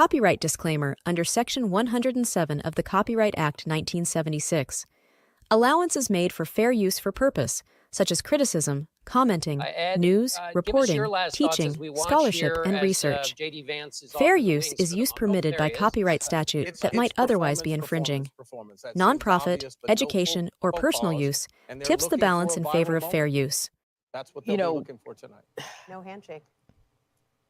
Copyright disclaimer under Section 107 of the Copyright Act 1976. Allowance is made for fair use for purpose, such as criticism, commenting, Ed, news, give us reporting, your last thoughts as teaching, we watch scholarship, here and as, research. J.D. Vance is Fair off in the use wings is for the use moment. permitted There by he is. copyright statute that might otherwise be infringing. Nonprofit, education, or personal use tips the balance in favor of fair use. That's what they'll be looking for tonight. No handshake.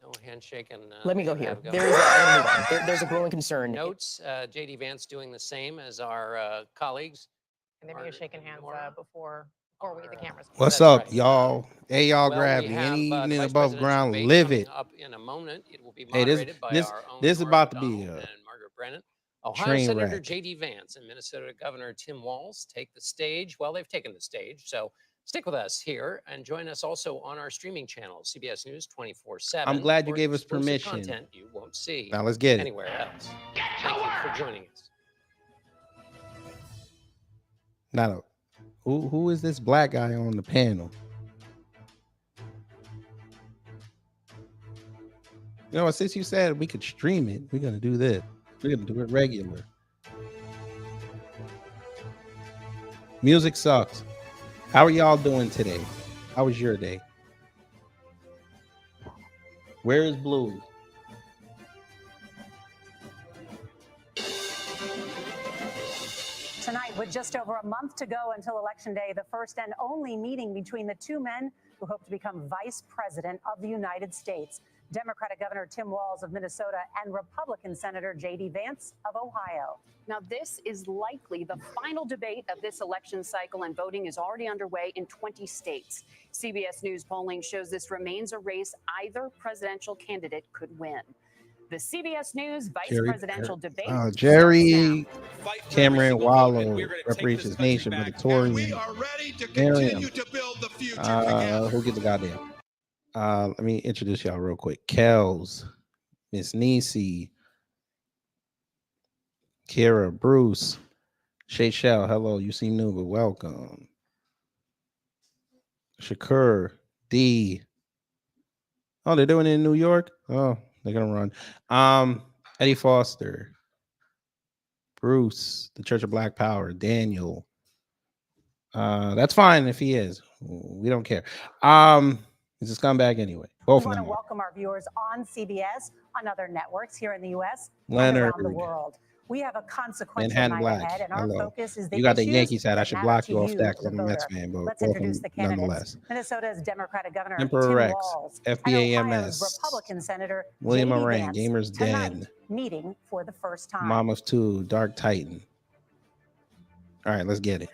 No handshake and Let me go here. There's a growing concern. Notes, J.D. Vance doing the same as our colleagues. And then you're shaking hands before we hit the cameras. What's That's up, right. y'all? Hey, y'all, Well, grab we me. have, Any the evening Vice above Presidential ground, debate live coming it. up in a moment. It will be Hey, moderated by our own this is Norah about to be O'Donnell a and Margaret Brennan. Ohio train Senator wreck. J.D. Vance and Minnesota Governor Tim Walz take the stage. Well, they've taken the stage, so stick with us here and join us also on our streaming channel, CBS News 24/7. I'm glad you for gave us exclusive permission. Content you won't see Now let's get it. anywhere else. Thank you for joining us. Now, who is this black guy on the panel? You know what? Since you said we could stream it, we're gonna do this. We're gonna do it regular. Music sucks. How are y'all doing today? How was your day? Where is Bluey? Tonight, with just over a month to go until Election Day, the first and only meeting between the two men who hope to become Vice President of the United States, Democratic Governor Tim Walz of Minnesota and Republican Senator J.D. Vance of Ohio. Now, this is likely the final debate of this election cycle, and voting is already underway in 20 states. CBS News polling shows this remains a race either presidential candidate could win. The CBS News Vice Presidential Debate. Jerry Cameron Wallow represents his nation, Victorian. We are ready to continue to build the future together. Who gets the goddamn? Let me introduce y'all real quick. Kels, Miss Nisi, Kira, Bruce, Shay Shell, hello, you seem new, but welcome. Shakur, D. Oh, they're doing it in New York? Oh, they're gonna run. Eddie Foster, Bruce, the Church of Black Power, Daniel. That's fine if he is. We don't care. He's a scumbag anyway. Both We of want them. to welcome our viewers on CBS, on other networks here in the U.S. Leonard. and around the world. We have a consequential Manhattan night Black. ahead, and our Hello. focus is the You got the issues Yankees hat. I that should matter block to you off that the because I'm a Mets voter. fan, but Let's welcome introduce the candidates. nonetheless. Minnesota's Democratic Governor Emperor Tim Rex, Walz, FBAMS, and Ohio's Republican Senator William J.D. Moran, Vance, Gamers tonight, Den, meeting for the first time. Mamas 2, Dark Titan. All right, let's get it.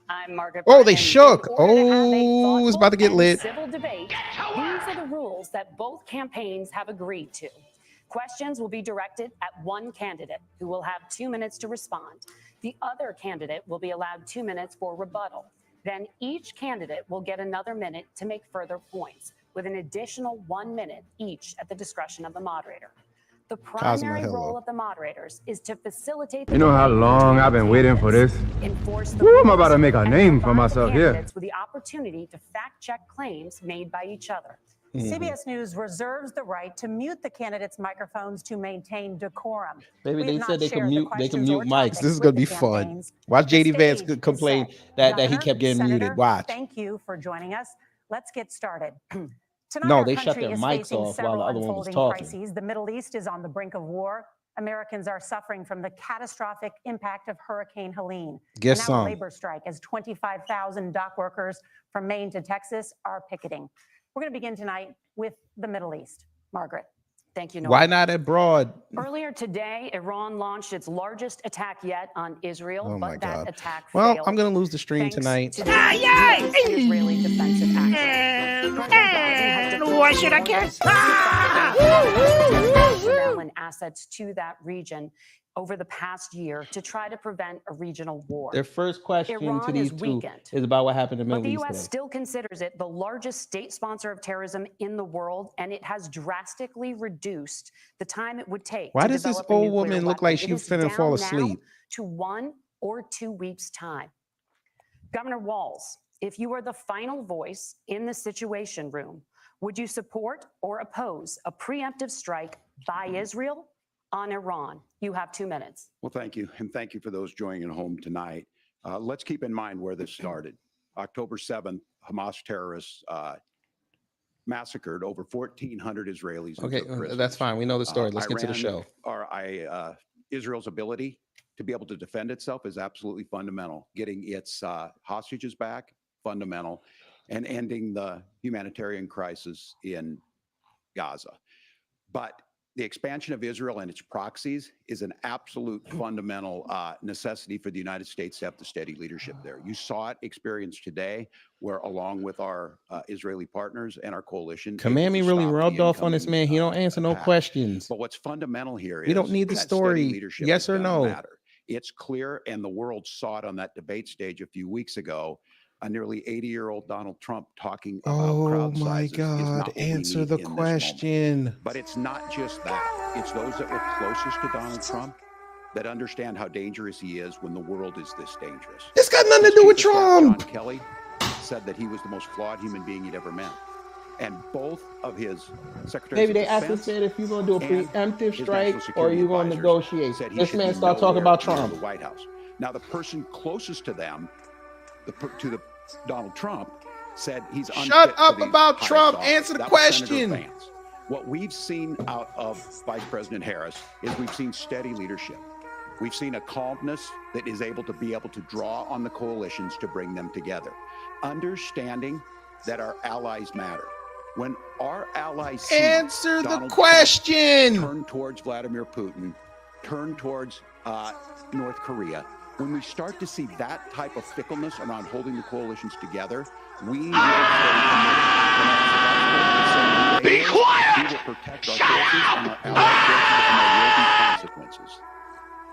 I'm Margaret. Oh, they Brennan. shook. In order to have a Oh, it's thoughtful about to get and lit. Civil debate. These are the rules that both campaigns have agreed to. Questions will be directed at one candidate who will have 2 minutes to respond. The other candidate will be allowed 2 minutes for rebuttal. Then each candidate will get another minute to make further points, with an additional 1 minute each at the discretion of the moderator. The primary role of the moderators is to facilitate the You know how long I've been waiting for this? enforce the Woo, I'm about to rules, make a and name for provide the myself here. candidates with the opportunity to fact-check claims made by each other. CBS News reserves the right to mute the candidates' microphones to maintain decorum. Baby, We they have said not they can shared the mute. They can questions mute or mics. topics This is with gonna the be fun. campaigns. Watch The JD Vance stage is complain set. that he Governor, kept getting Senator, muted. Watch. Thank you for joining us. Let's get started. Tonight, No, our they shut country their is mics facing off while several the other one was unfolding talking. crises. The Middle East is on the brink of war. Americans are suffering from the catastrophic impact of Hurricane Helene. Guess and now a some. labor strike as 25,000 dock workers from Maine to Texas are picketing. We're going to begin tonight with the Middle East. Margaret. Thank you, Norah. Why not abroad? Earlier today, Iran launched its largest attack yet on Israel, Oh my but that God. attack Well, failed. I'm gonna lose the stream thanks tonight. to the US and Israeli defensive action. President Biden has deployed Why should I more care? than 25,000 personnel and assets to that region over the past year to try to prevent a regional war. Their first question Iran to these is two weakened, is about what happened in the but the Middle East U.S. today. still considers it the largest state sponsor of terrorism in the world, and it has drastically reduced the time it would take Why to does this develop a old nuclear woman look weapon. like It she is finna down fall now asleep? to 1 or 2 weeks' time. Governor Walz, if you were the final voice in the Situation Room, would you support or oppose a preemptive strike by Israel on Iran. You have 2 minutes. Well, thank you. And thank you for those joining at home tonight. Let's keep in mind where this started. October 7th, Hamas terrorists massacred over 1,400 Israelis. and Okay, took prisoners. that's fine. We know the story. Let's get to the Iran, show. Israel's ability to be able to defend itself is absolutely fundamental. Getting its hostages back, fundamental, and ending the humanitarian crisis in Gaza. But the expansion of Israel and its proxies is an absolute fundamental necessity for the United States to have the steady leadership there. You saw it experienced today, where along with our Israeli partners and our coalition, Kamami really rubbed off on this man. He don't answer no questions. But what's fundamental here is We don't need the that story. steady leadership Yes is or gonna no? matter. It's clear, and the world saw it on that debate stage a few weeks ago. A nearly 80-year-old Donald Trump talking about Oh crowd my sizes is not God. what we Answer need the in this moment. question. But it's not just that. It's those that were closest to Donald Trump that understand how dangerous he is when the world is this dangerous. This got nothing to do with Chief of Staff Trump. John Kelly said that he was the most flawed human being he'd ever met. And both of his secretaries Maybe they of asked him, defense said, if you're going to do a and preemptive his strike national or are security you going to advisors negotiate. said he This should man be start talking nowhere about near Trump. the White House. Now, the person closest to them, Donald Trump, said he's Shut unfit for up the about highest Trump. office. Answer the That was Senator question. Vance. What we've seen out of Vice President Harris is we've seen steady leadership. We've seen a calmness that is able to draw on the coalitions to bring them together. Understanding that our allies matter. When our allies see Answer the Donald Trump question. turn towards Vladimir Putin, turn towards North Korea, when we start to see that type of fickleness around holding the coalitions together, we will stay committed. Be quiet! We will protect our forces and our allied forces, and there will be consequences.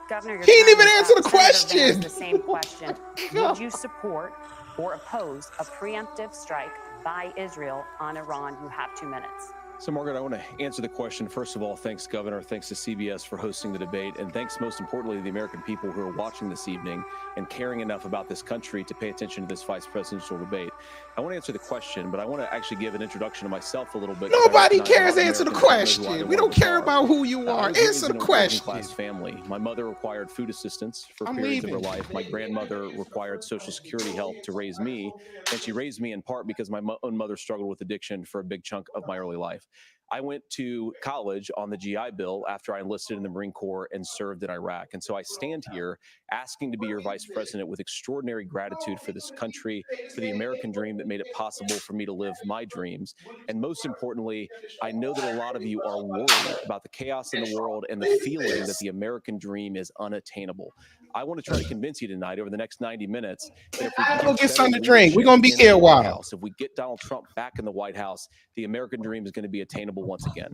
Governor, your He didn't time even is answer up. the Senator question. Vance, the same question. Would you support or oppose a preemptive strike by Israel on Iran? You have 2 minutes. So, Margaret, I want to answer the question. First of all, thanks, Governor. Thanks to CBS for hosting the debate. And thanks, most importantly, to the American people who are watching this evening and caring enough about this country to pay attention to this vice presidential debate. I want to answer the question, but I want to actually give an introduction to myself a little bit. Nobody cares. Answer the question. We don't care about who you are. Answer the question. Class family. My mother required food assistance for periods of her life. My grandmother required Social Security help to raise me. And she raised me in part because my own mother struggled with addiction for a big chunk of my early life. I went to college on the GI Bill after I enlisted in the Marine Corps and served in Iraq. And so I stand here asking to be your vice president with extraordinary gratitude for this country, for the American dream that made it possible for me to live my dreams. And most importantly, I know that a lot of you are worried about the chaos in the world and the feeling that the American dream is unattainable. I want to try to convince you tonight over the next 90 minutes that if we Go get something to drink. We're going to be here a while. If we get Donald Trump back in the White House, the American dream is going to be attainable once again.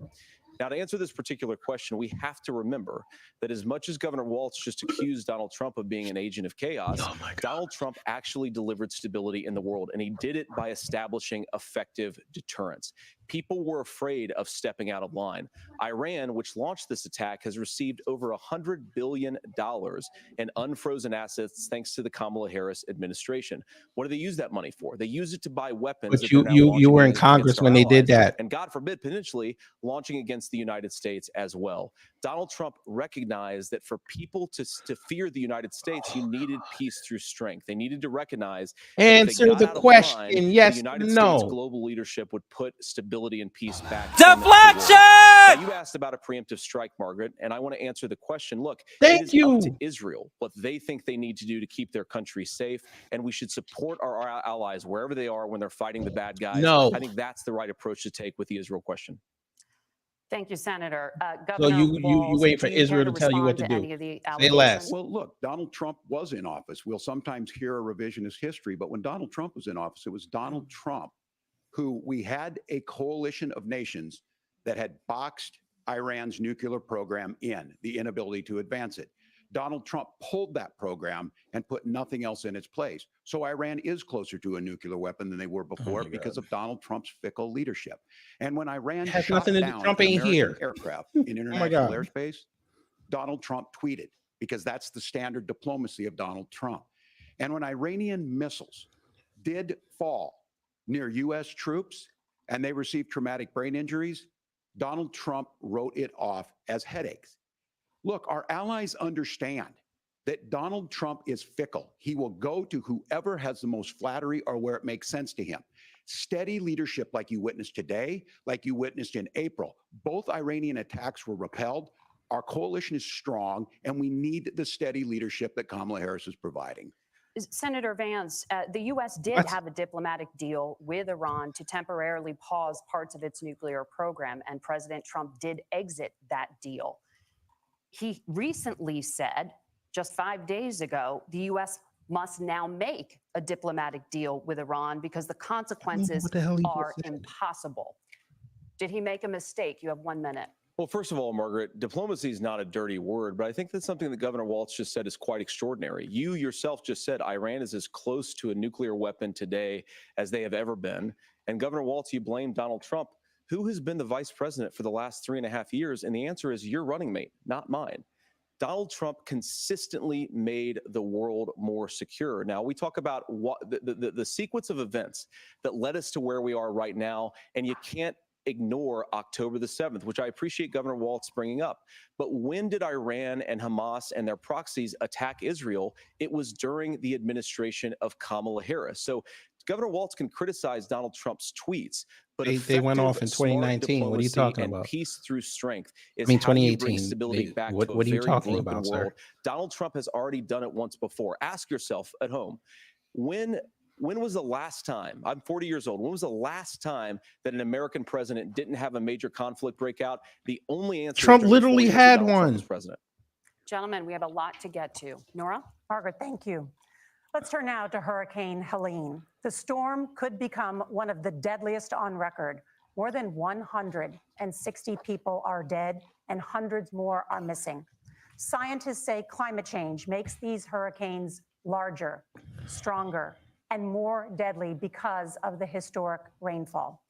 Now, to answer this particular question, we have to remember that as much as Governor Walz just accused Donald Trump of being an agent of chaos, Donald Trump actually delivered stability in the world, and he did it by establishing effective deterrence. People were afraid of stepping out of line. Iran, which launched this attack, has received over $100 billion in unfrozen assets thanks to the Kamala Harris administration. What do they use that money for? They use it to buy weapons. But you were in Congress when they did that. And God forbid, potentially launching against the United States as well. Donald Trump recognized that for people to fear the United States, you needed peace through strength. They needed to recognize Answer the question. Yes, the United no. States global leadership would put stability and peace back. Deflection! Now, you asked about a preemptive strike, Margaret, and I want to answer the question. Look, it is up to Israel what they think they need to do to keep their country safe, and we should support our allies wherever they are when they're fighting the bad guys. No. I think that's the right approach to take with the Israel question. Thank you, Senator. So Governor you Walz, wait for do you care Israel to tell you what to respond do. any of the Say less. Well, look, Donald Trump was in office. We'll sometimes hear a revisionist history, but when Donald Trump was in office, it was Donald Trump who we had a coalition of nations that had boxed Iran's nuclear program in, the inability to advance it. Donald Trump pulled that program and put nothing else in its place. So Iran is closer to a nuclear weapon than they were before because of Donald Trump's fickle leadership. And when Iran Has shot nothing to do- down Trump an ain't American here. aircraft in international God. airspace, Donald Trump tweeted, because that's the standard diplomacy of Donald Trump. And when Iranian missiles did fall near U.S. troops and they received traumatic brain injuries, Donald Trump wrote it off as headaches. Look, our allies understand that Donald Trump is fickle. He will go to whoever has the most flattery or where it makes sense to him. Steady leadership like you witnessed today, like you witnessed in April. Both Iranian attacks were repelled. Our coalition is strong, and we need the steady leadership that Kamala Harris is providing. Senator Vance, the U.S. did have a diplomatic deal with Iran to temporarily pause parts of its nuclear program, and President Trump did exit that deal. He recently said, just 5 days ago, the U.S. must now make a diplomatic deal with Iran because the consequences are impossible. Did he make a mistake? You have 1 minute. Well, first of all, Margaret, diplomacy is not a dirty word, but I think that's something that Governor Walz just said is quite extraordinary. You yourself just said Iran is as close to a nuclear weapon today as they have ever been. And Governor Walz, you blame Donald Trump. Who has been the vice president for the last 3.5 years? And the answer is your running mate, not mine. Donald Trump consistently made the world more secure. Now, we talk about what the sequence of events that led us to where we are right now, and you can't ignore October the 7th, which I appreciate Governor Walz bringing up. But when did Iran and Hamas and their proxies attack Israel? It was during the administration of Kamala Harris. So Governor Walz can criticize Donald Trump's tweets, but they went off in 2019. What are you talking about? Peace through strength is 2018. Stability back to what are you talking broken about, world. sir? Donald Trump has already done it once before. Ask yourself at home, when was the last time, I'm 40 years old, when was the last time that an American president didn't have a major conflict break out? The only answer Trump literally had one. President. Gentlemen, we have a lot to get to. Nora? Margaret, thank you. Let's turn now to Hurricane Helene. The storm could become one of the deadliest on record. More than 160 people are dead and hundreds more are missing. Scientists say climate change makes these hurricanes larger, stronger, and more deadly because of the historic rainfall.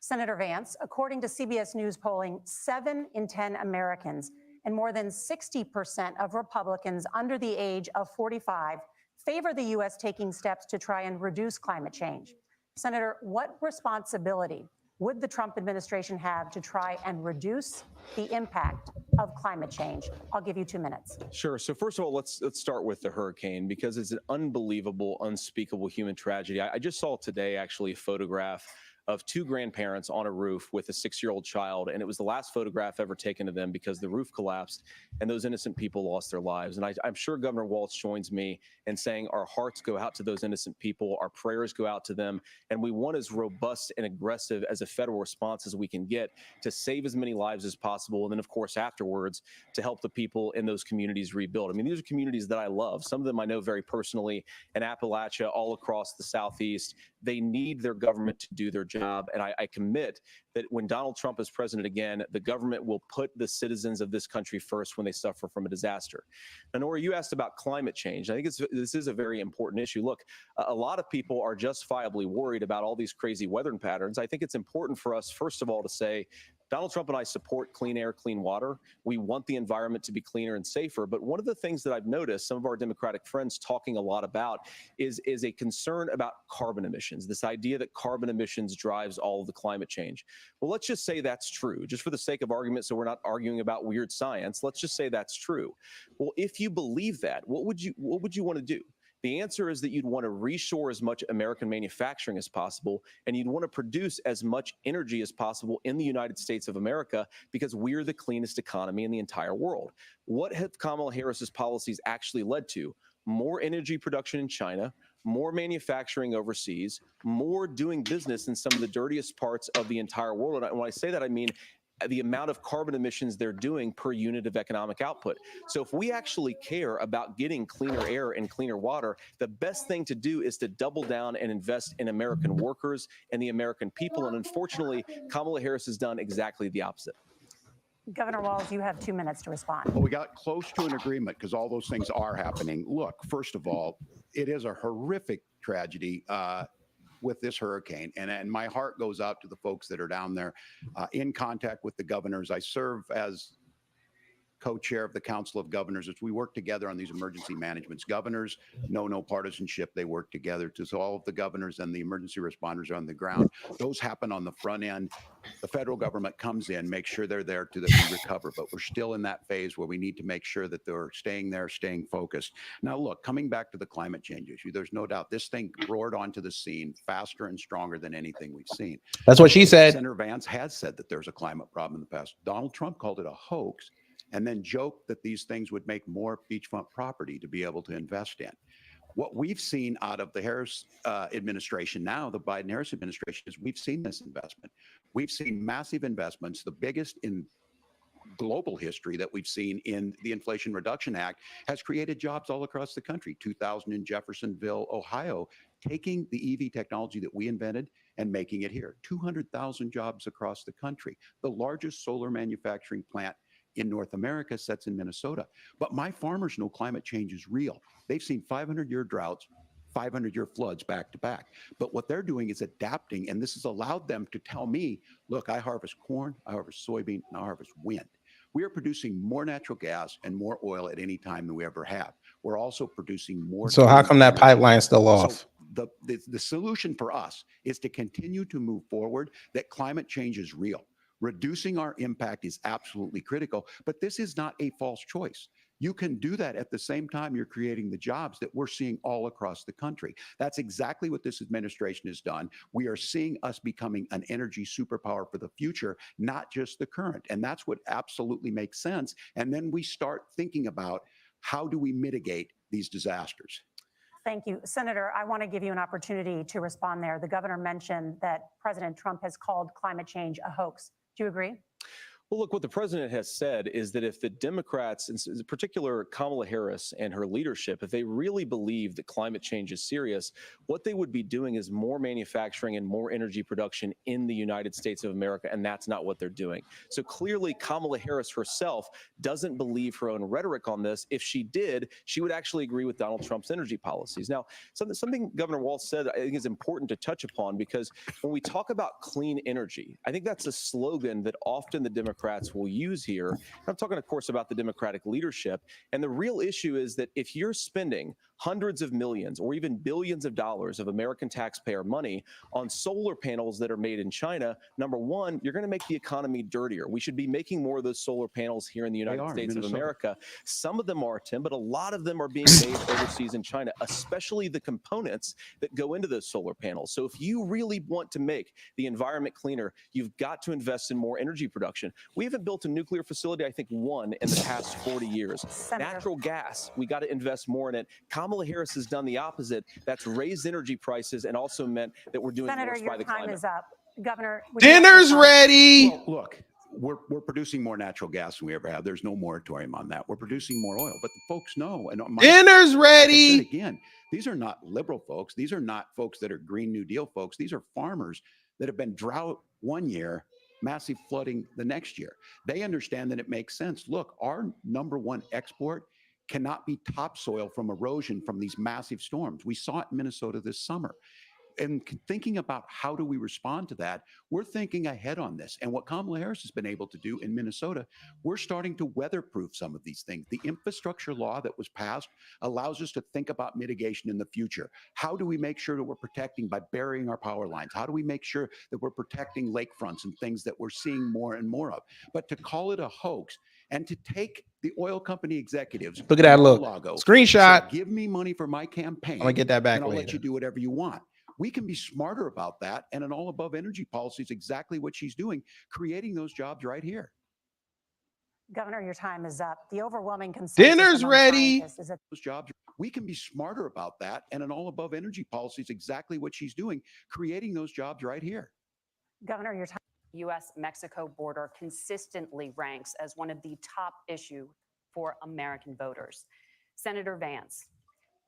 Senator Vance, according to CBS News polling, 7 in 10 Americans and more than 60% of Republicans under the age of 45 favor the U.S. taking steps to try and reduce climate change. Senator, what responsibility would the Trump administration have to try and reduce the impact of climate change? I'll give you 2 minutes. Sure. So first of all, let's start with the hurricane because it's an unbelievable, unspeakable human tragedy. I just saw today actually a photograph of 2 grandparents on a roof with a 6-year-old child. And it was the last photograph ever taken of them because the roof collapsed and those innocent people lost their lives. And I'm sure Governor Walz joins me in saying our hearts go out to those innocent people. Our prayers go out to them. And we want as robust and aggressive as a federal response as we can get to save as many lives as possible. And then, of course, afterwards, to help the people in those communities rebuild. I mean, these are communities that I love. Some of them I know very personally in Appalachia, all across the Southeast. They need their government to do their job. And I commit that when Donald Trump is president again, the government will put the citizens of this country first when they suffer from a disaster. Now, Nora, you asked about climate change. I think this is a very important issue. Look, a lot of people are justifiably worried about all these crazy weather patterns. I think it's important for us, first of all, to say, Donald Trump and I support clean air, clean water. We want the environment to be cleaner and safer. But one of the things that I've noticed some of our Democratic friends talking a lot about is a concern about carbon emissions, this idea that carbon emissions drives all of the climate change. Well, let's just say that's true, just for the sake of argument, so we're not arguing about weird science. Let's just say that's true. Well, if you believe that, what would you want to do? The answer is that you'd want to reshore as much American manufacturing as possible, and you'd want to produce as much energy as possible in the United States of America because we're the cleanest economy in the entire world. What have Kamala Harris's policies actually led to? More energy production in China, more manufacturing overseas, more doing business in some of the dirtiest parts of the entire world. And when I say that, I mean the amount of carbon emissions they're doing per unit of economic output. So if we actually care about getting cleaner air and cleaner water, the best thing to do is to double down and invest in American workers and the American people. And unfortunately, Kamala Harris has done exactly the opposite. Governor Walz, you have 2 minutes to respond. Well, we got close to an agreement because all those things are happening. Look, first of all, it is a horrific tragedy with this hurricane. And my heart goes out to the folks that are down there in contact with the governors. I serve as co-chair of the Council of Governors, as we work together on these emergency managements. Governors know no partisanship. They work together. So all of the governors and the emergency responders are on the ground. Those happen on the front end. The federal government comes in, makes sure they're there to that we recover. But we're still in that phase where we need to make sure that they're staying there, staying focused. Now, look, coming back to the climate change issue, there's no doubt this thing roared onto the scene faster and stronger than anything we've seen. That's what she said. Senator Vance has said that there's a climate problem in the past. Donald Trump called it a hoax and then joked that these things would make more beachfront property to be able to invest in. What we've seen out of the Harris administration now, the Biden-Harris administration, is we've seen this investment. We've seen massive investments, the biggest in global history that we've seen in the Inflation Reduction Act, has created jobs all across the country. 2,000 in Jeffersonville, Ohio, taking the EV technology that we invented and making it here. 200,000 jobs across the country. The largest solar manufacturing plant in North America sits in Minnesota. But my farmers know climate change is real. They've seen 500-year droughts, 500-year floods back to back. But what they're doing is adapting, and this has allowed them to tell me, look, I harvest corn, I harvest soybean, and I harvest wind. We are producing more natural gas and more oil at any time than we ever have. We're also producing more. So how come that pipeline's still off? So the solution for us is to continue to move forward, that climate change is real. Reducing our impact is absolutely critical, but this is not a false choice. You can do that at the same time you're creating the jobs that we're seeing all across the country. That's exactly what this administration has done. We are seeing us becoming an energy superpower for the future, not just the current. And that's what absolutely makes sense. And then we start thinking about how do we mitigate these disasters? Thank you. Senator, I want to give you an opportunity to respond there. The governor mentioned that President Trump has called climate change a hoax. Do you agree? Well, look, what the president has said is that if the Democrats, in particular Kamala Harris and her leadership, if they really believe that climate change is serious, what they would be doing is more manufacturing and more energy production in the United States of America, and that's not what they're doing. So clearly, Kamala Harris herself doesn't believe her own rhetoric on this. If she did, she would actually agree with Donald Trump's energy policies. Now, something Governor Walz said I think is important to touch upon, because when we talk about clean energy, I think that's a slogan that often the Democrats will use here. I'm talking, of course, about the Democratic leadership. And the real issue is that if you're spending hundreds of millions or even billions of dollars of American taxpayer money on solar panels that are made in China, number one, you're going to make the economy dirtier. We should be making more of those solar panels here in the United States of America. Some of them are, Tim, but a lot of them are being made overseas in China, especially the components that go into those solar panels. So if you really want to make the environment cleaner, you've got to invest in more energy production. We haven't built a nuclear facility, I think, one in the past 40 years. Natural gas, we got to invest more in it. Kamala Harris has done the opposite. That's raised energy prices and also meant that we're doing worse by the climate. Senator, your time is up. Governor, dinner's ready. Well, look, we're producing more natural gas than we ever have. There's no moratorium on that. We're producing more oil, but the folks know. And dinner's ready. Like I said again, these are not liberal folks. These are not folks that are Green New Deal folks. These are farmers that have been drought one year, massive flooding the next year. They understand that it makes sense. Look, our number one export cannot be topsoil from erosion from these massive storms. We saw it in Minnesota this summer. And thinking about how do we respond to that, we're thinking ahead on this. And what Kamala Harris has been able to do in Minnesota, we're starting to weatherproof some of these things. The infrastructure law that was passed allows us to think about mitigation in the future. How do we make sure that we're protecting by burying our power lines? How do we make sure that we're protecting lakefronts and things that we're seeing more and more of? But to call it a hoax and to take the oil company executives, look at that look, screenshot, say, give me money for my campaign, I'm gonna get that back and I'll later. let you do whatever you want. We can be smarter about that. And an all above energy policy is exactly what she's doing, creating those jobs right here. Governor, your time is up. The overwhelming consensus dinner's among ready. scientists is that those jobs, we can be smarter about that. And an all above energy policy is exactly what she's doing, creating those jobs right here. Governor, your time. U.S.-Mexico border consistently ranks as one of the top issues for American voters. Senator Vance,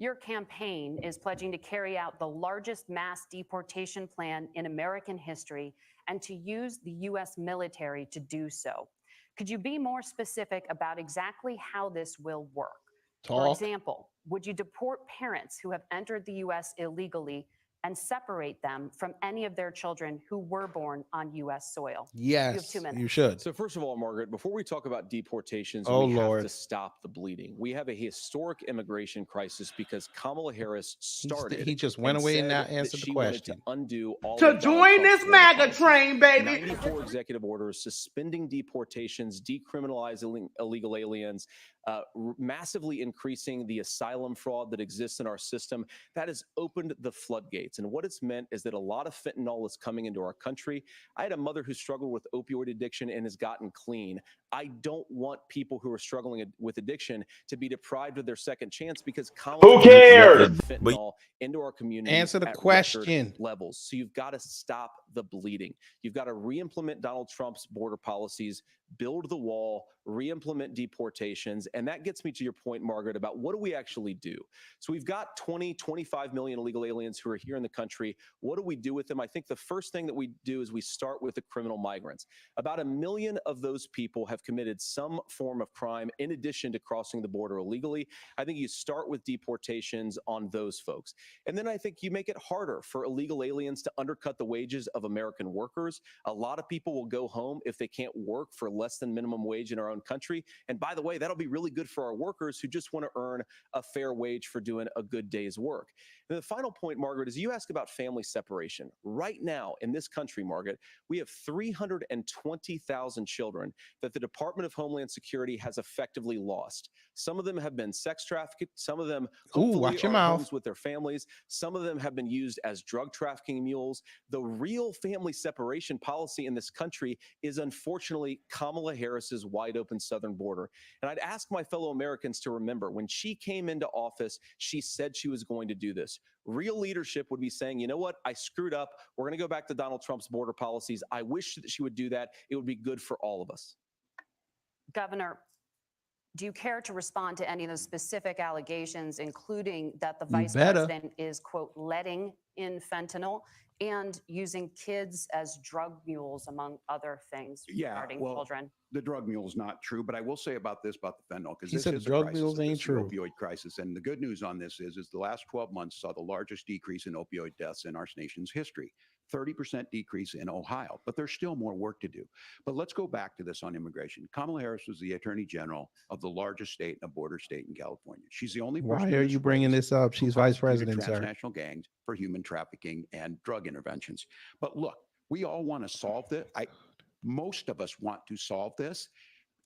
your campaign is pledging to carry out the largest mass deportation plan in American history and to use the U.S. military to do so. Could you be more specific about exactly how this will work? For example, would you deport parents who have entered the U.S. illegally and separate them from any of their children who were born on U.S. soil. Yes, You have 2 minutes. you should. So first of all, Margaret, before we talk about deportations, Oh, we Lord. have to stop the bleeding. We have a historic immigration crisis because Kamala Harris started. He just went and away and said not that answered the she wanted question. to undo all To of Donald join Trump's this border MAGA policies. train, baby. 94 executive orders suspending deportations, decriminalizing illegal aliens, massively increasing the asylum fraud that exists in our system. That has opened the floodgates. And what it's meant is that a lot of fentanyl is coming into our country. I had a mother who struggled with opioid addiction and has gotten clean. I don't want people who are struggling with addiction to be deprived of their second chance because Who cares? fentanyl into our community. Answer the at question. record levels. So you've got to stop the bleeding. You've got to re-implement Donald Trump's border policies, build the wall, re-implement deportations. And that gets me to your point, Margaret, about what do we actually do? So we've got 20, 25 million illegal aliens who are here in the country. What do we do with them? I think the first thing that we do is we start with the criminal migrants. About 1 million of those people have committed some form of crime in addition to crossing the border illegally. I think you start with deportations on those folks. And then I think you make it harder for illegal aliens to undercut the wages of American workers. A lot of people will go home if they can't work for less than minimum wage in our own country. And by the way, that'll be really good for our workers who just want to earn a fair wage for doing a good day's work. And the final point, Margaret, is you ask about family separation. Right now in this country, Margaret, we have 320,000 children that the Department of Homeland Security has effectively lost. Some of them have been sex trafficked. Some of them hopefully watch your are mouth. homes with their families. Some of them have been used as drug trafficking mules. The real family separation policy in this country is unfortunately Kamala Harris's wide open southern border. And I'd ask my fellow Americans to remember when she came into office, she said she was going to do this. Real leadership would be saying, you know what, I screwed up. We're going to go back to Donald Trump's border policies. I wish that she would do that. It would be good for all of us. Governor, do you care to respond to any of those specific allegations, including that the vice president is, quote, letting in fentanyl and using kids as drug mules, among other things regarding children? The drug mule is not true, but I will say about this, about the fentanyl, because He this said is drug a crisis, mules ain't this is true. an opioid crisis. And the good news on this is the last 12 months saw the largest decrease in opioid deaths in our nation's history. 30% decrease in Ohio, but there's still more work to do. But let's go back to this on immigration. Kamala Harris was the Attorney General of the largest state, a border state in California. She's the only person. Why are you bringing this up? She's vice president, sir. Transnational gangs for human trafficking and drug interventions. But look, we all want to solve this. Most of us want to solve this.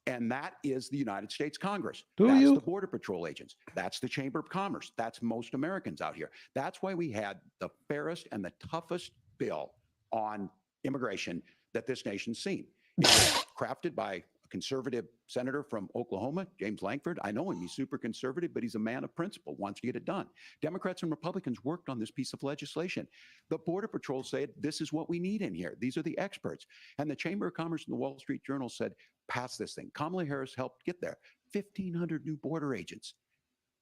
And that is the United States Congress. That's the Border Patrol agents. That's the Chamber of Commerce. That's most Americans out here. That's why we had the fairest and the toughest bill on immigration that this nation's seen. It was crafted by a conservative senator from Oklahoma, James Lankford. I know him. He's super conservative, but he's a man of principle, wants to get it done. Democrats and Republicans worked on this piece of legislation. The Border Patrol said, this is what we need in here. These are the experts. And the Chamber of Commerce and the Wall Street Journal said, pass this thing. Kamala Harris helped get there. 1,500 new border agents,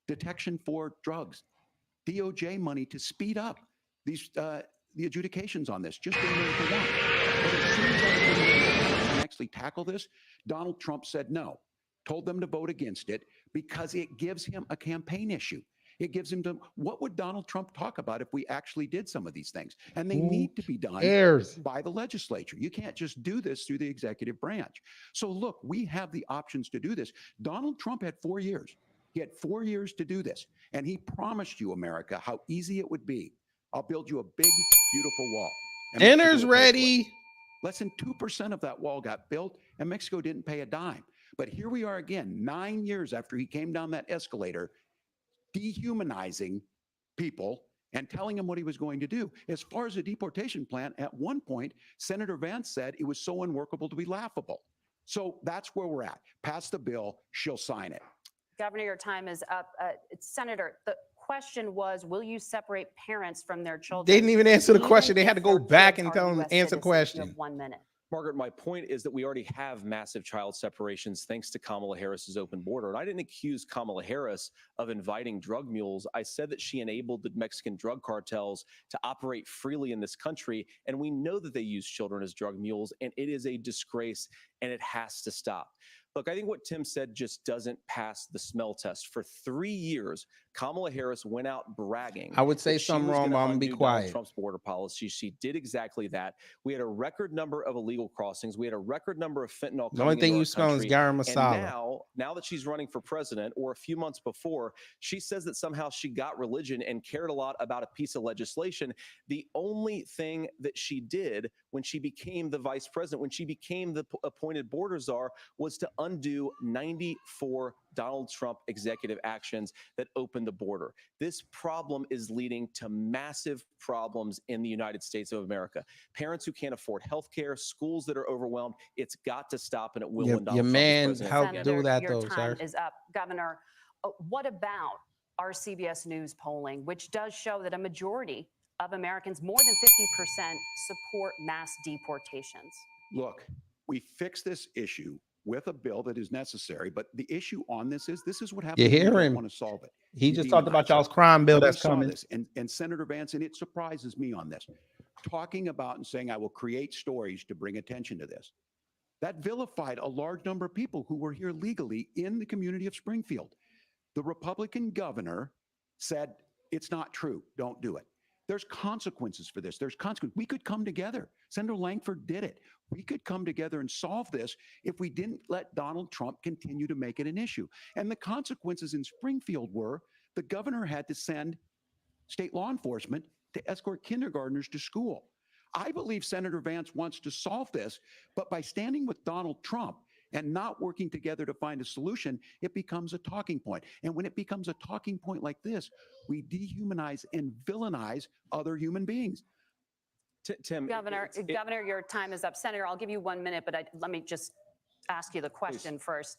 detection for drugs, DOJ money to speed up these the adjudications on this, just doing everything they want. But as soon as everybody can actually tackle this, Donald Trump said no, told them to vote against it because it gives him a campaign issue. It gives him to, what would Donald Trump talk about if we actually did some of these things? And they need to be done by the legislature. You can't just do this through the executive branch. So look, we have the options to do this. Donald Trump had 4 years. He had 4 years to do this. And he promised you, America, how easy it would be. I'll build you a big, beautiful wall. Dinner's ready. Less than 2% of that wall got built, and Mexico didn't pay a dime. But here we are again, 9 years after he came down that escalator, dehumanizing people and telling them what he was going to do. As far as the deportation plan, at one point, Senator Vance said it was so unworkable to be laughable. So that's where we're at. Pass the bill, she'll sign it. Governor, your time is up. Senator, the question was, will you separate parents from their children? They didn't even answer the question. They had to go back and tell them to answer the question. You have 1 minute. Margaret, my point is that we already have massive child separations thanks to Kamala Harris's open border. And I didn't accuse Kamala Harris of inviting drug mules. I said that she enabled the Mexican drug cartels to operate freely in this country. And we know that they use children as drug mules, and it is a disgrace, and it has to stop. Look, I think what Tim said just doesn't pass the smell test. For 3 years, Kamala Harris went out bragging. I would say that she something was wrong, gonna but I'm gonna be undo Donald quiet. Trump's border policy. She did exactly that. We had a record number of illegal crossings. We had a record number of fentanyl. The only coming thing into you our smell is country. garam And masala. now that she's running for president, or a few months before, she says that somehow she got religion and cared a lot about a piece of legislation. The only thing that she did when she became the vice president, when she became the appointed border czar, was to undo 94 Donald Trump executive actions that opened the border. This problem is leading to massive problems in the United States of America. Parents who can't afford health care, schools that are overwhelmed. It's got to stop, and it will when Donald Your Trump man is president. helped again. do that, your though, time sir. is up. Governor, what about our CBS News polling, which does show that a majority of Americans, more than 50%, support mass deportations? Look, we fix this issue with a bill that is necessary, but the issue on this is what happens You when hear don't him? want to solve it. He You just talked about demonize it. y'all's crime bill So we that's saw coming. this, and Senator Vance, and it surprises me on this, talking about and saying, I will create stories to bring attention to this. That vilified a large number of people who were here legally in the community of Springfield. The Republican governor said, it's not true, don't do it. There's consequences for this. There's consequences. We could come together. Senator Langford did it. We could come together and solve this if we didn't let Donald Trump continue to make it an issue. And the consequences in Springfield were the governor had to send state law enforcement to escort kindergartners to school. I believe Senator Vance wants to solve this, but by standing with Donald Trump and not working together to find a solution, it becomes a talking point. And when it becomes a talking point like this, we dehumanize and villainize other human beings. Tim, Governor, your time is up. Senator, I'll give you 1 minute, but let me just ask you the question first.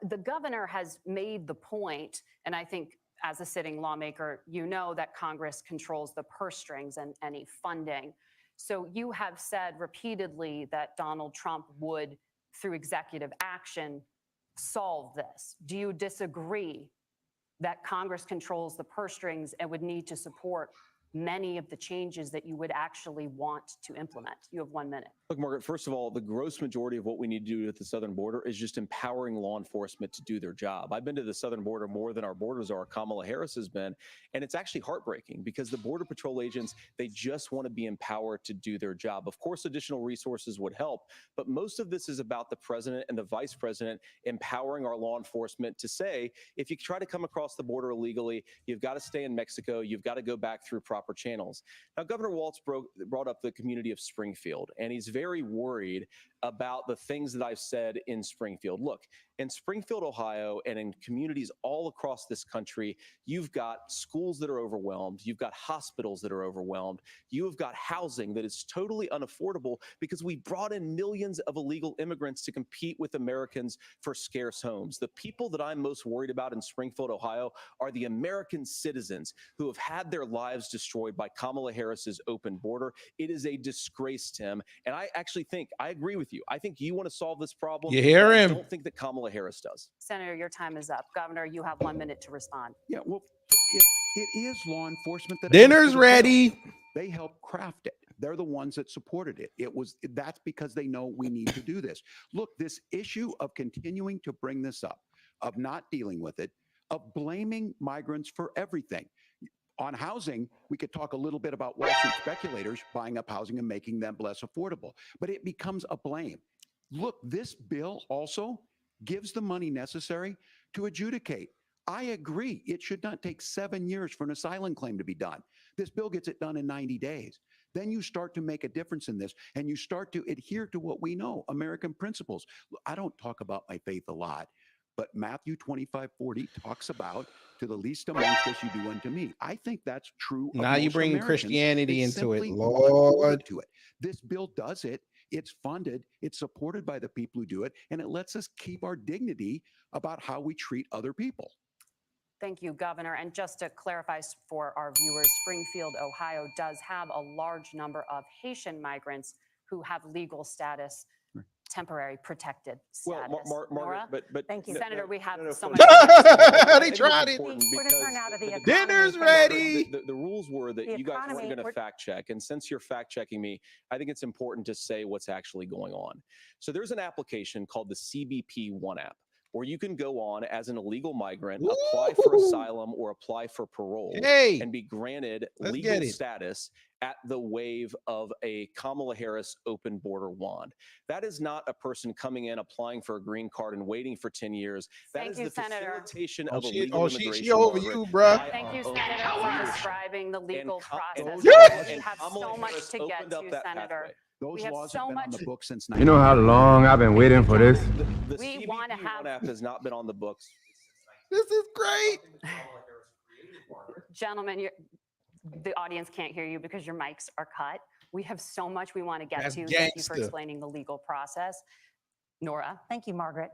The governor has made the point, and I think as a sitting lawmaker, you know that Congress controls the purse strings and any funding. So you have said repeatedly that Donald Trump would, through executive action, solve this. Do you disagree that Congress controls the purse strings and would need to support many of the changes that you would actually want to implement? You have 1 minute. Look, Margaret, first of all, the gross majority of what we need to do at the southern border is just empowering law enforcement to do their job. I've been to the southern border more than our border czar, Kamala Harris, has been, and it's actually heartbreaking because the Border Patrol agents, they just want to be empowered to do their job. Of course, additional resources would help, but most of this is about the president and the vice president empowering our law enforcement to say, if you try to come across the border illegally, you've got to stay in Mexico, you've got to go back through proper channels. Now, Governor Walz brought up the community of Springfield, and he's very worried about the things that I've said in Springfield. Look, in Springfield, Ohio, and in communities all across this country, you've got schools that are overwhelmed. You've got hospitals that are overwhelmed. You have got housing that is totally unaffordable because we brought in millions of illegal immigrants to compete with Americans for scarce homes. The people that I'm most worried about in Springfield, Ohio, are the American citizens who have had their lives destroyed by Kamala Harris's open border. It is a disgrace, Tim. And I actually think, I agree with you. I think you want to solve this problem. You hear but him? I don't think that Kamala Harris does. Senator, your time is up. Governor, you have 1 minute to respond. Yeah, well, it is law enforcement that Dinner's asked for the bill. ready. They helped craft it. They're the ones that supported it. That's because they know we need to do this. Look, this issue of continuing to bring this up, of not dealing with it, of blaming migrants for everything. On housing, we could talk a little bit about Wall Street speculators buying up housing and making them less affordable, but it becomes a blame. Look, this bill also gives the money necessary to adjudicate. I agree. It should not take 7 years for an asylum claim to be done. This bill gets it done in 90 days. Then you start to make a difference in this, and you start to adhere to what we know, American principles. I don't talk about my faith a lot, but Matthew 25:40 talks about, to the least amongst us you do unto me. I think that's true. Of Now you most bring Americans. Christianity They into it, simply want order Lord. to it. This bill does it. It's funded. It's supported by the people who do it. And it lets us keep our dignity about how we treat other people. Thank you, Governor. And just to clarify for our viewers, Springfield, Ohio does have a large number of Haitian migrants who have legal status, temporary protected status. Well, Nora? Margaret, but Thank you, no, Senator. We have so much. They I think tried it's it. important We're going to turn because out of the the- economy. Dinner's Senator. ready. The rules were that The you guys weren't economy, going to we're- fact check. And since you're fact checking me, I think it's important to say what's actually going on. So there's an application called the CBP One app. where you can go on as an illegal migrant, apply for asylum or apply for parole, and be granted legal status at the wave of a Kamala Harris open border wand. That is not a person coming in, applying for a green card and waiting for 10 years. That is the facilitation of illegal immigration. She over you, bruh. Thank you, Senator, for describing the legal process. We have so much to get to, Senator. Those We have laws so have been on much. the books since You know how long I've been waiting for this? The We CBP wanna have- One app has not been on the books. This is great. Gentlemen, the audience can't hear you because your mics are cut. We have so much we want to get That's to. Thank you for gangsta. explaining the legal process. Nora? Thank you, Margaret.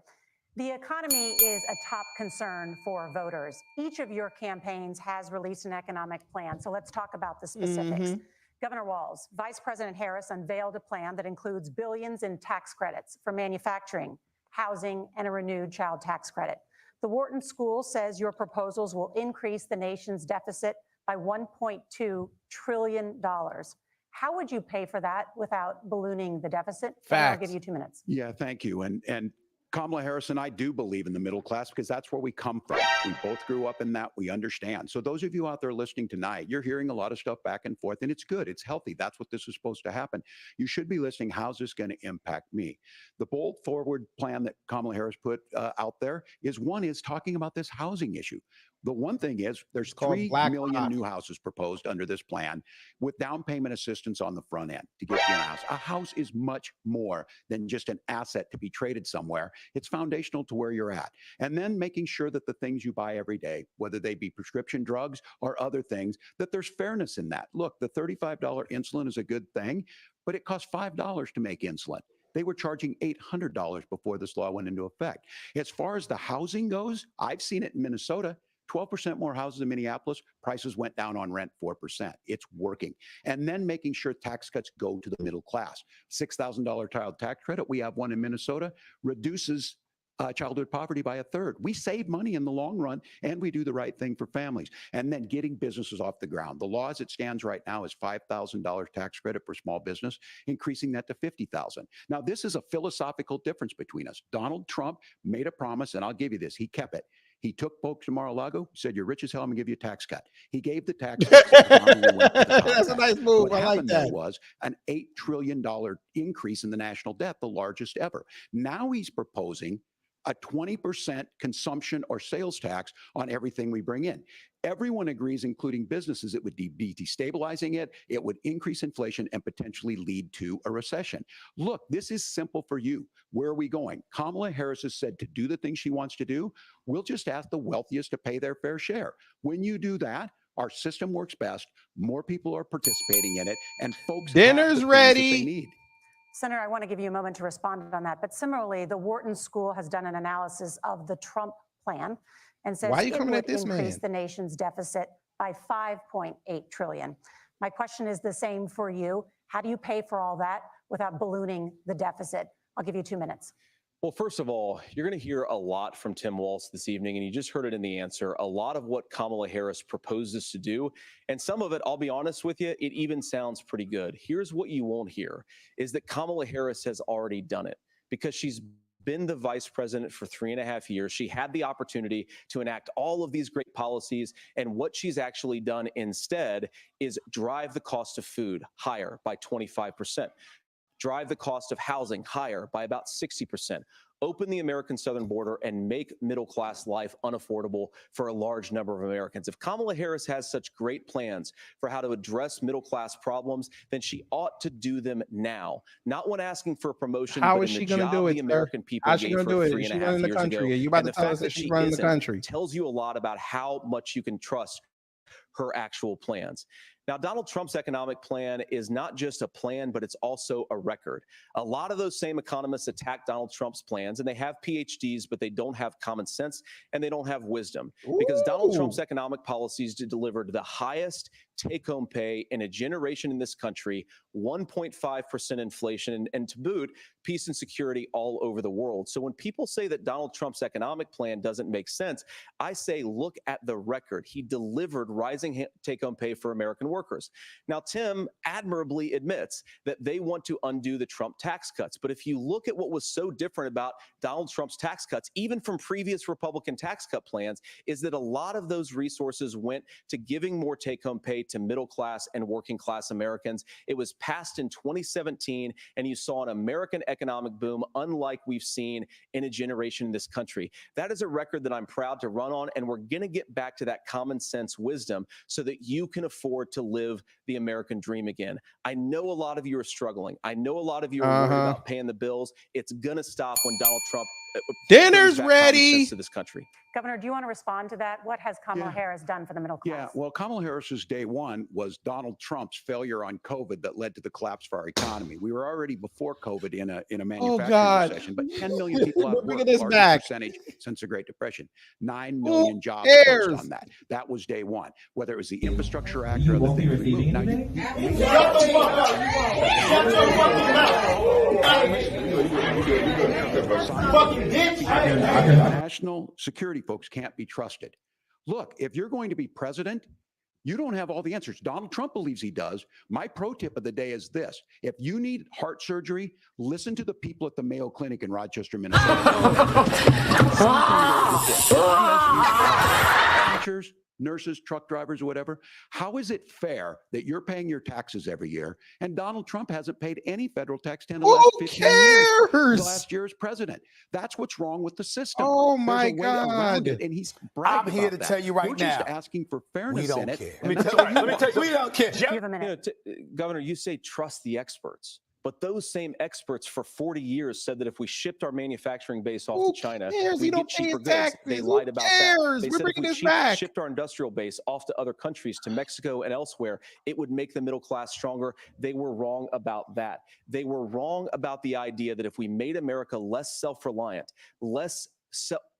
The economy is a top concern for voters. Each of your campaigns has released an economic plan, so let's talk about the specifics. Governor Walz, Vice President Harris unveiled a plan that includes billions in tax credits for manufacturing, housing, and a renewed child tax credit. The Wharton School says your proposals will increase the nation's deficit by $1.2 trillion. How would you pay for that without ballooning the deficit? I'll give you 2 minutes. Yeah, thank you. And Kamala Harris and I do believe in the middle class because that's where we come from. We both grew up in that. We understand. So those of you out there listening tonight, you're hearing a lot of stuff back and forth, and it's good. It's healthy. That's what this is supposed to happen. You should be listening. How's this going to impact me? The bold forward plan that Kamala Harris put out there is talking about this housing issue. The one thing is there's 3 million new houses proposed under this plan with down payment assistance on the front end to get you in a house. A house is much more than just an asset to be traded somewhere. It's foundational to where you're at. And then making sure that the things you buy every day, whether they be prescription drugs or other things, that there's fairness in that. Look, the $35 insulin is a good thing, but it costs $5 to make insulin. They were charging $800 before this law went into effect. As far as the housing goes, I've seen it in Minnesota. 12% more houses in Minneapolis, prices went down on rent 4%. It's working. And then making sure tax cuts go to the middle class. $6,000 child tax credit, we have one in Minnesota, reduces childhood poverty by 1/3. We save money in the long run, and we do the right thing for families. And then getting businesses off the ground. The law as it stands right now is $5,000 tax credit for small business, increasing that to $50,000. Now, this is a philosophical difference between us. Donald Trump made a promise, and I'll give you this. He kept it. He took folks to Mar-a-Lago, said, "You're rich as hell, I'm gonna give you a tax cut." He gave the tax cut. That's a nice move. What I like happened there that. was an $8 trillion increase in the national debt, the largest ever. Now he's proposing a 20% consumption or sales tax on everything we bring in. Everyone agrees, including businesses, it would be destabilizing it. It would increase inflation and potentially lead to a recession. Look, this is simple for you. Where are we going? Kamala Harris has said to do the things she wants to do. We'll just ask the wealthiest to pay their fair share. When you do that, our system works best. More people are participating in it, and folks have the Dinner's things that ready. they need. Senator, I want to give you a moment to respond on that. But similarly, the Wharton School has done an analysis of the Trump plan and says Why are you it coming would at this increase man? the nation's deficit by $5.8 trillion. My question is the same for you. How do you pay for all that without ballooning the deficit? I'll give you 2 minutes. Well, first of all, you're going to hear a lot from Tim Walz this evening, and you just heard it in the answer. A lot of what Kamala Harris proposes to do, and some of it, I'll be honest with you, it even sounds pretty good. Here's what you won't hear, is that Kamala Harris has already done it because she's been the vice president for 3.5 years. She had the opportunity to enact all of these great policies, and what she's actually done instead is drive the cost of food higher by 25%. Drive the cost of housing higher by about 60%, open the American southern border, and make middle-class life unaffordable for a large number of Americans. If Kamala Harris has such great plans for how to address middle-class problems, then she ought to do them now, not when asking for a promotion. How but is in she the going to job do it, the sir? American people How's she gave going to her do it? Is she 3.5 running the years country? ago. Are you about And to the tell fact us that that she's she running the isn't country? tells you a lot about how much you can trust her actual plans. Now, Donald Trump's economic plan is not just a plan, but it's also a record. A lot of those same economists attack Donald Trump's plans, and they have PhDs, but they don't have common sense and they don't have wisdom. Because Donald Trump's economic policies delivered the highest take-home pay in a generation in this country, 1.5% inflation, and to boot, peace and security all over the world. So when people say that Donald Trump's economic plan doesn't make sense, I say, look at the record. He delivered rising take-home pay for American workers. workers. Now, Tim admirably admits that they want to undo the Trump tax cuts. But if you look at what was so different about Donald Trump's tax cuts, even from previous Republican tax cut plans, is that a lot of those resources went to giving more take-home pay to middle class and working class Americans. It was passed in 2017, and you saw an American economic boom unlike we've seen in a generation in this country. That is a record that I'm proud to run on, and we're going to get back to that common sense wisdom so that you can afford to live the American dream again. I know a lot of you are struggling. I know a lot of you are worried about paying the bills. It's going to stop when Donald Trump dinner's ready to this country. Governor, do you want to respond to that? What has Kamala Harris done for the middle class? Yeah, well, Kamala Harris's day one was Donald Trump's failure on COVID that led to the collapse of our economy. We were already before COVID in a manufacturing recession, but 10 million people out of work, largest percentage since the Great Depression. 9 million jobs closed on that. That was day one. Whether it was the Infrastructure Act or other things we moved. Now, national security folks can't be trusted. Look, if you're going to be president, you don't have all the answers. Donald Trump believes he does. My pro tip of the day is this. If you need heart surgery, listen to the people at the Mayo Clinic in Rochester, Minnesota. Teachers, nurses, truck drivers, or whatever. How is it fair that you're paying your taxes every year and Donald Trump hasn't paid any federal tax in the last 15 years? The last year as president. That's what's wrong with the system. Oh my God! And he's bragging I'm here about to that. tell you right We're now. just asking for fairness We don't in it. care. And Let me tell you, we don't care. You have a minute. Governor, you say trust the experts. But those same experts for 40 years said that if we shipped our manufacturing base off to China, we'd get cheaper goods. They lied about that. They said if we shipped our industrial base off to other countries, to Mexico and elsewhere, it would make the middle class stronger. They were wrong about that. They were wrong about the idea that if we made America less self-reliant, less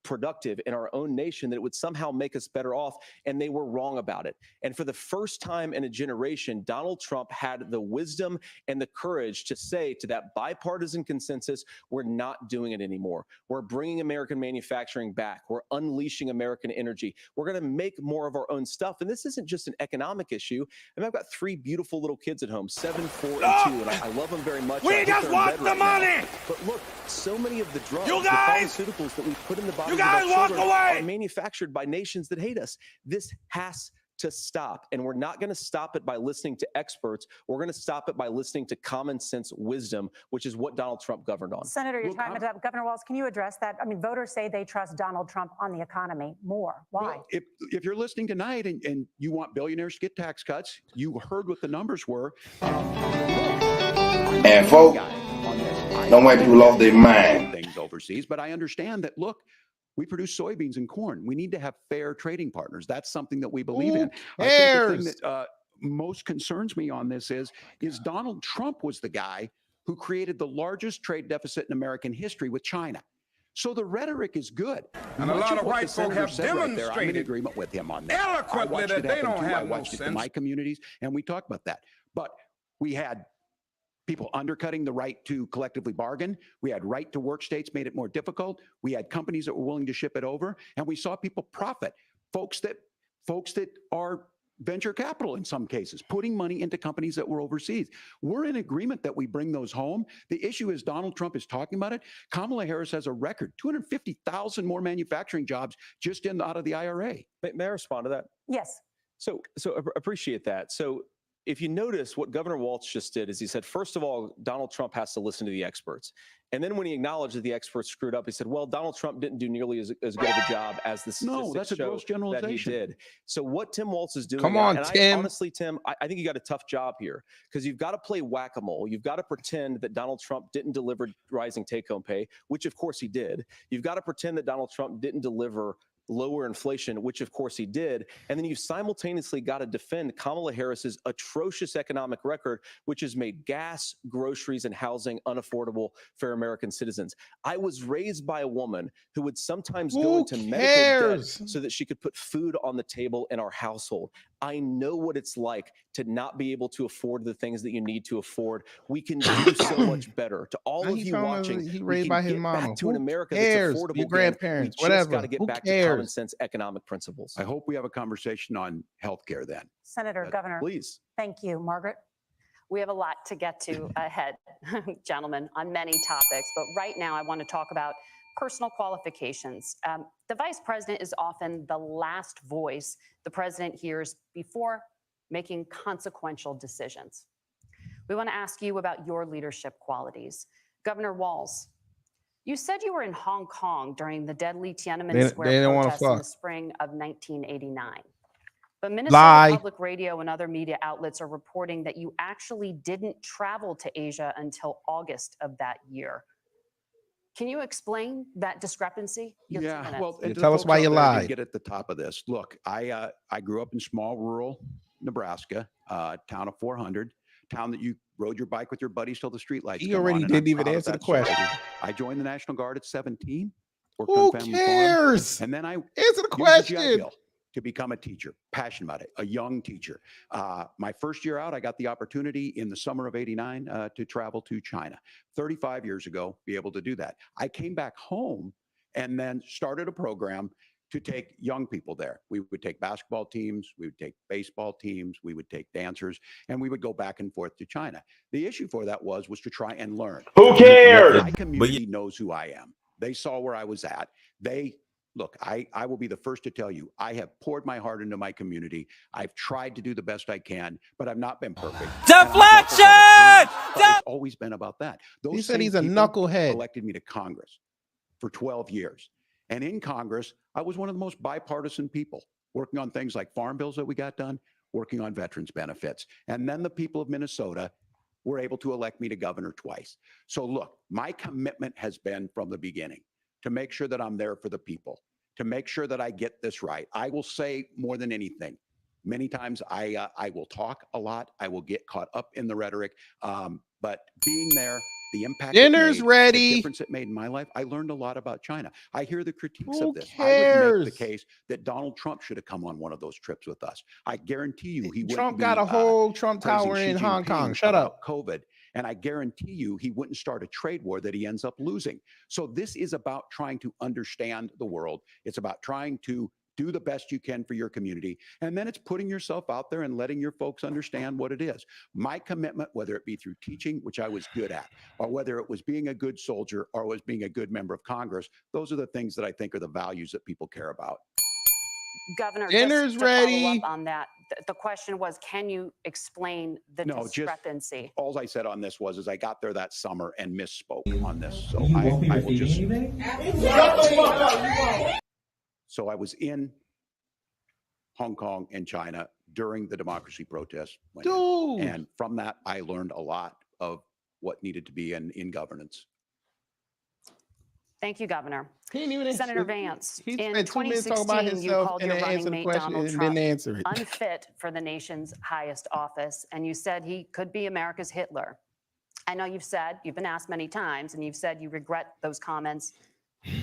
productive in our own nation, that it would somehow make us better off, and they were wrong about it. And for the first time in a generation, Donald Trump had the wisdom and the courage to say to that bipartisan consensus, we're not doing it anymore. We're bringing American manufacturing back. We're unleashing American energy. We're going to make more of our own stuff. And this isn't just an economic issue. I mean, I've got 3 beautiful little kids at home, 7, 4, and 2, and I love them very much. We just want the money. But look, so many of the drugs, you guys, the pharmaceuticals that we put in the body you guys walk away. Are manufactured by nations that hate us. This has to stop, and we're not going to stop it by listening to experts. We're going to stop it by listening to common sense wisdom, which is what Donald Trump governed on. Senator, your time is up. Governor Walz, can you address that? I mean, voters say they trust Donald Trump on the economy more. Why? Well, if you're listening tonight and you want billionaires to get tax cuts, you heard what the numbers were. And folks, don't make people off their mind. Things overseas, but I understand that. Look, we produce soybeans and corn. We need to have fair trading partners. That's something that we believe in. I think the thing that most concerns me on this is Donald Trump was the guy who created the largest trade deficit in American history with China. So the rhetoric is good. And a lot of white folk have demonstrated I'm in agreement with him on that. eloquently that they don't have I watched it in my communities, and we talked about that. But we had people undercutting the right to collectively bargain. We had right to work states made it more difficult. We had companies that were willing to ship it over, and we saw people profit. Folks that are venture capital in some cases, putting money into companies that were overseas. We're in agreement that we bring those home. The issue is Donald Trump is talking about it. Kamala Harris has a record, 250,000 more manufacturing jobs just out of the IRA. May I respond to that? Yes. So appreciate that. So if you notice, what Governor Walz just did is he said, first of all, Donald Trump has to listen to the experts. And then when he acknowledged that the experts screwed up, he said, well, Donald Trump didn't do nearly as good of a job as the statistics that's a gross generalization. that he did. So what Tim Walz is doing, Come on, Tim. Honestly, Tim, I think you got a tough job here because you've got to play whack-a-mole. You've got to pretend that Donald Trump didn't deliver rising take-home pay, which of course he did. You've got to pretend that Donald Trump didn't deliver lower inflation, which of course he did. And then you've simultaneously got to defend Kamala Harris's atrocious economic record, which has made gas, groceries, and housing unaffordable for American citizens. I was raised by a woman who would sometimes go into medical debt so that she could put food on the table in our household. I know what it's like to not be able to afford the things that you need to afford. We can do so much better. To all Now of he you talking about watching, he we raised can by his get mama. back to an Who America cares? that's affordable Your again. grandparents, We just got whatever. to get Who back to common cares? sense economic principles. I hope we have a conversation on healthcare then. Senator, Governor, Please. thank you. Margaret? We have a lot to get to ahead, gentlemen, on many topics. But right now, I want to talk about personal qualifications. The vice president is often the last voice the president hears before making consequential decisions. We want to ask you about your leadership qualities. Governor Walz, you said you were in Hong Kong during the deadly Tiananmen Square don't wanna protests in fuck. the spring of 1989. But Lie. Minnesota Public Radio and other media outlets are reporting that you actually didn't travel to Asia until August of that year. Can you explain that discrepancy? You have 2 minutes. well, and to the tell us folks why out you there who didn't lied. get at the top of this. Look, I grew up in small rural Nebraska, town of 400, town that you rode your bike with your buddies till the streetlights. He come already on, and I'm didn't even proud of answer the that service. question. I joined the National Guard at 17. Worked Who on family farm, cares? and then I Answer the used the GI question. Bill to become a teacher, passionate about it, a young teacher. My first year out, I got the opportunity in the summer of '89 to travel to China. 35 years ago, be able to do that. I came back home and then started a program to take young people there. We would take basketball teams, we would take baseball teams, we would take dancers, and we would go back and forth to China. The issue for that was to try and learn. Who cares? My community knows who I am. They saw where I was at. Look, I will be the first to tell you, I have poured my heart into my community. I've tried to do the best I can, but I've not been perfect. Deflection! It's always been about that. He said same he's a people knucklehead. Elected me to Congress for 12 years. And in Congress, I was one of the most bipartisan people, working on things like farm bills that we got done, working on veterans benefits. And then the people of Minnesota were able to elect me to governor twice. So look, my commitment has been from the beginning to make sure that I'm there for the people, to make sure that I get this right. I will say more than anything. Many times I will talk a lot. I will get caught up in the rhetoric. But being there, the impact Dinner's it made, ready. the difference it made in my life, I learned a lot about China. I hear the critiques Who of this. I would make cares? the case that Donald Trump should have come on one of those trips with us. I guarantee you he Trump wouldn't got be, a whole Trump praising Tower Xi in Hong Kong. Jinping Shut about up. COVID. And I guarantee you he wouldn't start a trade war that he ends up losing. So this is about trying to understand the world. It's about trying to do the best you can for your community. And then it's putting yourself out there and letting your folks understand what it is. My commitment, whether it be through teaching, which I was good at, or whether it was being a good soldier or was being a good member of Congress, those are the things that I think are the values that people care about. Governor, Dinner's just to follow ready. up on that, the question was, can you explain the No, just discrepancy? all I said on this was I got there that summer and misspoke on this. So I will just. So I was in Hong Kong and China during the democracy protests. went in. Dude. And from that, I learned a lot of what needed to be in governance. Thank you, Governor. He didn't even Senator answer. Vance, He in spent 2 minutes talking about 2016, you himself called and your then running answered the mate question Donald and Trump didn't answer it. unfit for the nation's highest office, and you said he could be America's Hitler. I know you've been asked many times, and you've said you regret those comments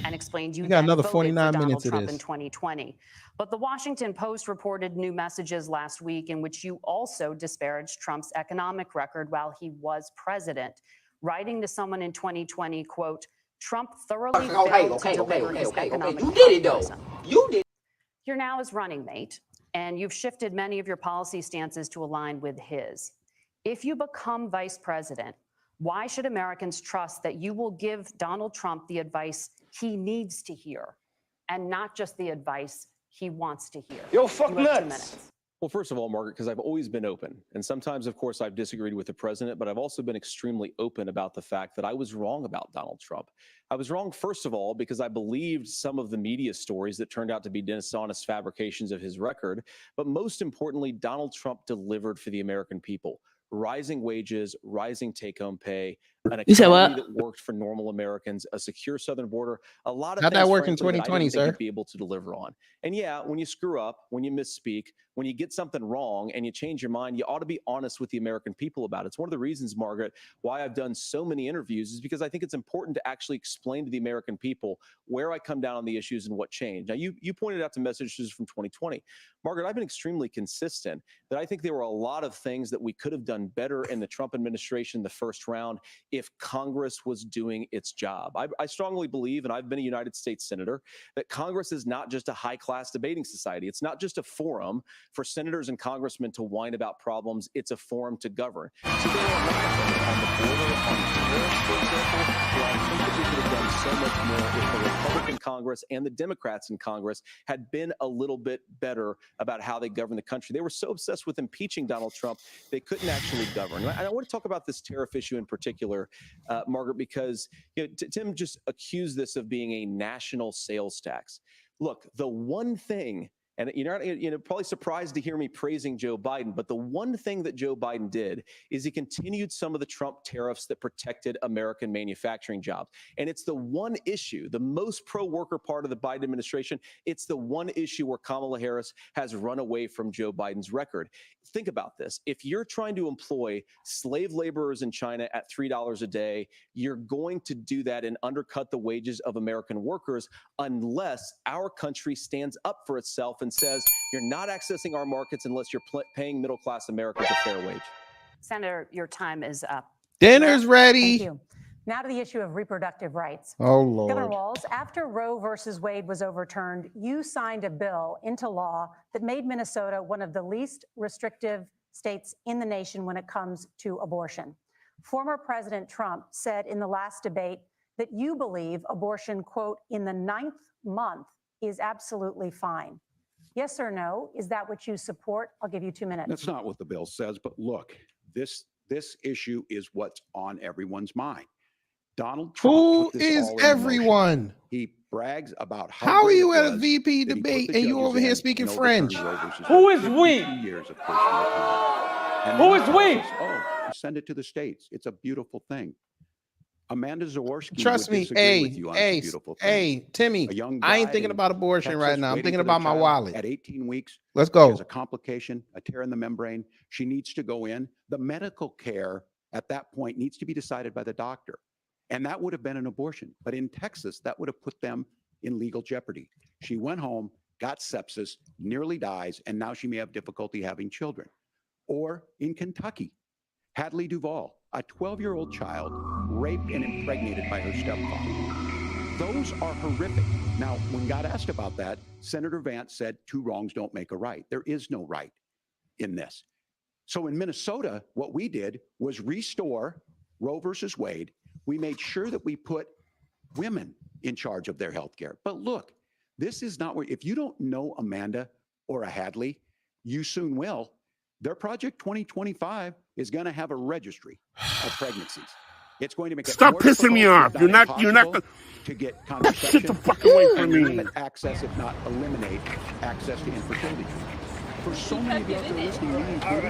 and explained you We got then another voted 49 for Donald minutes of Trump this. in 2020. But the Washington Post reported new messages last week in which you also disparaged Trump's economic record while he was president, writing to someone in 2020, quote, Trump thoroughly failed to deliver his economic You did it though. populism. You did. You're now his running mate, and you've shifted many of your policy stances to align with his. If you become vice president, why should Americans trust that you will give Donald Trump the advice he needs to hear and not just the advice he wants to hear? Yo, fuck You have 2 nuts. minutes. Well, first of all, Margaret, because I've always been open. And sometimes, of course, I've disagreed with the president, but I've also been extremely open about the fact that I was wrong about Donald Trump. I was wrong, first of all, because I believed some of the media stories that turned out to be dishonest fabrications of his record. But most importantly, Donald Trump delivered for the American people. Rising wages, rising take-home pay, an You said economy what? that worked for normal Americans, a secure southern border, a lot of How'd things that work in frankly, that I 2020, didn't think sir? you'd be able to deliver on. And yeah, when you screw up, when you misspeak, when you get something wrong and you change your mind, you ought to be honest with the American people about it. It's one of the reasons, Margaret, why I've done so many interviews is because I think it's important to actually explain to the American people where I come down on the issues and what changed. Now, you pointed out the messages from 2020. Margaret, I've been extremely consistent that I think there were a lot of things that we could have done better in the Trump administration the first round if Congress was doing its job. I strongly believe, and I've been a United States Senator, that Congress is not just a high-class debating society. It's not just a forum for senators and congressmen to whine about problems. It's a forum to govern. So they don't on the border, on tariffs, for example, where I think that we could have done so much more if the Republican Congress and the Democrats in Congress had been a little bit better about how they govern the country. They were so obsessed with impeaching Donald Trump, they couldn't actually govern. And I want to talk about this tariff issue in particular, Margaret, because Tim just accused this of being a national sales tax. Look, the one thing, and you're probably surprised to hear me praising Joe Biden, but the one thing that Joe Biden did is he continued some of the Trump tariffs that protected American manufacturing jobs. And it's the one issue, the most pro-worker part of the Biden administration, it's the one issue where Kamala Harris has run away from Joe Biden's record. Think about this. If you're trying to employ slave laborers in China at $3 a day, you're going to do that and undercut the wages of American workers unless our country stands up for itself and says, you're not accessing our markets unless you're paying middle-class Americans a fair wage. Senator, your time is up. Dinner's ready. Thank you. Now to the issue of reproductive rights. Oh, Lord. Governor Walz, after Roe versus Wade was overturned, you signed a bill into law that made Minnesota one of the least restrictive states in the nation when it comes to abortion. Former President Trump said in the last debate that you believe abortion, quote, in the 9th month is absolutely fine. Yes or no? Is that what you support? I'll give you 2 minutes. That's not what the bill says, but look, this issue is what's on everyone's mind. Donald Trump. Who put this is all in motion. everyone? He brags about How are great you it at a was VP that he put debate the and you judges over here in speaking and overturned French? Roe versus Who Wade. is we? 52 years of personal time. And Who then is he we? tells us, oh, send it to the states. It's a beautiful thing. Amanda Zaworski Trust would me, disagree with you on it's a beautiful thing. Timmy, A young I ain't bride thinking in about abortion Texas right now. I'm waiting thinking for their about my child wallet. At 18 weeks, Let's she go. has a complication, a tear in the membrane. She needs to go in. The medical care at that point needs to be decided by the doctor. And that would have been an abortion. But in Texas, that would have put them in legal jeopardy. She went home, got sepsis, nearly dies, and now she may have difficulty having children. Or in Kentucky, Hadley Duvall, a 12-year-old child raped and impregnated by her stepfather. Those are horrific. Now, when God asked about that, Senator Vance said 2 wrongs don't make a right. There is no right in this. So in Minnesota, what we did was restore Roe versus Wade. We made sure that we put women in charge of their health care. But look, this is not where, if you don't know Amanda or a Hadley, you soon will. Their Project 2025 is going to have a registry of pregnancies. It's going to make it Stop more pissing me difficult, off. if You're not impossible, to get contraception. Get the fuck away from and me. limit access, if not eliminate access to infertility treatment. For so many of you out there listening, me included,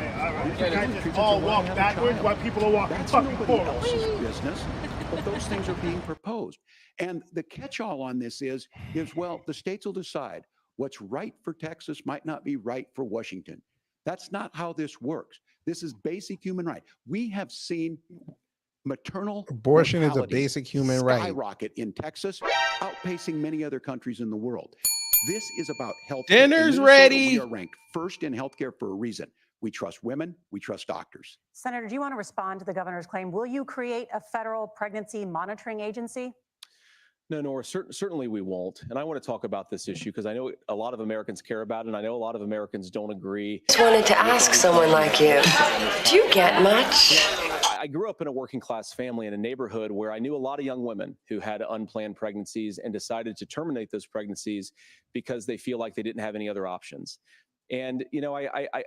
infertility treatments all are why walk I have a backwards child. while people are walking That's fucking nobody forward. else's business, but those things are being proposed. And the catch-all on this is, well, the states will decide what's right for Texas might not be right for Washington. That's not how this works. This is basic human right. We have seen maternal Abortion is a mortality basic human right. skyrocket in Texas, outpacing many other countries in the world. This is about health. Dinner's ready. We are ranked first in healthcare for a reason. We trust women. We trust doctors. Senator, do you want to respond to the governor's claim? Will you create a federal pregnancy monitoring agency? No, Nora, certainly we won't. And I want to talk about this issue because I know a lot of Americans care about it, and I know a lot of Americans don't agree. Just wanted to ask someone like you, do you get much? I grew up in a working class family in a neighborhood where I knew a lot of young women who had unplanned pregnancies and decided to terminate those pregnancies because they feel like they didn't have any other options. And, you know,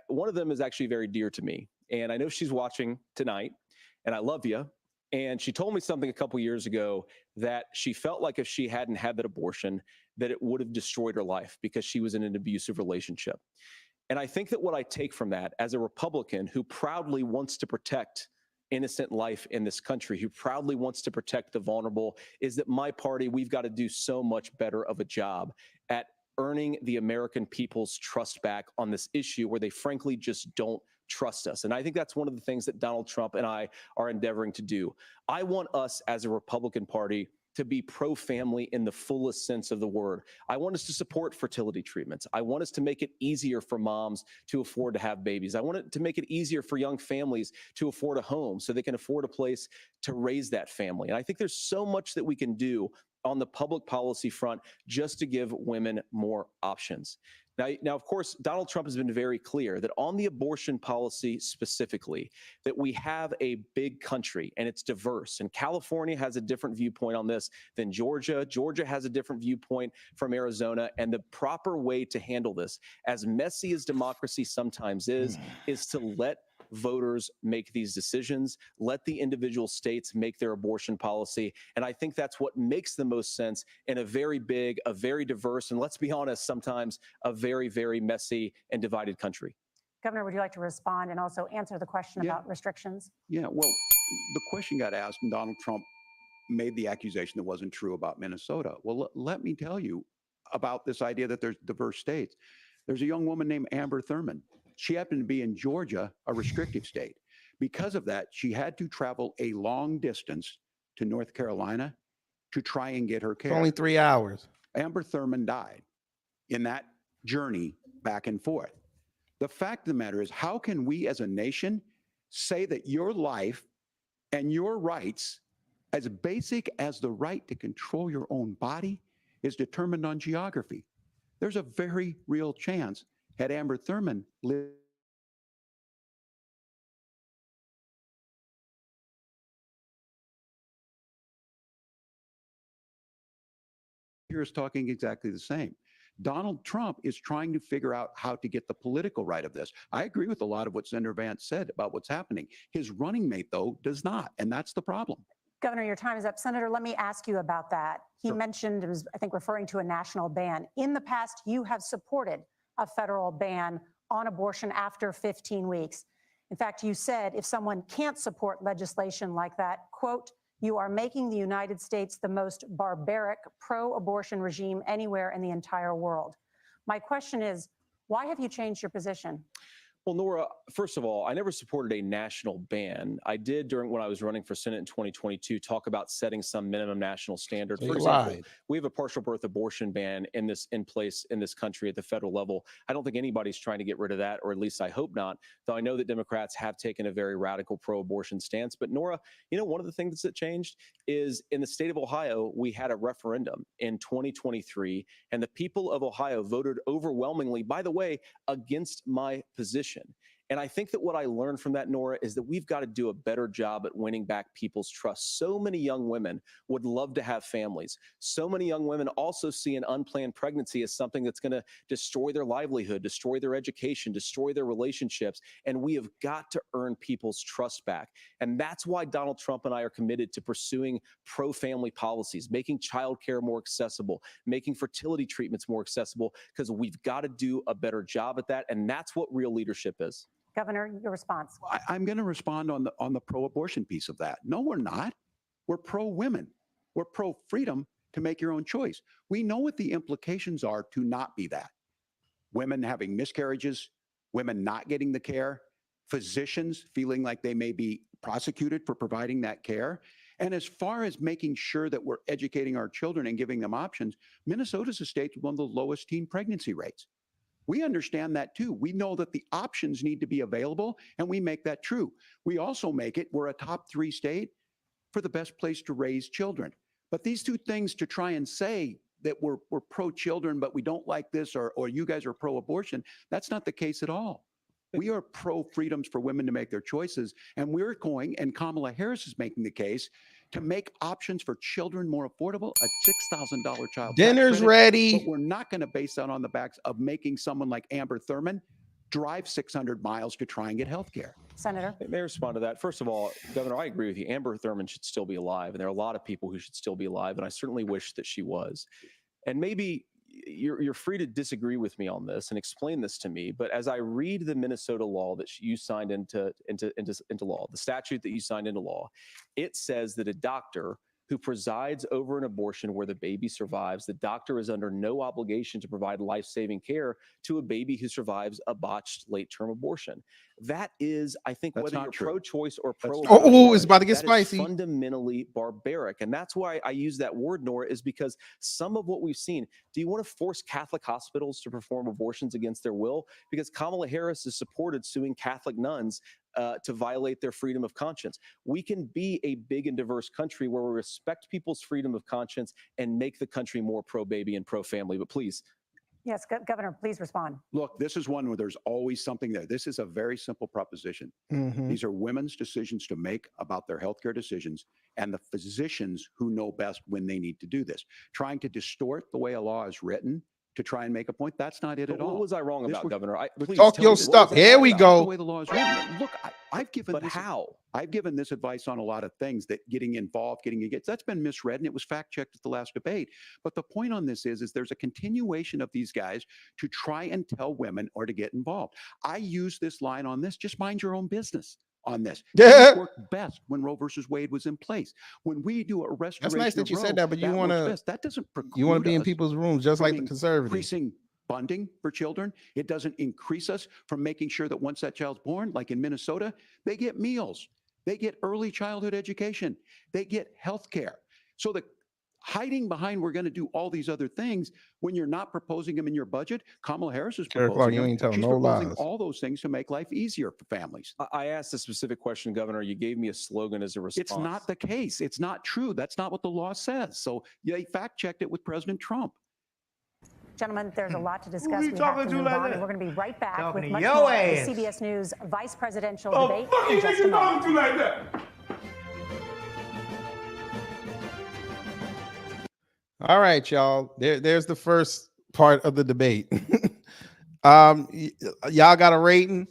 one of them is actually very dear to me. And I know she's watching tonight, and I love you. And she told me something a couple years ago that she felt like if she hadn't had that abortion, that it would have destroyed her life because she was in an abusive relationship. And I think that what I take from that as a Republican who proudly wants to protect innocent life in this country, who proudly wants to protect the vulnerable, is that my party, we've got to do so much better of a job at earning the American people's trust back on this issue where they frankly just don't trust us. And I think that's one of the things that Donald Trump and I are endeavoring to do. I want us as a Republican Party to be pro-family in the fullest sense of the word. I want us to support fertility treatments. I want us to make it easier for moms to afford to have babies. I want it to make it easier for young families to afford a home so they can afford a place to raise that family. And I think there's so much that we can do on the public policy front just to give women more options. Now, of course, Donald Trump has been very clear that on the abortion policy specifically, that we have a big country and it's diverse. And California has a different viewpoint on this than Georgia. Georgia has a different viewpoint from Arizona. And the proper way to handle this, as messy as democracy sometimes is to let voters make these decisions, let the individual states make their abortion policy. And I think that's what makes the most sense in a very big, a very diverse, and let's be honest, sometimes a very, very messy and divided country. Governor, would you like to respond and also answer the question about restrictions? Yeah, well, the question got asked and Donald Trump made the accusation that wasn't true about Minnesota. Well, let me tell you about this idea that there's diverse states. There's a young woman named Amber Thurman. She happened to be in Georgia, a restrictive state. Because of that, she had to travel a long distance to North Carolina to try and get her care. It's only 3 hours. Amber Thurman died in that journey back and forth. The fact of the matter is, how can we as a nation say that your life and your rights, as basic as the right to control your own body, is determined on geography? There's a very real chance, had Amber Thurman lived here is talking exactly the same. Donald Trump is trying to figure out how to get the political right of this. I agree with a lot of what Senator Vance said about what's happening. His running mate, though, does not, and that's the problem. Governor, your time is up. Senator, let me ask you about that. He mentioned, it was, I think, referring to a national ban. In the past, you have supported a federal ban on abortion after 15 weeks. In fact, you said if someone can't support legislation like that, quote, you are making the United States the most barbaric pro-abortion regime anywhere in the entire world. My question is, why have you changed your position? Well, Nora, first of all, I never supported a national ban. I did when I was running for Senate in 2022 talk about setting some minimum national standard. So for you example, lied. we have a partial birth abortion ban in place in this country at the federal level. I don't think anybody's trying to get rid of that, or at least I hope not, though I know that Democrats have taken a very radical pro-abortion stance. But Nora, you know, one of the things that changed is in the state of Ohio, we had a referendum in 2023, and the people of Ohio voted overwhelmingly, by the way, against my position. And I think that what I learned from that, Nora, is that we've got to do a better job at winning back people's trust. So many young women would love to have families. So many young women also see an unplanned pregnancy as something that's going to destroy their livelihood, destroy their education, destroy their relationships. And we have got to earn people's trust back. And that's why Donald Trump and I are committed to pursuing pro-family policies, making childcare more accessible, making fertility treatments more accessible, because we've got to do a better job at that. And that's what real leadership is. Governor, your response. I'm going to respond on the pro-abortion piece of that. No, we're not. We're pro-women. We're pro-freedom to make your own choice. We know what the implications are to not be that. Women having miscarriages, women not getting the care, physicians feeling like they may be prosecuted for providing that care. And as far as making sure that we're educating our children and giving them options, Minnesota's a state with one of the lowest teen pregnancy rates. We understand that too. We know that the options need to be available, and we make that true. We also make it, we're a top 3 state for the best place to raise children. But these two things, to try and say that we're pro-children, but we don't like this, or you guys are pro-abortion, that's not the case at all. We are pro-freedoms for women to make their choices, and we're going, and Kamala Harris is making the case, to make options for children more affordable, a $6,000 child. Dinner's tax credit, ready. But we're not going to base that on the backs of making someone like Amber Thurman drive 600 miles to try and get health care. Senator? May I respond to that? First of all, Governor, I agree with you. Amber Thurman should still be alive, and there are a lot of people who should still be alive, and I certainly wish that she was. And maybe you're free to disagree with me on this and explain this to me. But as I read the Minnesota law that you signed into law, the statute that you signed into law, it says that a doctor who presides over an abortion where the baby survives, the doctor is under no obligation to provide life-saving care to a baby who survives a botched late-term abortion. That is, I think, That's whether not you're true. pro-choice or pro, it's about to get that is spicy. fundamentally barbaric, and that's why I use that word, Nora, is because some of what we've seen. Do you want to force Catholic hospitals to perform abortions against their will? Because Kamala Harris has supported suing Catholic nuns to violate their freedom of conscience. We can be a big and diverse country where we respect people's freedom of conscience and make the country more pro-baby and pro-family. But please. Yes, Governor, please respond. Look, this is one where there's always something there. This is a very simple proposition. These are women's decisions to make about their healthcare decisions, and the physicians who know best when they need to do this. Trying to distort the way a law is written to try and make a point, that's not it at all. What was I wrong This about, was- Governor? Please Talk tell your me, what stuff. was I Here wrong we about? go. the way the law is written. Look, I've given But this. how? I've given this advice on a lot of things that getting involved, getting engaged, that's been misread and it was fact checked at the last debate. But the point on this is there's a continuation of these guys to try and tell women or to get involved. I use this line on this, just mind your own business on this. Yeah. It worked best when Roe versus Wade was in place. When we do a restoration That's nice that of you Roe, said that, but you works want to best. That doesn't you want to be in us people's rooms just like the from conservatives. increasing funding for children. It doesn't increase us from making sure that once that child's born, like in Minnesota, they get meals, they get early childhood education, they get health care. So the hiding behind we're going to do all these other things when you're not proposing them in your budget. Kamala Harris is Sheriff proposing Clark, you them. ain't telling She's no proposing lies. all those things to make life easier for families. I asked a specific question, Governor. You gave me a slogan as a response. It's not the case. It's not true. That's not what the law says. So they fact checked it with President Trump. Gentlemen, there's a lot to discuss. you We have talking to to move like on, that? and we're going to be right back Talking with to much your more of ass. the CBS News vice presidential Oh, debate fuck in you, just nigga, a you talking moment. to like that? All right, y'all. There's the first part of the debate. Y'all got a rating?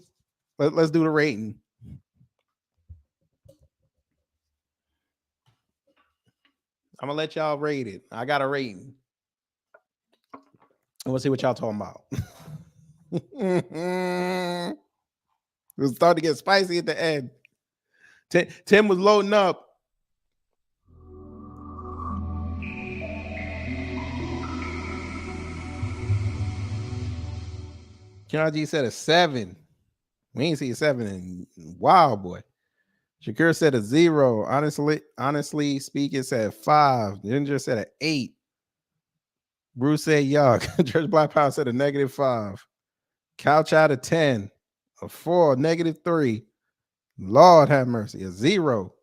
Let's do the rating. I'm gonna let y'all rate it. I got a rating. I want to see what y'all talking about. It was starting to get spicy at the end. Tim was loading up. John G said a 7. We ain't see a 7 in wow, boy. Shakur said a 0. Honestly speaking, said 5. Ginger said an 8. Bruce said yuck. Church Black Power said a -5. Couch out of 10. A 4, -3. Lord have mercy. A 0.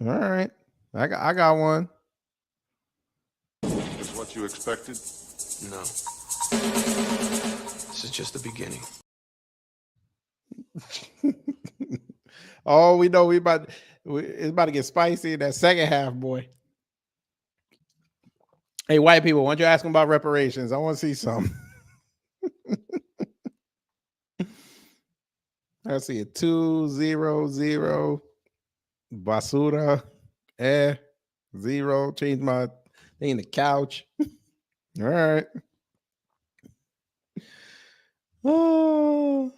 All right. I got one. Is what you expected? No. This is just the beginning. Oh, we know it's about to get spicy in that second half, boy. Hey, white people, why don't you ask them about reparations? I want to see some. I see a 2-0-0. Basura. 0. Change my thing to couch. All right. Oh,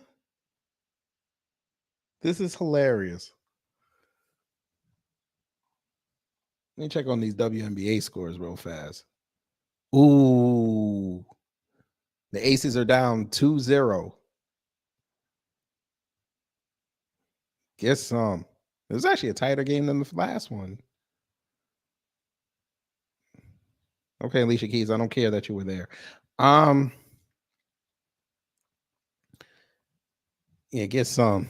this is hilarious. Let me check on these WNBA scores real fast. Ooh. The Aces are down 2-0. Get some. It was actually a tighter game than the last one. Okay, Alicia Keys, I don't care that you were there. Yeah, get some.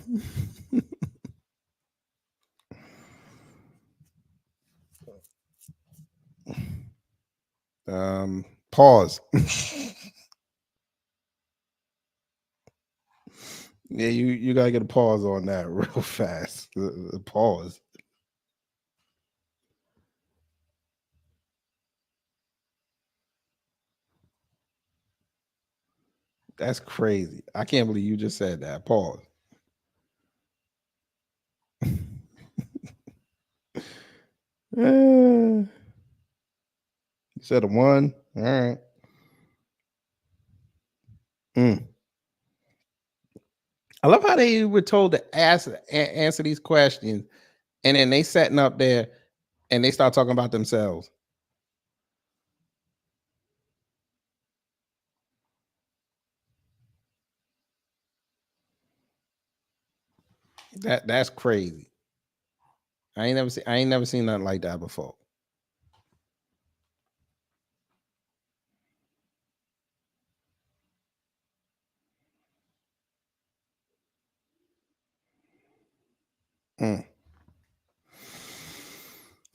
Pause. Yeah, you gotta get a pause on that real fast. Pause. That's crazy. I can't believe you just said that. Pause. Said a 1. All right. I love how they were told to answer these questions, and then they sitting up there and they start talking about themselves. That's crazy. I ain't never seen nothing like that before.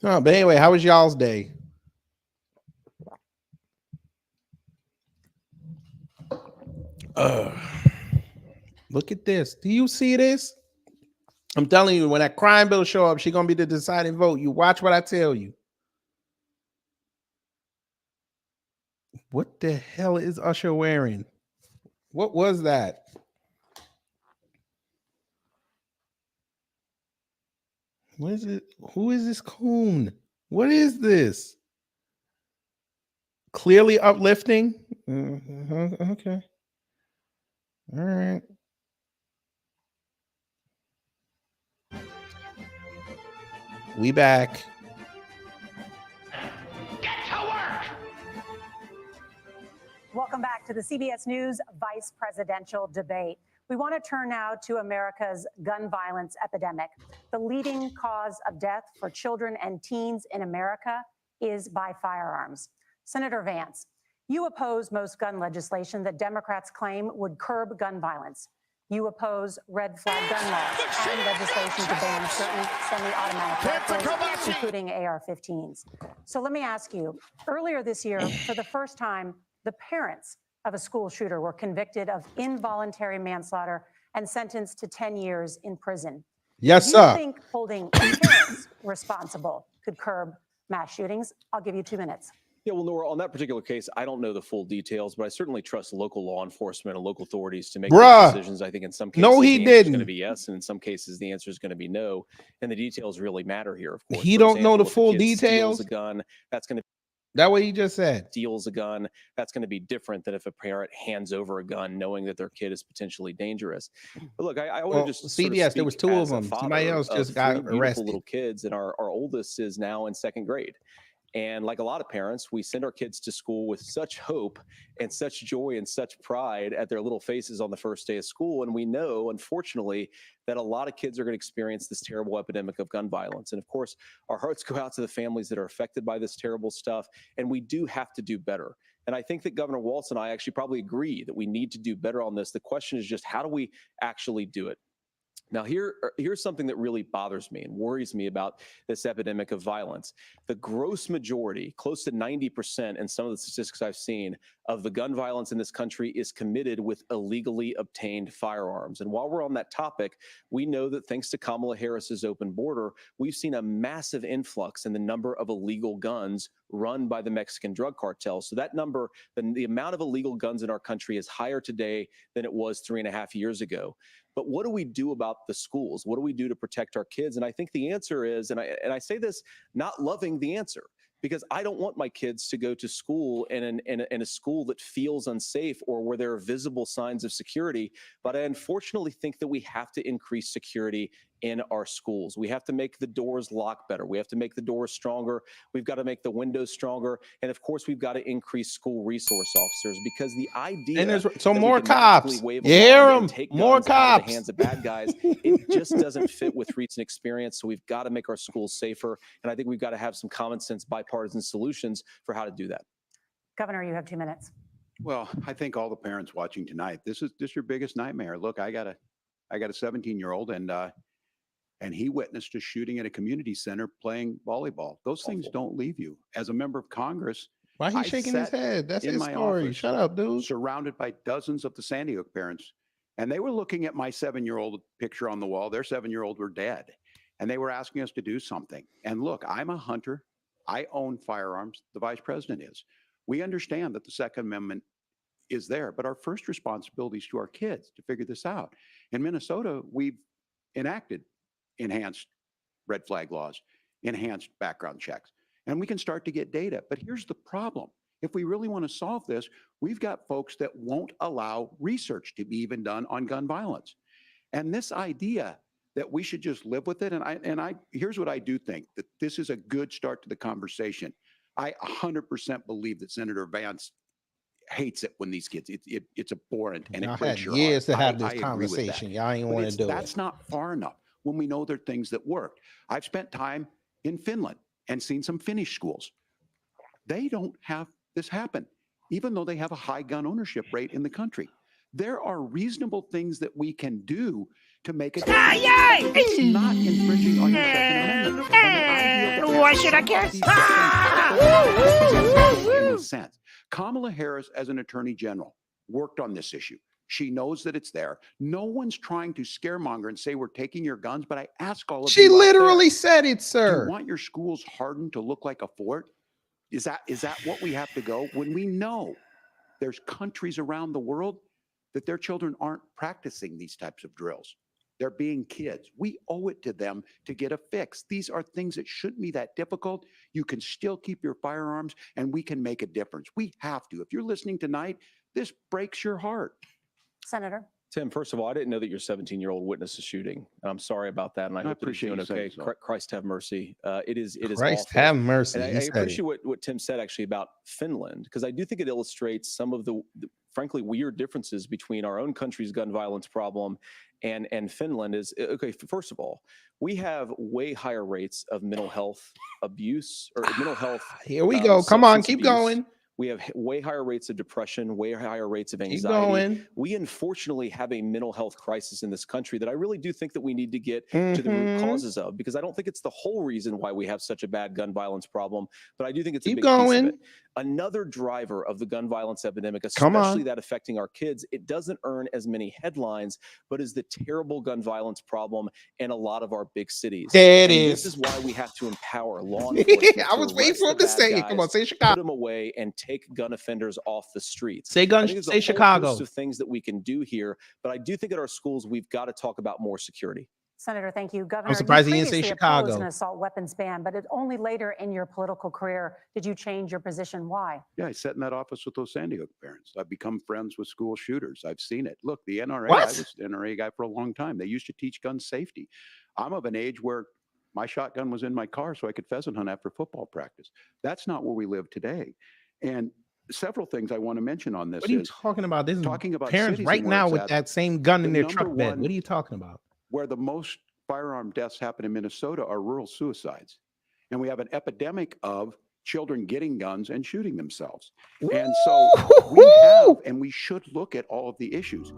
Oh, but anyway, how was y'all's day? Look at this. Do you see this? I'm telling you, when that crime bill show up, she's gonna be the deciding vote. You watch what I tell you. What the hell is Usher wearing? What was that? What is it? Who is this coon? What is this? Clearly uplifting. Okay. All right. We back. Get to work! Welcome back to the CBS News Vice Presidential Debate. We want to turn now to America's gun violence epidemic. The leading cause of death for children and teens in America is by firearms. Senator Vance, you oppose most gun legislation that Democrats claim would curb gun violence. You oppose red flag gun laws and legislation to ban certain semi-automatic rifles, including AR-15s. So let me ask you, earlier this year, for the first time, the parents of a school shooter were convicted of involuntary manslaughter and sentenced to 10 years in prison. Yes, Do sir. you think holding parents responsible could curb mass shootings? I'll give you 2 minutes. Yeah, well, Nora, on that particular case, I don't know the full details, but I certainly trust local law enforcement and local authorities to make those decisions. I think in some cases, no, he the answer is didn't. going to be yes, and in some cases, the answer is going to be no. And the details really matter here, of course. He For don't know the example, if a full kid details. steals a gun, that's going to That what he just said. Steals a gun, that's going to be different than if a parent hands over a gun knowing that their kid is potentially dangerous. But look, I want to just CBS, there was 2 of them. Somebody else just got beautiful arrested. Little kids, and our oldest is now in 2nd grade. And like a lot of parents, we send our kids to school with such hope and such joy and such pride at their little faces on the first day of school. And we know, unfortunately, that a lot of kids are going to experience this terrible epidemic of gun violence. And of course, our hearts go out to the families that are affected by this terrible stuff. And we do have to do better. And I think that Governor Walz and I actually probably agree that we need to do better on this. The question is just, how do we actually do it? Now, here's something that really bothers me and worries me about this epidemic of violence. The gross majority, close to 90% in some of the statistics I've seen, of the gun violence in this country is committed with illegally obtained firearms. And while we're on that topic, we know that thanks to Kamala Harris's open border, we've seen a massive influx in the number of illegal guns run by the Mexican drug cartels. So that number, the amount of illegal guns in our country is higher today than it was 3.5 years ago. But what do we do about the schools? What do we do to protect our kids? And I think the answer is, and I say this not loving the answer, because I don't want my kids to go to school in a school that feels unsafe or where there are visible signs of security. But I unfortunately think that we have to increase security in our schools. We have to make the doors lock better. We have to make the doors stronger. We've got to make the windows stronger. And of course, we've got to increase school resource officers, because the idea And there's that so we more can cops. magically wave a You hear wand and 'em? take More guns out of cops. the hands of bad guys, it just doesn't fit with recent experience. So we've got to make our schools safer. And I think we've got to have some common sense bipartisan solutions for how to do that. Governor, you have 2 minutes. Well, I think all the parents watching tonight, this is your biggest nightmare. Look, I got a 17-year-old, and he witnessed a shooting at a community center playing volleyball. Those things don't leave you. As a member of Congress, Why he I shaking his sat head? That's in his my story. office, Shut up, dude. surrounded by dozens of the Sandy Hook parents, and they were looking at my 7-year-old picture on the wall. Their 7-year-old were dead, and they were asking us to do something. And look, I'm a hunter. I own firearms. The vice president is. We understand that the Second Amendment is there, but our first responsibility is to our kids to figure this out. In Minnesota, we've enacted enhanced red flag laws, enhanced background checks. and we can start to get data. But here's the problem. If we really want to solve this, we've got folks that won't allow research to be even done on gun violence. And this idea that we should just live with it, and here's what I do think, that this is a good start to the conversation. I 100% believe that Senator Vance hates it when these kids, it's abhorrent and Y'all it breaks had your years heart. to have I this agree with conversation. that. Y'all ain't But want to do it. That's not far enough when we know there are things that work. I've spent time in Finland and seen some Finnish schools. They don't have this happen, even though they have a high gun ownership rate in the country. There are reasonable things that we can do to make it. It's not infringing on your Second Amendment. Why should I care? In a sense, Kamala Harris, as an attorney general, worked on this issue. She knows that it's there. No one's trying to scaremonger and say we're taking your guns, but I ask all of you. She out literally there, said it, do sir. you want your schools hardened to look like a fort? Is that what we have to go? When we know there's countries around the world that their children aren't practicing these types of drills. They're being kids. We owe it to them to get a fix. These are things that shouldn't be that difficult. You can still keep your firearms and we can make a difference. We have to. If you're listening tonight, this breaks your heart. Senator. Tim, first of all, I didn't know that your 17-year-old witnessed a shooting. I'm sorry about that, and I hope that he's appreciate doing you saying okay. so. Christ have mercy. It is Christ awful. have mercy. And He I said appreciate it. what Tim said actually about Finland, because I do think it illustrates some of the frankly weird differences between our own country's gun violence problem and Finland. Is okay. First of all, we have way higher rates of mental health abuse or mental health. Here we go. Come on, substance keep abuse. going. We have way higher rates of depression, way higher rates of Keep anxiety. going. We unfortunately have a mental health crisis in this country that I really do think that we need to get to the root causes of, because I don't think it's the whole reason why we have such a bad gun violence problem, but I do think it's a big piece of it. Another driver of the gun violence epidemic, especially that affecting our kids, it doesn't earn as many headlines, but is the terrible gun violence problem in a lot of our big cities. There it And is. This is why we have to empower law enforcement. I was waiting for him to say it. Come on, say Put Chicago. them away and take gun offenders off the streets. Say I gun. think there's a Say whole Chicago. host of things that we can do here, but I do think at our schools we've got to talk about more security. Senator, thank you. Governor, surprised you he didn't say previously opposed Chicago. an assault weapons ban, but only later in your political career did you change your position. Why? Yeah, I sat in that office with those Sandy Hook parents. I've become friends with school shooters. I've seen it. Look, the NRA, What? I was an NRA guy for a long time. They used to teach gun safety. I'm of an age where my shotgun was in my car so I could pheasant hunt after football practice. That's not where we live today. And several things I want to mention on this. What are you is talking about? This is talking about parents cities right and where now it's with at. that same gun in The their truck number bed. one- What are you talking about? Where the most firearm deaths happen in Minnesota are rural suicides. And we have an epidemic of children getting guns and shooting themselves. And so we have, and we should look at all of the issues.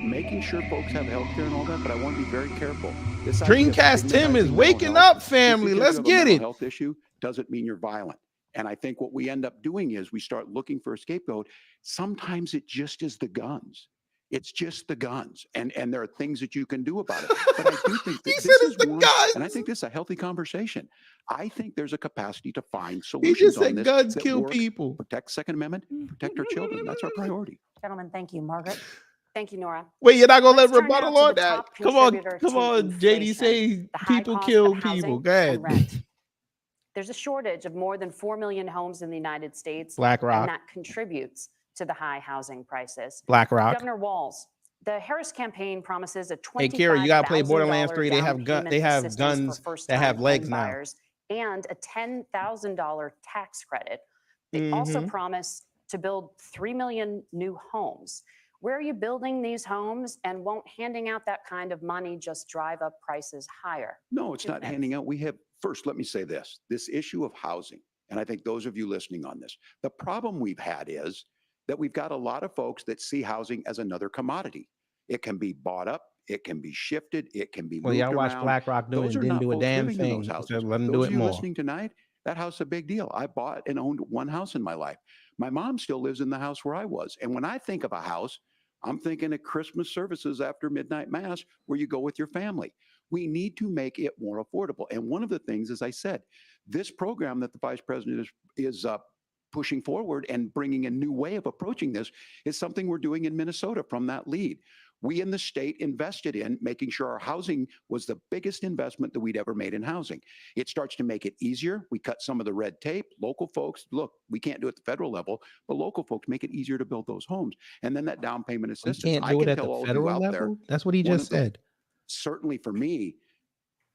Making sure folks have health care and all that, but I want to be very careful. This idea of Dreamcast Tim is stigmatizing waking mental health, up, family. just Let's because you have a get mental it. health issue doesn't mean you're violent. And I think what we end up doing is we start looking for a scapegoat. Sometimes it just is the guns. It's just the guns, and there are things that you can do about it. But I do think that He this said it's is the one, guns. and I think this is a healthy conversation. I think there's a capacity to find He solutions just on said this guns that kill work, people. protect Second Amendment, protect our children. That's our priority. Gentlemen, thank you. Margaret. Thank you, Nora. Wait, you're not gonna Let's let turn now rebuttal to on the that? top Come on, contributor come to on. JD inflation, say the high people cost kill of housing people. Go and ahead. rent. There's a shortage of more than 4 million homes in the United States. BlackRock. And that contributes to the high housing prices. BlackRock. Governor Walz, the Harris campaign promises a Hey, Kira, you gotta play Borderlands $25,000 3. They down have gun. payment They have assistance for guns that first-time have legs home now. buyers and a $10,000 tax credit. They also promise to build 3 million new homes. Where are you building these homes, and won't handing out that kind of money just drive up prices higher? No, it's 2 not minutes. handing out. We have, first, let me say this issue of housing, and I think those of you listening on this, the problem we've had is that we've got a lot of folks that see housing as another commodity. It can be bought up, it can be shifted, it can be Well, moved yeah, I watched around. BlackRock do it Those and are didn't not do a folks damn living in those thing. houses. Said, let them Those do of it you more. listening tonight, that house is a big deal. I bought and owned one house in my life. My mom still lives in the house where I was. And when I think of a house, I'm thinking of Christmas services after midnight mass where you go with your family. We need to make it more affordable. And one of the things, as I said, this program that the vice president is pushing forward and bringing a new way of approaching this is something we're doing in Minnesota from that lead. We in the state invested in making sure our housing was the biggest investment that we'd ever made in housing. It starts to make it easier. We cut some of the red tape. Local folks, look, we can't do it at the federal level, but local folks make it easier to build those homes. And then that down payment We assistance. can't I do it can at tell the all of you federal out there, level. That's what he one just of the- said. certainly for me,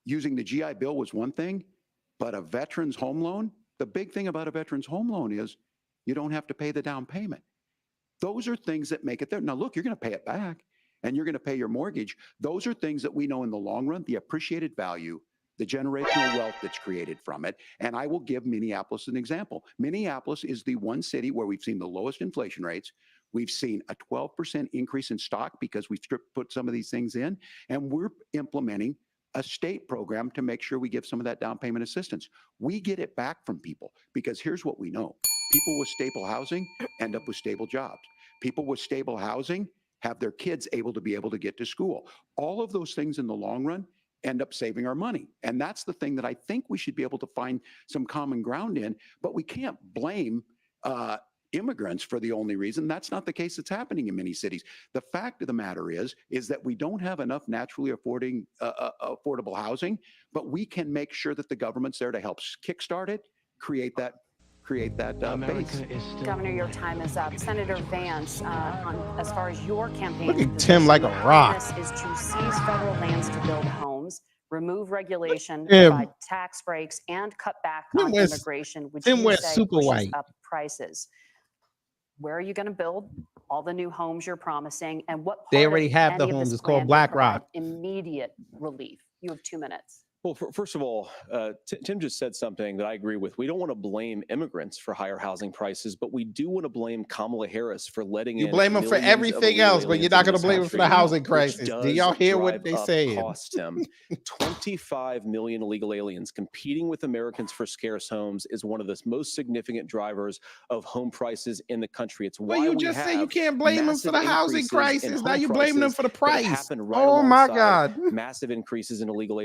using the GI Bill was one thing, but a veteran's home loan, the big thing about a veteran's home loan is you don't have to pay the down payment. Those are things that make it there. Now, look, you're going to pay it back and you're going to pay your mortgage. Those are things that we know in the long run, the appreciated value, the generational wealth that's created from it. And I will give Minneapolis an example. Minneapolis is the one city where we've seen the lowest inflation rates. We've seen a 12% increase in stock because we've put some of these things in, and we're implementing a state program to make sure we give some of that down payment assistance. We get it back from people because here's what we know. People with stable housing end up with stable jobs. People with stable housing have their kids able to get to school. All of those things in the long run end up saving our money. And that's the thing that I think we should be able to find some common ground in, but we can't blame immigrants for the only reason. That's not the case that's happening in many cities. The fact of the matter is that we don't have enough naturally affordable housing, but we can make sure that the government's there to help kickstart it, create that base. Governor, your time is up. Senator Vance, as far as your campaign, Look at Tim like a rock. Is to seize federal lands to build homes, remove regulation, Tim. provide tax breaks, and cut back Tim on went- immigration, which Tim you went say super pushes white. up prices. Where are you going to build all the new homes you're promising, and what part They already of have the any of homes. this It's called plan will Black provide Rock. immediate relief? You have 2 minutes. Well, first of all, Tim just said something that I agree with. We don't want to blame immigrants for higher housing prices, but we do want to blame Kamala Harris for letting You in blame them for millions of everything illegal else, but you're aliens not into going to this blame them for the country, housing which crisis. Do y'all does hear what drive they up saying? costs, Tim. 25 million illegal aliens competing with Americans for scarce homes is one of the most significant drivers of home prices in the country. It's why Well, you we just have say you can't blame them for massive the housing increases in crisis. Now home you're blaming them prices for the that price. happen right Oh my alongside God. massive increases in illegal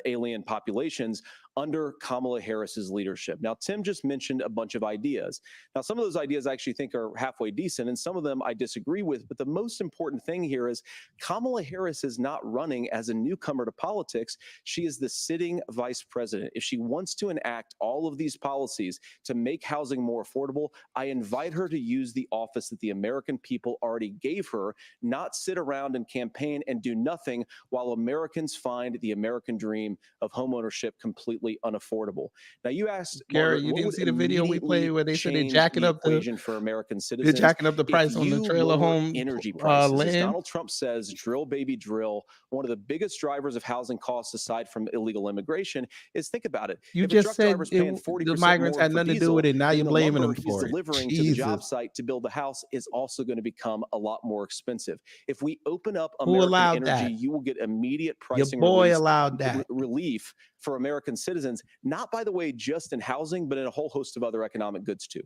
alien populations under Kamala Harris's leadership. Now, Tim just mentioned a bunch of ideas. Now, some of those ideas I actually think are halfway decent, and some of them I disagree with. But the most important thing here is Kamala Harris is not running as a newcomer to politics. She is the sitting vice president. If she wants to enact all of these policies to make housing more affordable, I invite her to use the office that the American people already gave her, not sit around and campaign and do nothing while Americans find the American dream of homeownership completely unaffordable. Now, you asked, Gary, Margaret, you what didn't would see the video we immediately played where they said they're change jacking the up the equation for American they're citizens? jacking up the If price on the you trailer lower home energy prices, as land. Donald Trump says, drill baby drill. One of the biggest drivers of housing costs, aside from illegal immigration, is think about it. You If a just truck said driver's paying it, 40% the migrants more had for nothing to do diesel, with it. Now then you're the blaming lumber them he's for it. delivering to the job Jesus. site to build the house is also going to become a lot more expensive. If we open up Who American allowed energy, that? you will get immediate Your pricing boy allowed that. relief for American citizens, not, by the way, just in housing, but in a whole host of other economic goods too.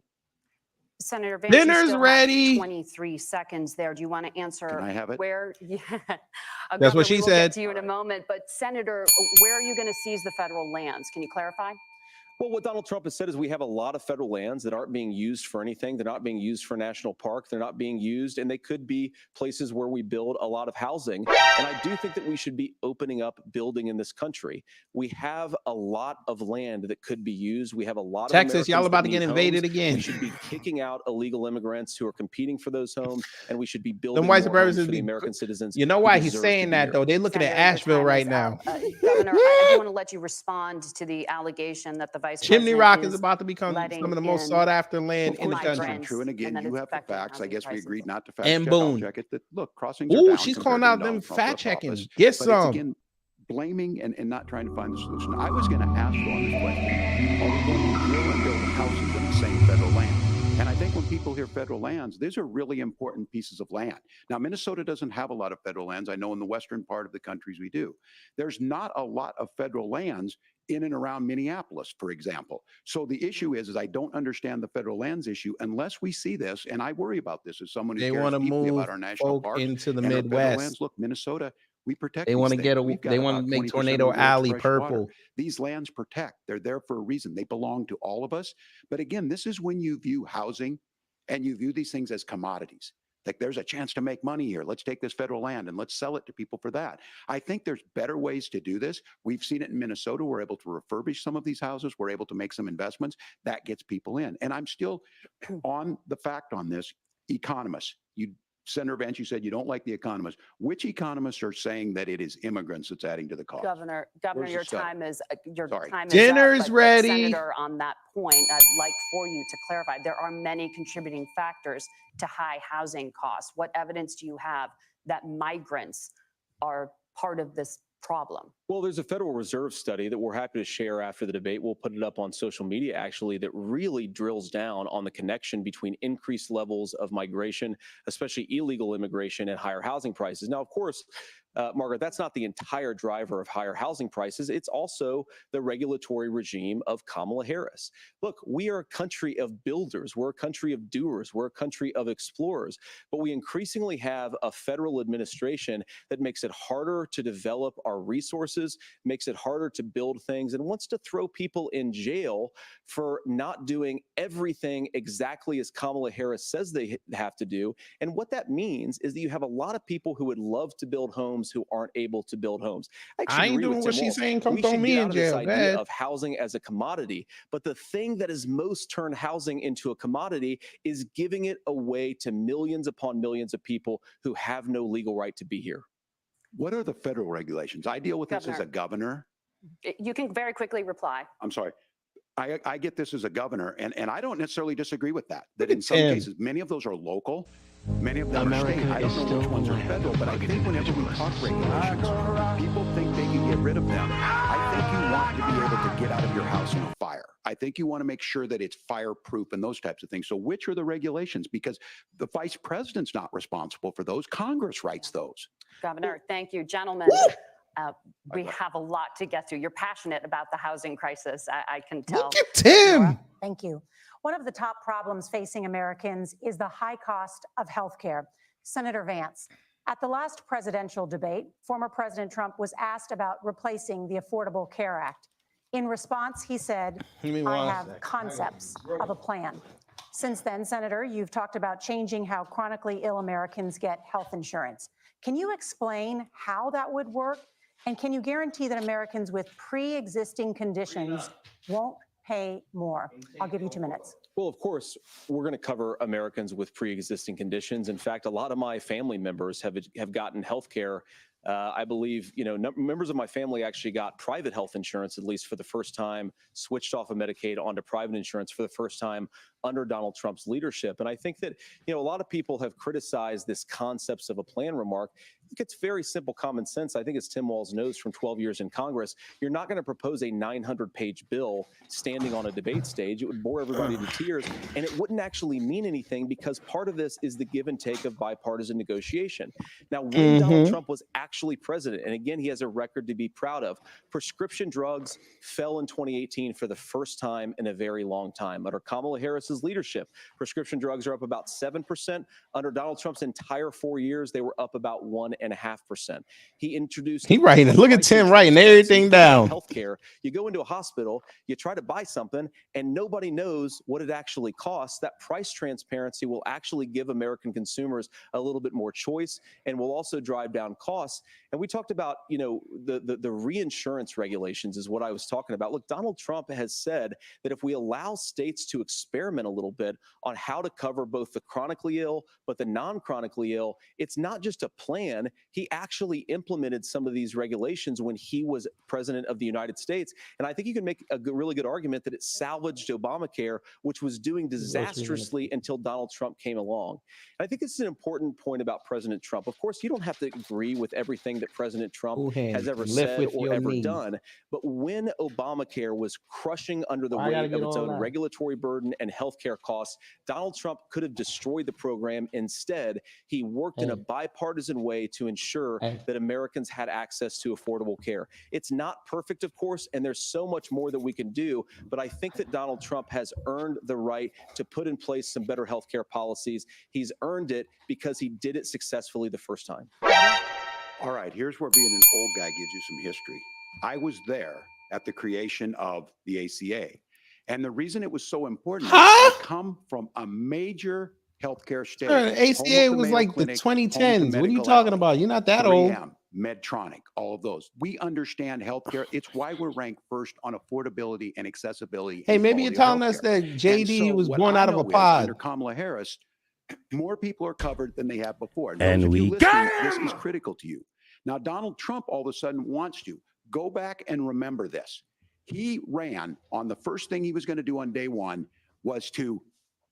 Senator Vance, you Dinner's still have ready. 23 seconds there. Do you want to answer Can I have it? where? Yeah. That's Governor, what she we will said. Get to you in a moment. But Senator, where are you going to seize the federal lands? Can you clarify? Well, what Donald Trump has said is we have a lot of federal lands that aren't being used for anything. They're not being used for national park. They're not being used, and they could be places where we build a lot of housing. And I do think that we should be opening up building in this country. We have a lot of land that could be used. We have a lot of Texas, y'all Americans about that to get need invaded homes. again. We should be kicking out illegal immigrants who are competing for those homes, and we should be building Them white more homes supremacists for the be- American citizens. You know who why he's deserve to saying be that here. though? They're looking at Senator, your Asheville time right is now. up. Governor, I do want to let you respond to the allegation that the vice Chimney president Rock is about to become letting some of the most in sought after land in the migrants, country. Not true. And again, that you it's have the affecting facts. I housing guess we prices. agreed not to fact And check. I'll boom. check it. That look, crossings are Ooh, down she's compared calling to out when them Donald Trump fat left checking. office. Get But it's some. again blaming and not trying to find the solution. I was going to ask you on this question: are we going to drill and build houses in the same federal land? And I think when people hear federal lands, these are really important pieces of land. Now, Minnesota doesn't have a lot of federal lands. I know in the western part of the countries we do. There's not a lot of federal lands in and around Minneapolis, for example. So the issue is I don't understand the federal lands issue unless we see this, and I worry about this as someone who They cares want to deeply move about our national folk parks into the and our federal Midwest. lands. Look, Minnesota, we protect They these want to things. get a. We've got They want about to make 20% of Tornado the world's Alley fresh water. purple. These lands protect. They're there for a reason. They belong to all of us. But again, this is when you view housing and you view these things as commodities. Like there's a chance to make money here. Let's take this federal land and let's sell it to people for that. I think there's better ways to do this. We've seen it in Minnesota. We're able to refurbish some of these houses. We're able to make some investments. That gets people in. And I'm still on the fact on this. Economists, Senator Vance, you said you don't like the economists. Which economists are saying that it is immigrants that's adding to the cost? Governor, Where's the your study? time is Dinner's up, but ready. Senator, on that point, I'd like for you to clarify. There are many contributing factors to high housing costs. What evidence do you have that migrants are part of this problem? Well, there's a Federal Reserve study that we're happy to share after the debate. We'll put it up on social media, actually, that really drills down on the connection between increased levels of migration, especially illegal immigration, and higher housing prices. Now, of course, Margaret, that's not the entire driver of higher housing prices. It's also the regulatory regime of Kamala Harris. Look, we are a country of builders. We're a country of doers. We're a country of explorers. But we increasingly have a federal administration that makes it harder to develop our resources, makes it harder to build things, and wants to throw people in jail for not doing everything exactly as Kamala Harris says they have to do. And what that means is that you have a lot of people who would love to build homes who aren't able to build homes. I ain't doing what she's saying. Come throw me in jail. This idea of housing as a commodity. But the thing that has most turned housing into a commodity is giving it away to millions upon millions of people who have no legal right to be here. What are the federal regulations? I deal with this as a governor. You can very quickly reply. I'm sorry. I get this as a governor, and I don't necessarily disagree with that. That in some cases, many of those are local, many of them are state. I don't know which ones are federal, but I think whenever we talk regulations, people think they can get rid of them. I think you want to be able to get out of your house in a fire. I think you want to make sure that it's fireproof and those types of things. So which are the regulations? Because the vice president's not responsible for those. Congress writes those. Governor, thank you. Gentlemen, we have a lot to get through. You're passionate about the housing crisis, I can tell. Look at Tim. Laura, thank you. One of the top problems facing Americans is the high cost of health care. Senator Vance, at the last presidential debate, former President Trump was asked about replacing the Affordable Care Act. In response, he said, I have concepts of a plan. Since then, Senator, you've talked about changing how chronically ill Americans get health insurance. Can you explain how that would work? And can you guarantee that Americans with pre-existing conditions won't pay more? I'll give you 2 minutes. Well, of course, we're going to cover Americans with pre-existing conditions. In fact, a lot of my family members have gotten health care. I believe, members of my family actually got private health insurance, at least for the first time, switched off of Medicaid onto private insurance for the first time under Donald Trump's leadership. And I think that, a lot of people have criticized this concepts of a plan remark. I think it's very simple common sense. I think as Tim Walz knows from 12 years in Congress, you're not going to propose a 900-page bill standing on a debate stage. It would bore everybody to tears, and it wouldn't actually mean anything because part of this is the give and take of bipartisan negotiation. Now, when Donald Trump was actually president, and again, he has a record to be proud of, prescription drugs fell in 2018 for the first time in a very long time. Under Kamala Harris's leadership, prescription drugs are up about 7%. Under Donald Trump's entire 4 years, they were up about 1.5%. He introduced. He writing. Look at Tim writing everything down. Healthcare. You go into a hospital, you try to buy something, and nobody knows what it actually costs. That price transparency will actually give American consumers a little bit more choice, and will also drive down costs. And we talked about, the reinsurance regulations is what I was talking about. Look, Donald Trump has said that if we allow states to experiment a little bit on how to cover both the chronically ill but the non-chronically ill, it's not just a plan. He actually implemented some of these regulations when he was president of the United States. And I think you can make a really good argument that it salvaged Obamacare, which was doing disastrously until Donald Trump came along. And I think this is an important point about President Trump. Of course, you don't have to agree with everything that President Trump has ever said or ever done. But when Obamacare was crushing under the weight of its own regulatory burden and healthcare costs, Donald Trump could have destroyed the program. Instead, he worked in a bipartisan way to ensure that Americans had access to affordable care. It's not perfect, of course, and there's so much more that we can do. But I think that Donald Trump has earned the right to put in place some better healthcare policies. He's earned it because he did it successfully the first time. All right, here's where being an old guy gives you some history. I was there at the creation of the ACA. And the reason it was so important is I come from a major healthcare stays. Sure, the ACA was like the 2010s. What are you talking about? You're not that old. 3M, Medtronic, all of those. We understand healthcare. It's why we're ranked first on affordability and accessibility. Hey, and maybe you're quality of telling us healthcare. that JD was born out of a pod. Under Kamala Harris, more people are covered than they have before. And we This is critical to you. Now, Donald Trump all of a sudden wants to go back and remember this. He ran on the first thing he was going to do on day one was to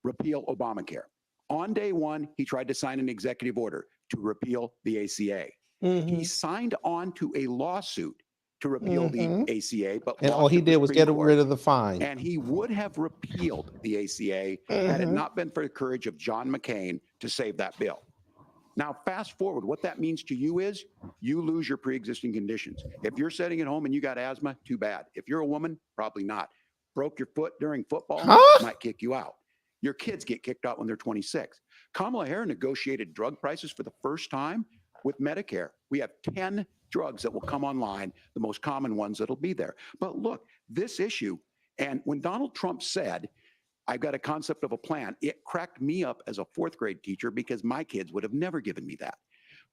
repeal Obamacare. On day one, he tried to sign an executive order to repeal the ACA. He signed on to a lawsuit to repeal the ACA, but And all he did was get rid of the fine. And he would have repealed the ACA had it not been for the courage of John McCain to save that bill. Now, fast forward, what that means to you is you lose your pre-existing conditions. If you're sitting at home and you got asthma, too bad. If you're a woman, probably not. Broke your foot during football, might kick you out. Your kids get kicked out when they're 26. Kamala Harris negotiated drug prices for the first time with Medicare. We have 10 drugs that will come online, the most common ones that'll be there. But look, this issue, and when Donald Trump said, I've got a concept of a plan, it cracked me up as a fourth grade teacher because my kids would have never given me that.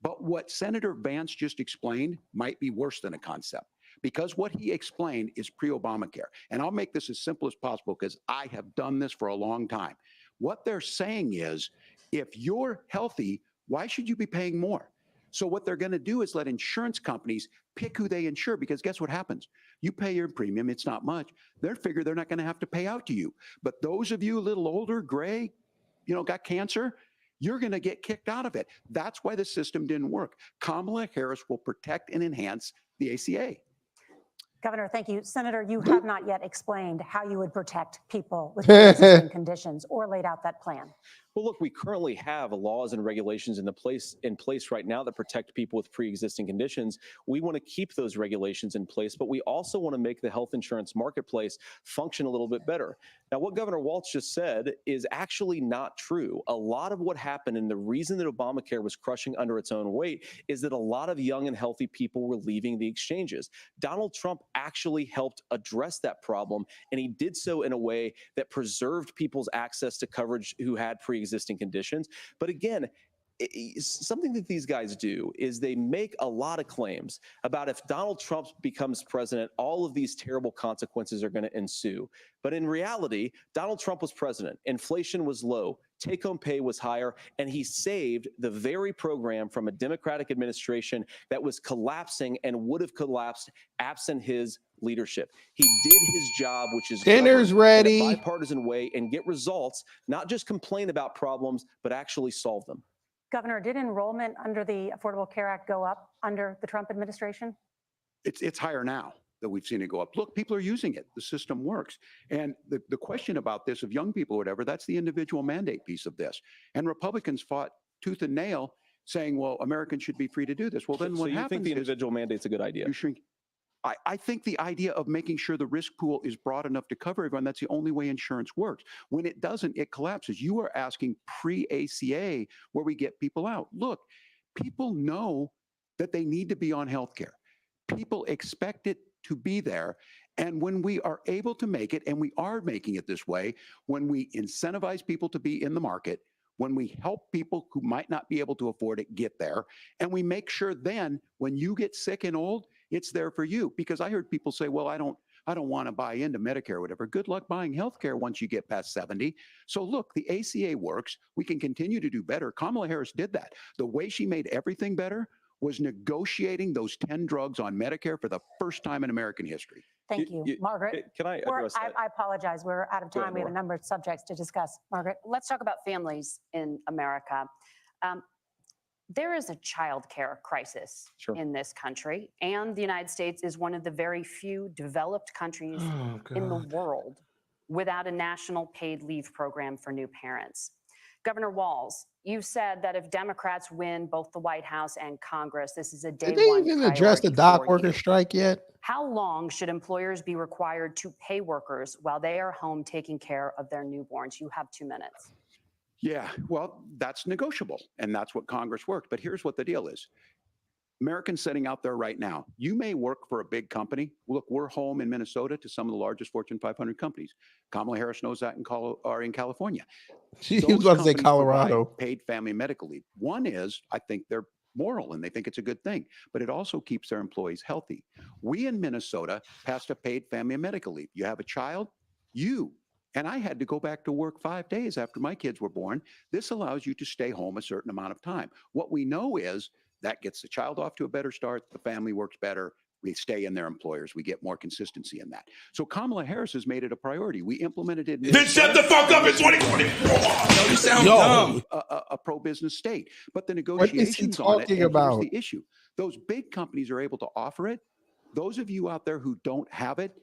But what Senator Vance just explained might be worse than a concept, because what he explained is pre-Obamacare. And I'll make this as simple as possible because I have done this for a long time. What they're saying is, if you're healthy, why should you be paying more? So what they're going to do is let insurance companies pick who they insure, because guess what happens? You pay your premium, it's not much. They figure they're not going to have to pay out to you. But those of you a little older, gray, got cancer, you're going to get kicked out of it. That's why the system didn't work. Kamala Harris will protect and enhance the ACA. Governor, thank you. Senator, you have not yet explained how you would protect people with pre-existing conditions or laid out that plan. Well, look, we currently have laws and regulations in place right now that protect people with pre-existing conditions. We want to keep those regulations in place, but we also want to make the health insurance marketplace function a little bit better. Now, what Governor Walz just said is actually not true. A lot of what happened, and the reason that Obamacare was crushing under its own weight, is that a lot of young and healthy people were leaving the exchanges. Donald Trump actually helped address that problem, and he did so in a way that preserved people's access to coverage who had pre-existing conditions. But again, something that these guys do is they make a lot of claims about if Donald Trump becomes president, all of these terrible consequences are going to ensue. But in reality, Donald Trump was president. Inflation was low. Take-home pay was higher, and he saved the very program from a Democratic administration that was collapsing and would have collapsed absent his leadership. He did his job, which is dinner's ready, in a bipartisan way, and get results, not just complain about problems, but actually solve them. Governor, did enrollment under the Affordable Care Act go up under the Trump administration? It's higher now that we've seen it go up. Look, people are using it. The system works. And the question about this of young people or whatever, that's the individual mandate piece of this. And Republicans fought tooth and nail saying, well, Americans should be free to do this. Well, then what happens is— So you think the individual mandate's a good idea? You shrink. I think the idea of making sure the risk pool is broad enough to cover everyone, that's the only way insurance works. When it doesn't, it collapses. You are asking pre-ACA where we get people out. Look, people know that they need to be on health care. People expect it to be there. And when we are able to make it, and we are making it this way, when we incentivize people to be in the market, when we help people who might not be able to afford it get there, and we make sure then when you get sick and old, it's there for you. Because I heard people say, well, I don't want to buy into Medicare or whatever. Good luck buying healthcare once you get past 70. So look, the ACA works. We can continue to do better. Kamala Harris did that. The way she made everything better was negotiating those 10 drugs on Medicare for the first time in American history. Thank you. Margaret. Can I address that? I apologize. We're out of time. We have a number of subjects to discuss. Margaret. Let's talk about families in America. There is a child care crisis in this country, and the United States is one of the very few developed countries in the world without a national paid leave program for new parents. Governor Walz, you said that if Democrats win both the White House and Congress, this is a day Did they one even address the dock worker strike yet? How long should employers be required to pay workers while they are home taking care of their newborns? You have 2 minutes. Yeah, well, that's negotiable, and that's what Congress worked. But here's what the deal is. Americans sitting out there right now, you may work for a big company. Look, we're home in Minnesota to some of the largest Fortune 500 companies. Kamala Harris knows that in California. She Those was about to say companies Colorado. provide paid family medical leave. One is, I think they're moral and they think it's a good thing, but it also keeps their employees healthy. We in Minnesota passed a paid family medical leave. You have a child, and I had to go back to work 5 days after my kids were born. This allows you to stay home a certain amount of time. What we know is that gets the child off to a better start. The family works better. They stay in their employers. We get more consistency in that. So Kamala Harris has made it a priority. We implemented it. Then shut the fuck up in 2024. No, you sound dumb. A pro-business state. But the What is he negotiations on it, talking and here's about? the issue. Those big companies are able to offer it. Those of you out there who don't have it,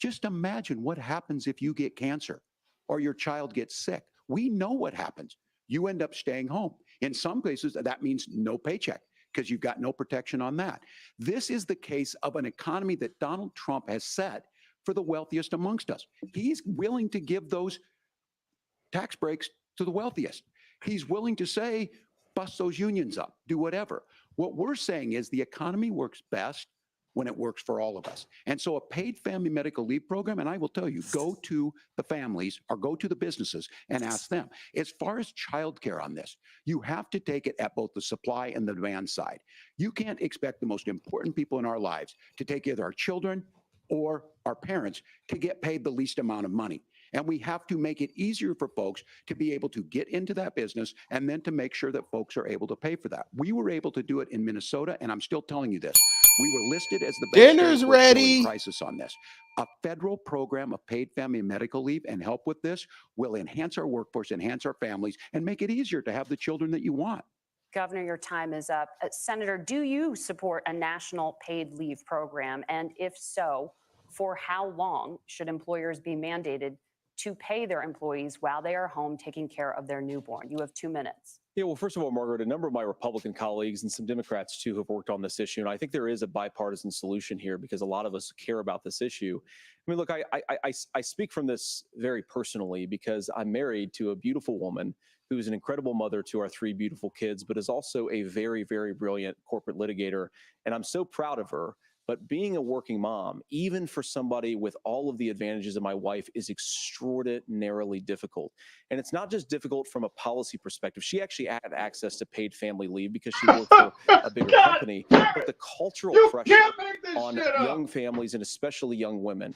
just imagine what happens if you get cancer or your child gets sick. We know what happens. You end up staying home. In some cases, that means no paycheck, because you've got no protection on that. This is the case of an economy that Donald Trump has set for the wealthiest amongst us. He's willing to give those tax breaks to the wealthiest. He's willing to say, bust those unions up, do whatever. What we're saying is the economy works best when it works for all of us. And so a paid family medical leave program, and I will tell you, go to the families or go to the businesses and ask them. As far as childcare on this, you have to take it at both the supply and the demand side. You can't expect the most important people in our lives to take either our children or our parents to get paid the least amount of money. And we have to make it easier for folks to be able to get into that business and then to make sure that folks are able to pay for that. We were able to do it in Minnesota, and I'm still telling you this. We were listed as the best Dinner's state for showing ready. crisis on this. A federal program of paid family medical leave and help with this will enhance our workforce, enhance our families, and make it easier to have the children that you want. Governor, your time is up. Senator, do you support a national paid leave program? And if so, for how long should employers be mandated to pay their employees while they are home taking care of their newborn? You have 2 minutes. Yeah, well, first of all, Margaret, a number of my Republican colleagues and some Democrats, too, have worked on this issue. And I think there is a bipartisan solution here because a lot of us care about this issue. I mean, look, I speak from this very personally because I'm married to a beautiful woman who is an incredible mother to our 3 beautiful kids, but is also a very, very brilliant corporate litigator. And I'm so proud of her. But being a working mom, even for somebody with all of the advantages of my wife, is extraordinarily difficult. And it's not just difficult from a policy perspective. She actually had access to paid family leave because she worked for a bigger company. But the cultural pressure on young families and especially young women,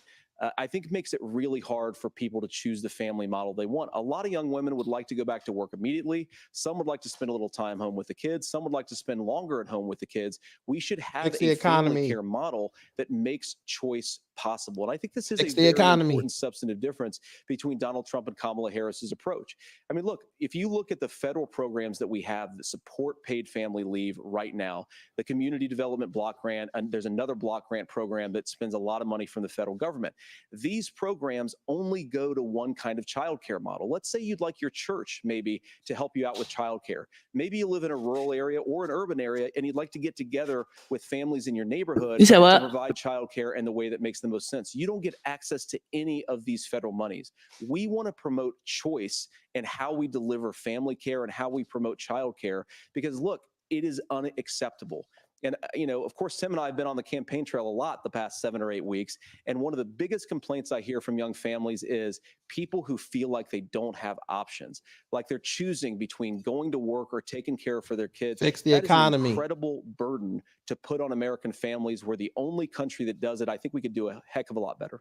I think makes it really hard for people to choose the family model they want. A lot of young women would like to go back to work immediately. Some would like to spend a little time home with the kids. Some would like to spend longer at home with the kids. We should have a family care model that makes choice possible. And I think this is a very important substantive difference between Donald Trump and Kamala Harris's approach. I mean, look, if you look at the federal programs that we have that support paid family leave right now, the Community Development Block Grant, and there's another block grant program that spends a lot of money from the federal government. These programs only go to one kind of childcare model. Let's say you'd like your church maybe to help you out with childcare. Maybe you live in a rural area or an urban area and you'd like to get together with families in your neighborhood to provide childcare in the way that makes the most sense. You don't get access to any of these federal monies. We want to promote choice in how we deliver family care and how we promote childcare because, look, it is unacceptable. And, you know, of course, Tim and I have been on the campaign trail a lot the past 7 or 8 weeks. And one of the biggest complaints I hear from young families is people who feel like they don't have options, like they're choosing between going to work or taking care for their kids. Fix the That economy. is an incredible burden to put on American families. We're the only country that does it. I think we could do a heck of a lot better.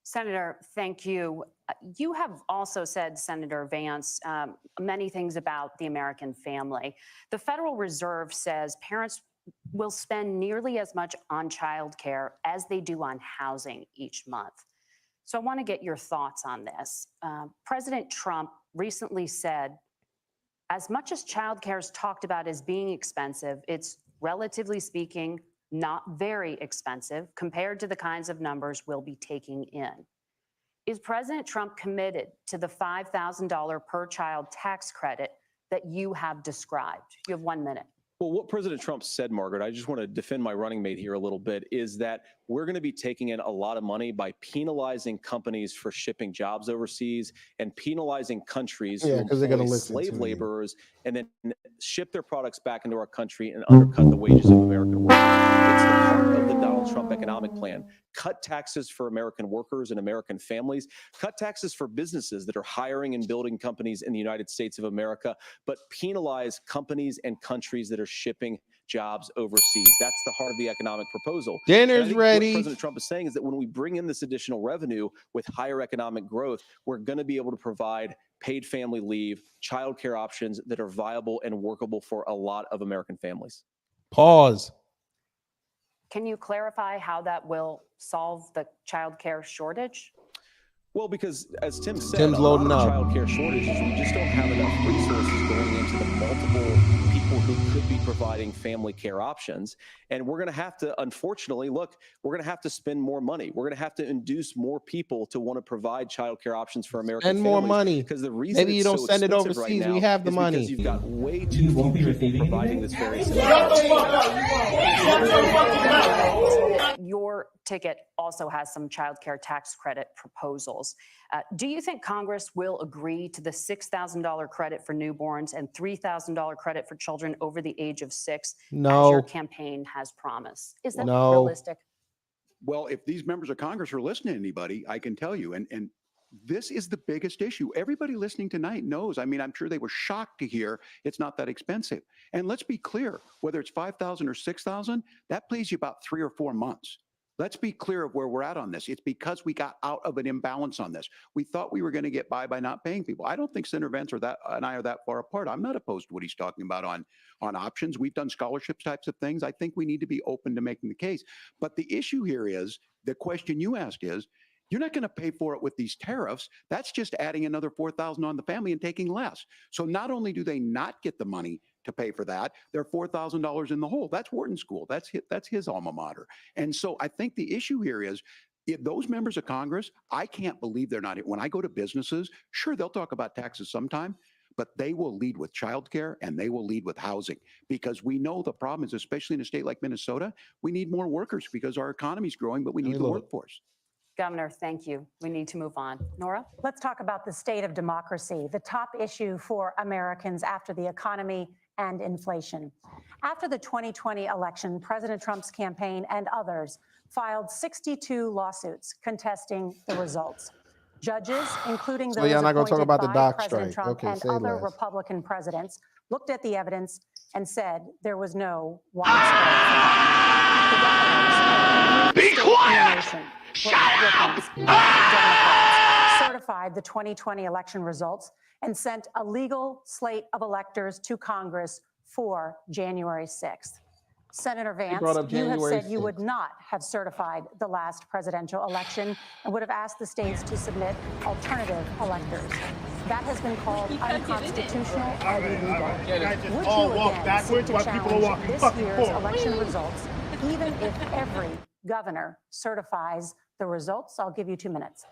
Senator, thank you. You have also said, Senator Vance, many things about the American family. The Federal Reserve says parents will spend nearly as much on childcare as they do on housing each month. So I want to get your thoughts on this. President Trump recently said, as much as childcare is talked about as being expensive, it's relatively speaking not very expensive compared to the kinds of numbers we'll be taking in. Is President Trump committed to the $5,000 per child tax credit that you have described? You have 1 minute. Well, what President Trump said, Margaret, I just want to defend my running mate here a little bit, is that we're going to be taking in a lot of money by penalizing companies for shipping jobs overseas and penalizing countries who employ slave laborers and then ship their products back into our country and undercut the wages of American workers. It's the heart of the Donald Trump economic plan. Cut taxes for American workers and American families. Cut taxes for businesses that are hiring and building companies in the United States of America, but penalize companies and countries that are shipping jobs overseas. That's the heart of the economic proposal. Dinner's ready. What President Trump is saying is that when we bring in this additional revenue with higher economic growth, we're going to be able to provide paid family leave, childcare options that are viable and workable for a lot of American families. Pause. Can you clarify how that will solve the childcare shortage? Well, because as Tim said, Tim's loading up. Childcare shortages, we just don't have enough resources going into the multiple people who could be providing family care options. And we're going to have to, unfortunately, look, we're going to have to spend more money. We're going to have to induce more people to want to provide childcare options for American families. And more money. Because the reason maybe you don't send it overseas. We have the money. Because you've got way too few people providing this very Your ticket also has some childcare tax credit proposals. Do you think Congress will agree to the $6,000 credit for newborns and $3,000 credit for children over the age of 6, No. as your campaign has promised? Is that No. realistic? Well, if these members of Congress are listening to anybody, I can tell you, and this is the biggest issue. Everybody listening tonight knows. I mean, I'm sure they were shocked to hear it's not that expensive. And let's be clear, whether it's $5,000 or $6,000, that pays you about 3 or 4 months. Let's be clear of where we're at on this. It's because we got out of an imbalance on this. We thought we were going to get by not paying people. I don't think Senator Vance and I are that far apart. I'm not opposed to what he's talking about on options. We've done scholarships types of things. I think we need to be open to making the case. But the issue here is, the question you asked is, you're not going to pay for it with these tariffs. That's just adding another $4,000 on the family and taking less. So not only do they not get the money to pay for that, they're $4,000 in the hole. That's Wharton School. That's his alma mater. And so I think the issue here is, if those members of Congress, I can't believe they're not. When I go to businesses, sure, they'll talk about taxes sometime, but they will lead with childcare and they will lead with housing, because we know the problem is, especially in a state like Minnesota, we need more workers because our economy is growing, but we need the workforce. Governor, thank you. We need to move on. Nora? Let's talk about the state of democracy, the top issue for Americans after the economy and inflation. After the 2020 election, President Trump's campaign and others filed 62 lawsuits contesting the results. Judges, including those y'all not gonna talk appointed about the by dock President strike. Trump Okay, and say other less. Republican presidents, looked at the evidence and said there was no widespread fraud. Be quiet! Shut up! Certified the 2020 election results and sent a legal slate of electors to Congress for January 6th. Senator Vance, brought up you have January said you 6th. would not have certified the last presidential election and would have asked the states to submit alternative electors. That has been called unconstitutional and illegal. Would you again seek to challenge this year's election results, even if every governor certifies the results? I'll give you 2 minutes.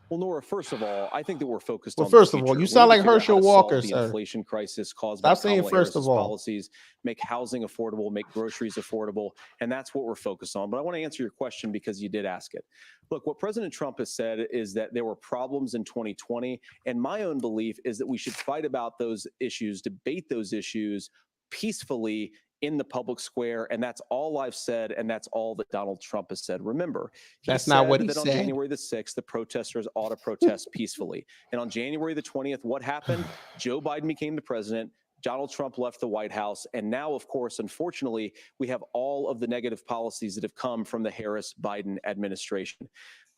Well, Nora, first of all, I think that we're focused Well, on first the of all, future. you We sound need like to figure out Herschel how to solve Walker, the sir. inflation crisis caused Stop by saying Kamala first of Harris's all. policies, make housing affordable, make groceries affordable, and that's what we're focused on. But I want to answer your question because you did ask it. Look, what President Trump has said is that there were problems in 2020, and my own belief is that we should fight about those issues, debate those issues peacefully in the public square, and that's all I've said, and that's all that Donald Trump has said. Remember, That's not what he that on said. January the 6th, the protesters ought to protest peacefully. And on January the 20th, what happened? Joe Biden became the president. Donald Trump left the White House. And now, of course, unfortunately, we have all of the negative policies that have come from the Harris-Biden administration.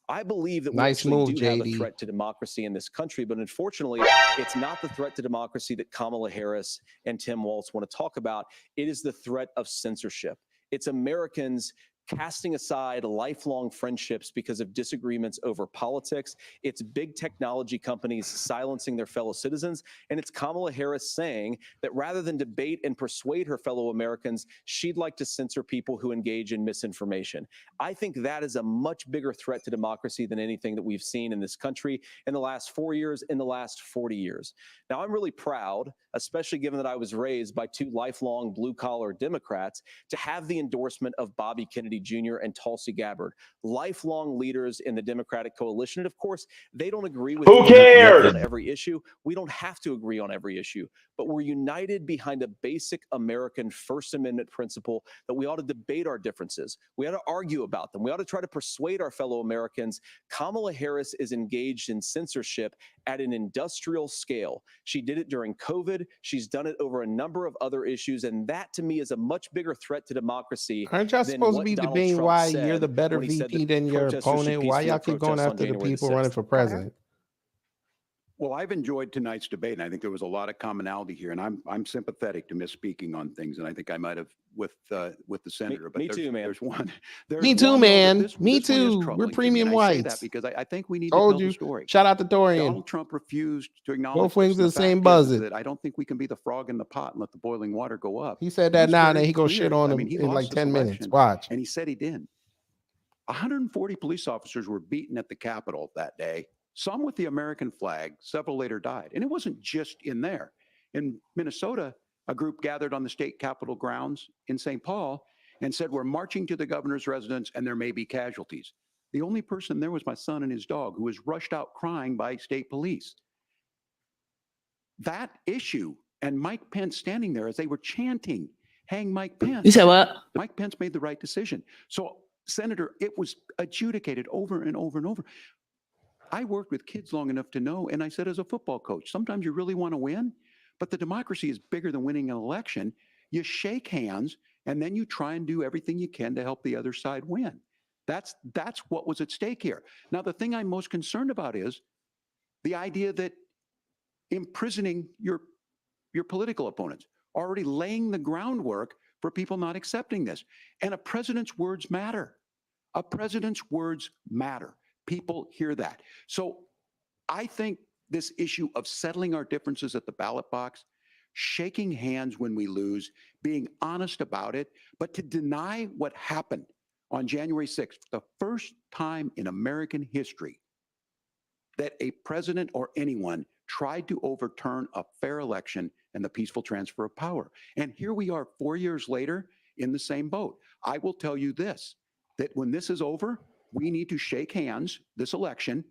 I believe that we Nice actually move, do have a JD. threat to democracy in this country, but unfortunately, it's not the threat to democracy that Kamala Harris and Tim Walz want to talk about. It is the threat of censorship. It's Americans casting aside lifelong friendships because of disagreements over politics. It's big technology companies silencing their fellow citizens. And it's Kamala Harris saying that rather than debate and persuade her fellow Americans, she'd like to censor people who engage in misinformation. I think that is a much bigger threat to democracy than anything that we've seen in this country in the last 4 years, in the last 40 years. Now, I'm really proud, especially given that I was raised by two lifelong blue-collar Democrats, to have the endorsement of Bobby Kennedy Kennedy Jr. and Tulsi Gabbard, lifelong leaders in the Democratic coalition. And of course, they don't agree with Who cares? on every issue. We don't have to agree on every issue, but we're united behind a basic American First Amendment principle that we ought to debate our differences. We ought to argue about them. We ought to try to persuade our fellow Americans. Kamala Harris is engaged in censorship at an industrial scale. She did it during COVID. She's done it over a number of other issues. And that, to me, is a much bigger threat to democracy. Aren't y'all than supposed to what be Donald debating Trump why said you're the better when he said VP that than your protesters should opponent? Why peacefully y'all keep going protest on after the January people 6th. running for president? Well, I've enjoyed tonight's debate, and I think there was a lot of commonality here. And I'm sympathetic to misspeaking on things, and I think I might have with the senator. But me too, man. There's one. Me too, one, though, that man. this Me one is too. We're troubling to me, premium and I say that whites. because I think we need Told to tell you. the story. Shout out to Dorian. Donald Trump refused to acknowledge Both wings this, and of the same fact is buzzard. that I don't think we can be the frog in the pot and let the boiling water go up. He said that was now, and then very he gonna clear. shit on I him mean, he in lost like this 10 minutes. election, Watch. and he said he didn't. 140 police officers were beaten at the Capitol that day. Some with the American flag, several later died. And it wasn't just in there. In Minnesota, a group gathered on the state capitol grounds in St. Paul and said, we're marching to the governor's residence and there may be casualties. The only person there was my son and his dog, who was rushed out crying by state police. That issue and Mike Pence standing there as they were chanting, hang Mike Pence. You said what? Mike Pence made the right decision. So, Senator, it was adjudicated over and over and over. I worked with kids long enough to know, and I said as a football coach, sometimes you really want to win, but the democracy is bigger than winning an election. You shake hands, and then you try and do everything you can to help the other side win. That's what was at stake here. Now, the thing I'm most concerned about is the idea that imprisoning your political opponents, already laying the groundwork for people not accepting this. And a president's words matter. A president's words matter. People hear that. So I think this issue of settling our differences at the ballot box, shaking hands when we lose, being honest about it, but to deny what happened on January 6th, the first time in American history that a president or anyone tried to overturn a fair election and the peaceful transfer of power. And here we are 4 years later in the same boat. I will tell you this, that when this is over, we need to shake hands this election,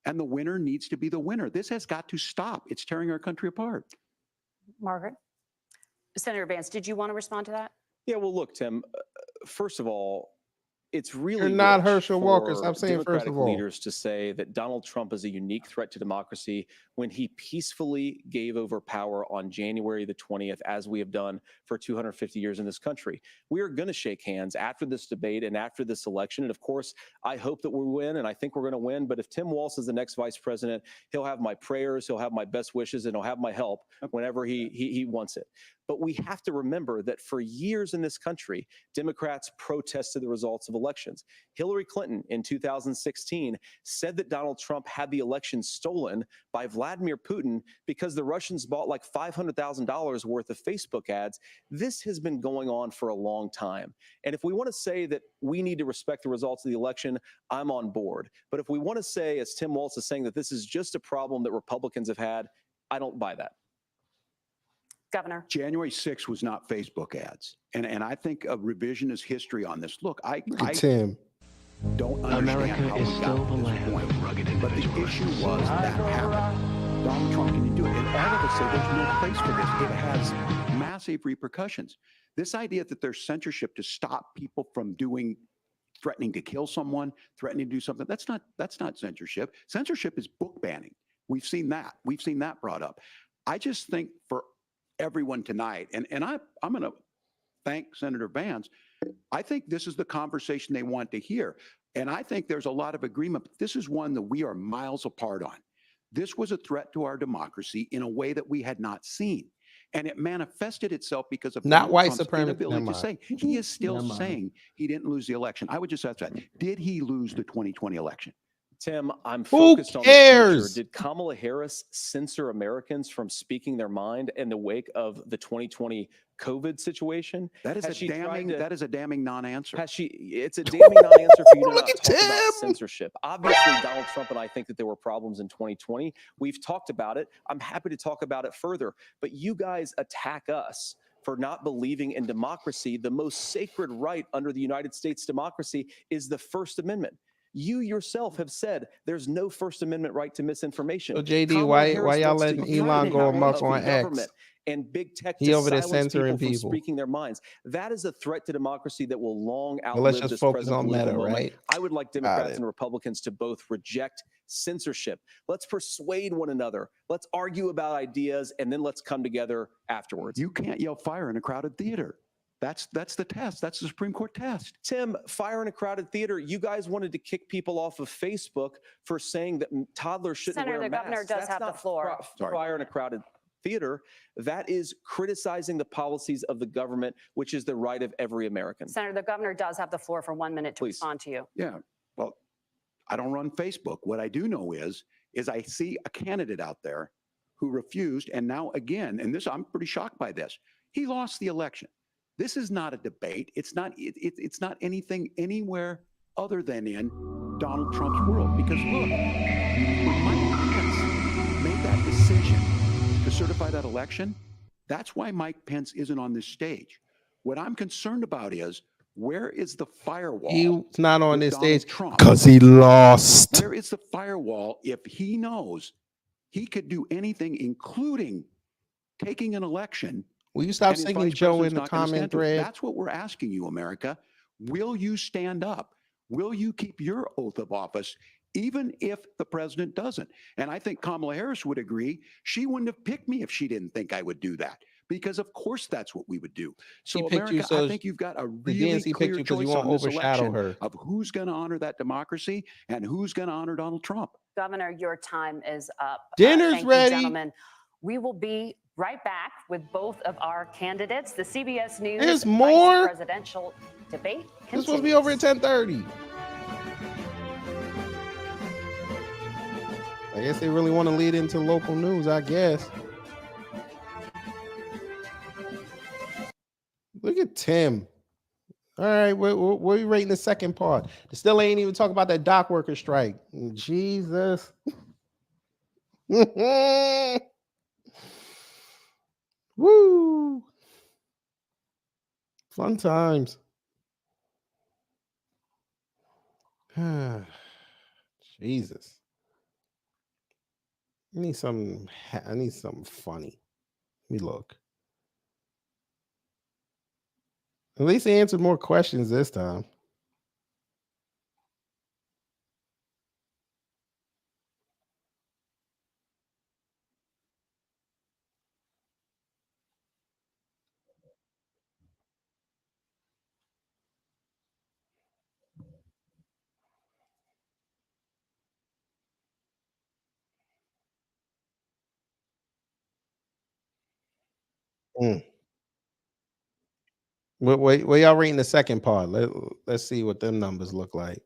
and the winner needs to be the winner. This has got to stop. It's tearing our country apart. Margaret? Senator Vance, did you want to respond to that? Yeah, well, look, Tim, first of all, it's really You're not rich Herschel Walker. Stop for saying first Democratic of all. leaders to say that Donald Trump is a unique threat to democracy when he peacefully gave over power on January the 20th, as we have done for 250 years in this country. We are going to shake hands after this debate and after this election. And of course, I hope that we win, and I think we're going to win. But if Tim Walz is the next vice president, he'll have my prayers, he'll have my best wishes, and he'll have my help whenever he wants it. But we have to remember that for years in this country, Democrats protested the results of elections. Hillary Clinton in 2016 said that Donald Trump had the election stolen by Vladimir Putin because the Russians bought like $500,000 worth of Facebook ads. This has been going on for a long time. And if we want to say that we need to respect the results of the election, I'm on board. But if we want to say, as Tim Walz is saying, that this is just a problem that Republicans have had, I don't buy that. Governor. January 6th was not Facebook ads. And I think a revisionist history on this. Look, I Tim. don't understand how we got to this point. But the issue was that happened. Donald Trump can do it. And all of us say there's no place for this. It has massive repercussions. This idea that there's censorship to stop people from threatening to kill someone, threatening to do something, that's not censorship. Censorship is book banning. We've seen that. We've seen that brought up. I just think for everyone tonight, and I'm going to thank Senator Vance. I think this is the conversation they want to hear. And I think there's a lot of agreement. But this is one that we are miles apart on. This was a threat to our democracy in a way that we had not seen. And it manifested itself because of Not Donald white Trump's supremacy. inability to say. He is still Never mind. saying he didn't lose the election. I would just ask that. Did he lose the 2020 election? Tim, I'm Who focused on cares? the future. Did Kamala Harris censor Americans from speaking their mind in the wake of the 2020 COVID situation? That is Has she tried to- that is a damning non-answer. It's a damning non-answer for you to Look not at talk about Tim. censorship. Obviously, Donald Trump and I think that there were problems in 2020. We've talked about it. I'm happy to talk about it further. But you guys attack us for not believing in democracy. The most sacred right under the United States democracy is the First Amendment. You yourself have said there's no First Amendment right to misinformation. So JD, Kamala why Harris y'all wants to letting use Elon the go power amok of the on X? government and big tech He to over there silence censoring people from people. speaking their minds. That is a threat to democracy that will long But let's outlive just this focus present on political Meta, moment. right? I would like Democrats and Republicans to both reject censorship. Let's persuade one another. Let's argue about ideas, and then let's come together afterwards. You can't yell fire in a crowded theater. That's the test. That's the Supreme Court test. Tim, fire in a crowded theater. You guys wanted to kick people off of Facebook for saying that toddlers shouldn't Senator, wear the masks. governor does That's have the not floor. Fire in a crowded theater. That is criticizing the policies of the government, which is the right of every American. Senator, the governor does have the floor for 1 minute to respond to you. Yeah. Well, I don't run Facebook. What I do know is I see a candidate out there who refused, and now again, and this I'm pretty shocked by this. He lost the election. This is not a debate. It's not anything anywhere other than in Donald Trump's world. Because look, when Mike Pence made that decision to certify that election, that's why Mike Pence isn't on this stage. What I'm concerned about is, where is the firewall? He's not on this stage Trump? because he lost. Where is the firewall if he knows he could do anything, including taking an election? Will you stop and his singing vice Joe president's in the not gonna comment stand to it? thread? That's what we're asking you, America. Will you stand up? Will you keep your oath of office, even if the president doesn't? And I think Kamala Harris would agree. She wouldn't have picked me if she didn't think I would do that. Because of course that's what we would do. She So picked you America, so I think you've got a the really DNC picked clear you because you choice won't on this overshadow election her. of who's going to honor that democracy and who's going to honor Donald Trump. Governor, your time is up. Dinner's thank ready. You, gentlemen. We will be right back with both of our candidates. The CBS News There's more? Vice presidential debate This is supposed to be over at 10:30. I guess they really want to lead into local news, I guess. Look at Tim. All right, where are you rating the second part? They still ain't even talk about that dock worker strike. Jesus. Woo. Fun times. Jesus. I need something funny. Let me look. At least they answered more questions this time. Wait, y'all rating the second part? Let's see what them numbers look like.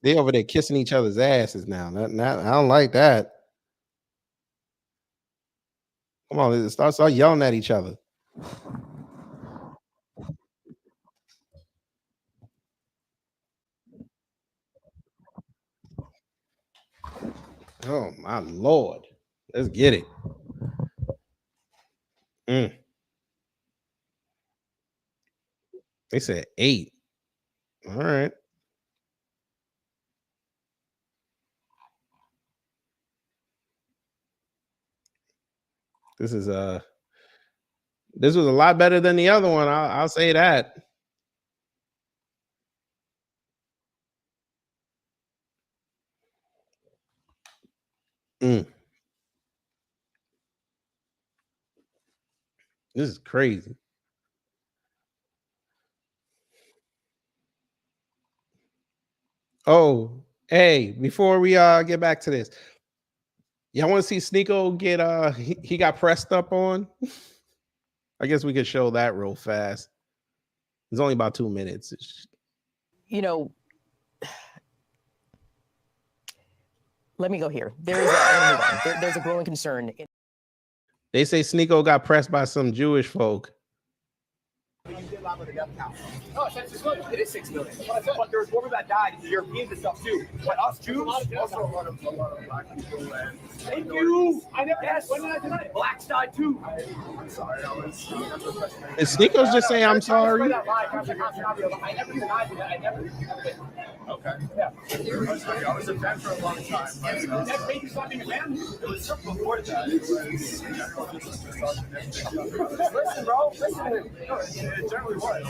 They over there kissing each other's asses now. I don't like that. Come on, start yelling at each other. Oh my Lord. Let's get it. They said 8. All right. This was a lot better than the other one. I'll say that. This is crazy. Oh, hey, before we get back to this, y'all want to see Sneeko get he got pressed up on? I guess we could show that real fast. It's only about 2 minutes. You know, let me go here. There's a growing concern. They say Sneeko got pressed by some Jewish folk. death count. No, I said 6 million. It is 6 million. But there's women that died, the Europeans and stuff too. But us Jews, also a lot of black people. And thank you. I never asked. When did I deny it? Blacks died too. I'm sorry. Is Sneako's just saying I'm sorry? I never denied it. I never. Okay. Yeah. I was a fan for a long time. That made you stop being a fan? It was before that. Listen, bro. Listen. It generally was.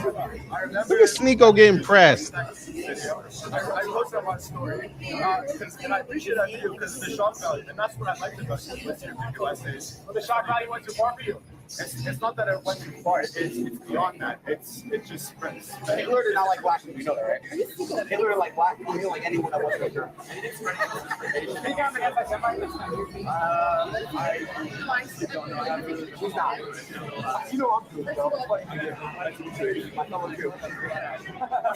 I remember. Look at Sneako getting pressed. I posted on my story. And I appreciate that video because of the shock value. And that's what I liked about your video essays. Well, the shock value went too far for you. It's not that it went too far. It's beyond that. It just spreads. Hitler did not like black people. You know that, right? Hitler liked black people. He didn't like anyone that wasn't Hitler. Think I'm an anti-Semite? I don't know. He's not. You know I'm good, though. My fellow Jew.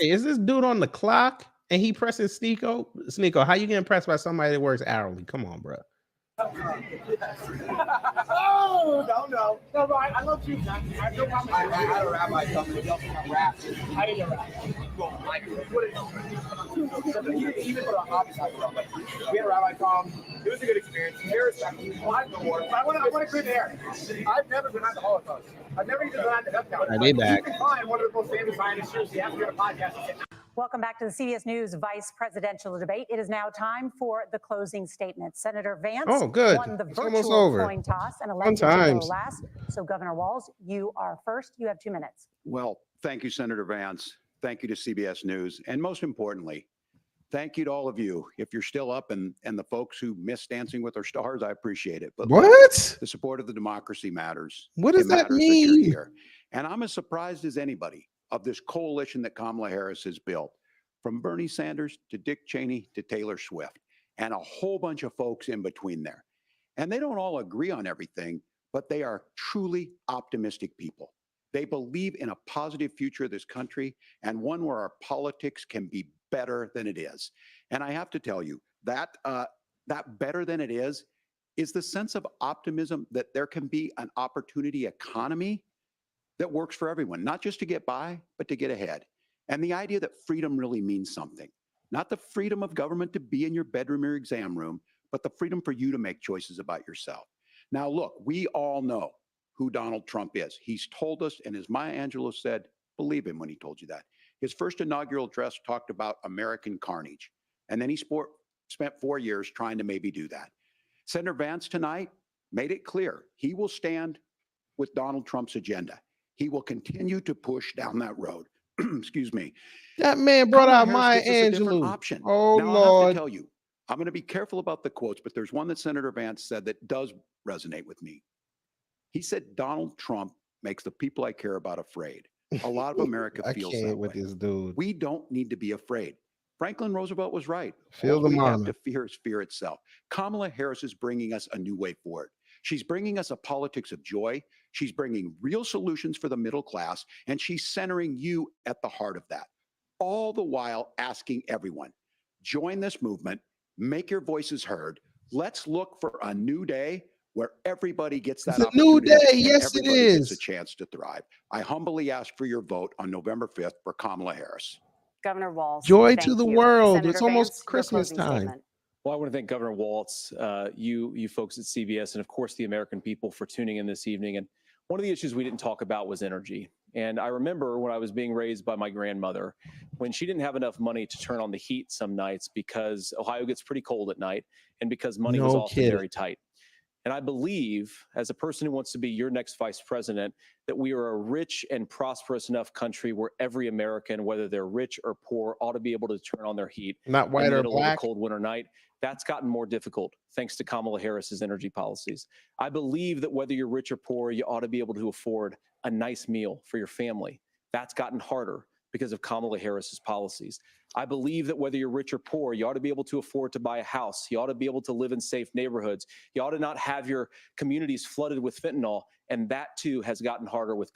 Hey, is this dude on the clock and he presses Sneako? Sneako, how you get impressed by somebody that works hourly? Come on, bro. Oh, no, bro, I love you, man. I have no problem. I had a rabbi tell me to rap. I didn't rap. He even put on hobbies. We had a rabbi come. It was a good experience. Very respectful. I want to clear the air. I've never denied the Holocaust. I've never even denied the death count. I did that. You can find one of the most famous scientists. You have to get a podcast. Welcome back to the CBS News vice presidential debate. It is now time for the closing statement. Senator Vance won the virtual coin toss and elected to go last. So Governor Walz, you are first. You have 2 minutes. Well, thank you, Senator Vance. Thank you to CBS News. And most importantly, thank you to all of you. If you're still up and the folks who miss Dancing with Our Stars, I appreciate it. But what? The support of the democracy matters. What does that mean? That you're here. And I'm as surprised as anybody of this coalition that Kamala Harris has built, from Bernie Sanders to Dick Cheney to Taylor Swift, and a whole bunch of folks in between there. And they don't all agree on everything, but they are truly optimistic people. They believe in a positive future of this country and one where our politics can be better than it is. And I have to tell you, that better than it is the sense of optimism that there can be an opportunity economy that works for everyone, not just to get by, but to get ahead. And the idea that freedom really means something, not the freedom of government to be in your bedroom or exam room, but the freedom for you to make choices about yourself. Now, look, we all know who Donald Trump is. He's told us, and as Maya Angelou said, believe him when he told you that. His first inaugural address talked about American carnage. And then he spent 4 years trying to maybe do that. Senator Vance tonight made it clear he will stand with Donald Trump's agenda. He will continue to push down that road. Excuse me. That man brought out Maya Angelou. Option. Oh, now, Lord. I have to tell you, I'm going to be careful about the quotes, but there's one that Senator Vance said that does resonate with me. He said, Donald Trump makes the people I care about afraid. A lot of America feels that way. This dude. We don't need to be afraid. Franklin Roosevelt was right. Feel the we have mama. to fear is fear itself. Kamala Harris is bringing us a new way forward. She's bringing us a politics of joy. She's bringing real solutions for the middle class, and she's centering you at the heart of that. All the while asking everyone, join this movement, make your voices heard. Let's look for a new day where everybody gets that opportunity. It's a new day. Yes, it is. Gets a chance to thrive. I humbly ask for your vote on November 5th for Kamala Harris. Governor Walz. Joy to the world. Senator it's almost Vance, Christmas time. Statement. Well, I want to thank Governor Walz, you folks at CBS, and of course the American people for tuning in this evening. And one of the issues we didn't talk about was energy. And I remember when I was being raised by my grandmother, when she didn't have enough money to turn on the heat some nights because Ohio gets pretty cold at night and because money was often very tight. And I believe, as a person who wants to be your next vice president, that we are a rich and prosperous enough country where every American, whether they're rich or poor, ought to be able to turn on their heat. Not white or black. Of a cold winter night. That's gotten more difficult thanks to Kamala Harris's energy policies. I believe that whether you're rich or poor, you ought to be able to afford a nice meal for your family. That's gotten harder because of Kamala Harris's policies. I believe that whether you're rich or poor, you ought to be able to afford to buy a house. You ought to be able to live in safe neighborhoods. You ought to not have your communities flooded with fentanyl. And that too has gotten harder with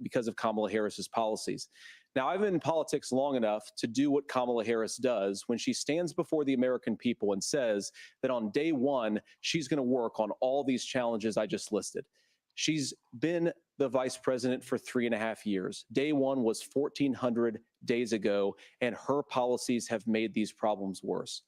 because of Kamala Harris's policies. Now, I've been in politics long enough to do what Kamala Harris does when she stands before the American people and says that on day one, she's going to work on all these challenges I just listed. She's been the vice president for 3.5 years. Day one was 1,400 days ago, and her policies have made these problems worse.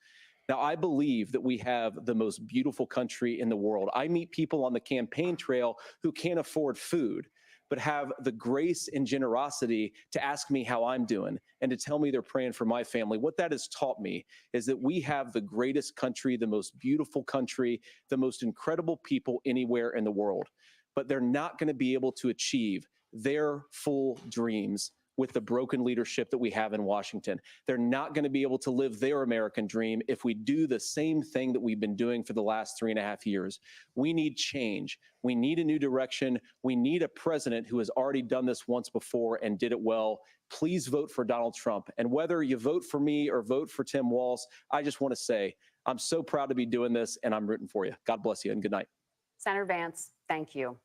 Now, I believe that we have the most beautiful country in the world. I meet people on the campaign trail who can't afford food, but have the grace and generosity to ask me how I'm doing and to tell me they're praying for my family. What that has taught me is that we have the greatest country, the most beautiful country, the most incredible people anywhere in the world. But they're not going to be able to achieve their full dreams with the broken leadership that we have in Washington. They're not going to be able to live their American dream if we do the same thing that we've been doing for the last 3.5 years. We need change. We need a new direction. We need a president who has already done this once before and did it well. Please vote for Donald Trump. And whether you vote for me or vote for Tim Walz, I just want to say, I'm so proud to be doing this, and I'm rooting for you. God bless you, and good night. Senator Vance, thank you.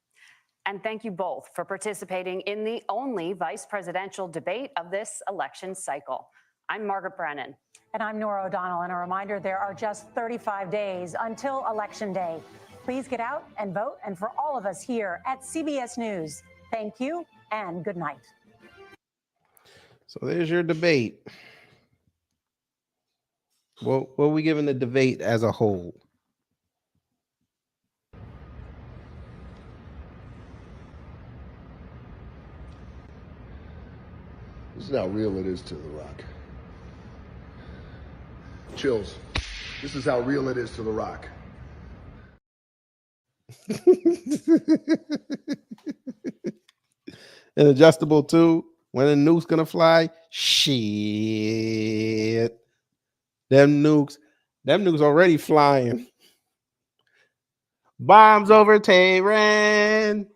And thank you both for participating in the only vice presidential debate of this election cycle. I'm Margaret Brennan. And I'm Nora O'Donnell. And a reminder, there are just 35 days until Election Day. Please get out and vote. And for all of us here at CBS News, thank you and good night. So there's your debate. What are we giving the debate as a whole? This is how real it is to The Rock. Chills. This is how real it is to The Rock. And adjustable too. When the nuke's gonna fly? Shit. Them nukes already flying. Bombs over Tehran.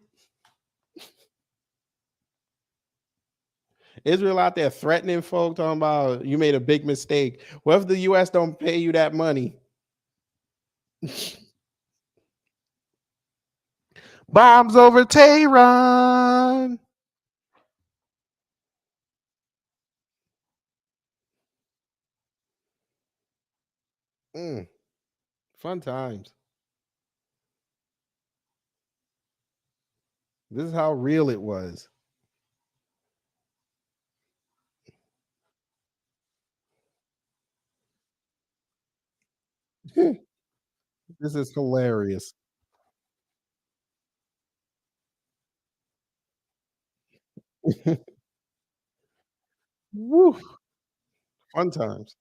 Israel out there threatening folk, talking about you made a big mistake. What if the U.S. don't pay you that money? Bombs over Tehran. Fun times. This is how real it was. This is hilarious. Woo. Fun times.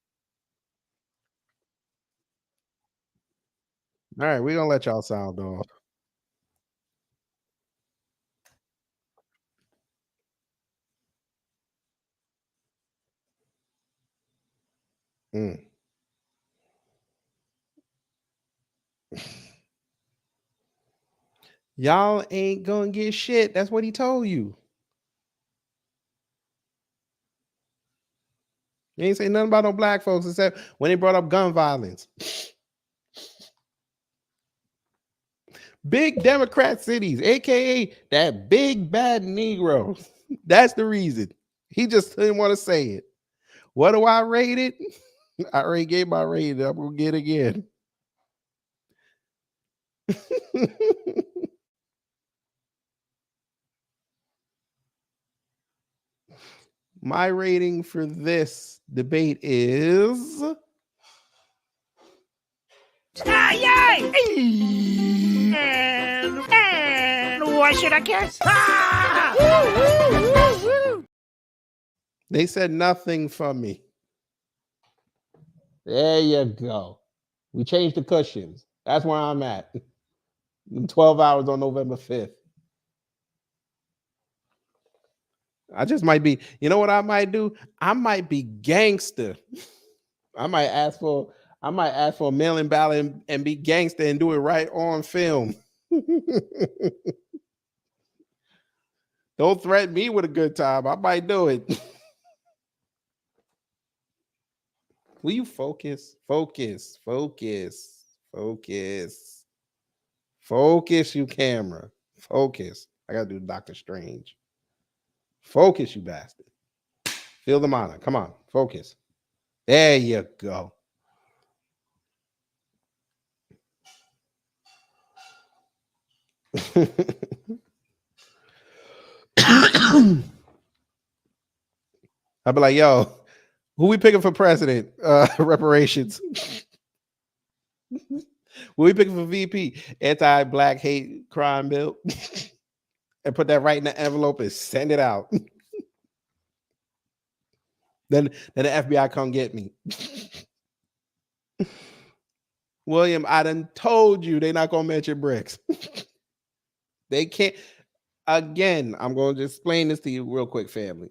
All right, we're gonna let y'all sound off. Y'all ain't gonna get shit. That's what he told you. He ain't say nothing about no black folks except when he brought up gun violence. Big Democrat cities, aka that big bad Negro. That's the reason. He just didn't want to say it. What do I rate it? I already gave my rating. I'm gonna get again. My rating for this debate is yay! And why should I guess? They said nothing from me. There you go. We changed the cushions. That's where I'm at. 12 hours on November 5th. I just might be, you know what I might do? I might be gangster. I might ask for a mail-in ballot and be gangster and do it right on film. Don't threaten me with a good time. I might do it. Will you focus? Focus, you camera. Focus. I gotta do Dr. Strange. Focus, you bastard. Feel the monitor. Come on, focus. There you go. I'd be like, yo, who we picking for president? Reparations. Who we picking for VP? Anti-black hate crime bill. And put that right in the envelope and send it out. Then the FBI come get me. William, I done told you they're not gonna mention BRICS. They can't. Again, I'm going to explain this to you real quick, family.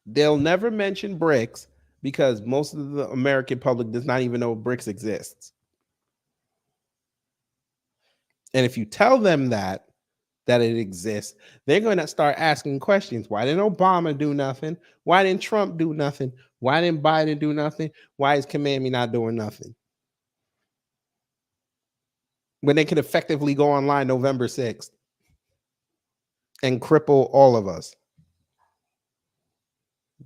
They'll never mention BRICS because most of the American public does not even know BRICS exists. And if you tell them that it exists, they're going to start asking questions. Why didn't Obama do nothing? Why didn't Trump do nothing? Why didn't Biden do nothing? Why is Kamami not doing nothing? When they could effectively go online November 6th and cripple all of us.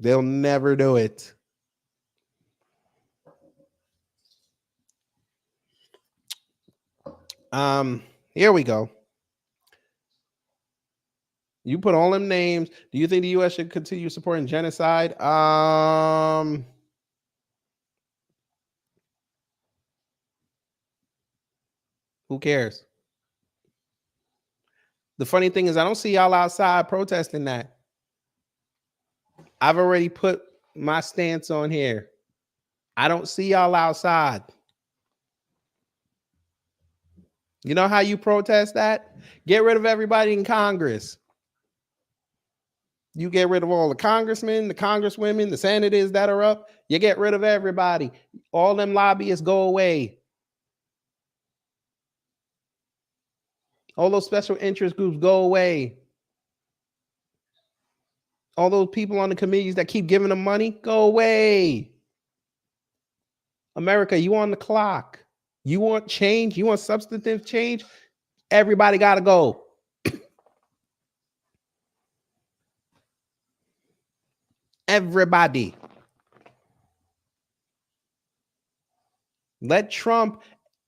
They'll never do it. Here we go. You put all them names. Do you think the U.S. should continue supporting genocide? Who cares? The funny thing is, I don't see y'all outside protesting that. I've already put my stance on here. I don't see y'all outside. You know how you protest that? Get rid of everybody in Congress. You get rid of all the congressmen, the congresswomen, the senators that are up. You get rid of everybody. All them lobbyists go away. All those special interest groups go away. All those people on the committees that keep giving them money, go away. America, you on the clock. You want change? You want substantive change? Everybody got to go. Everybody. Let Trump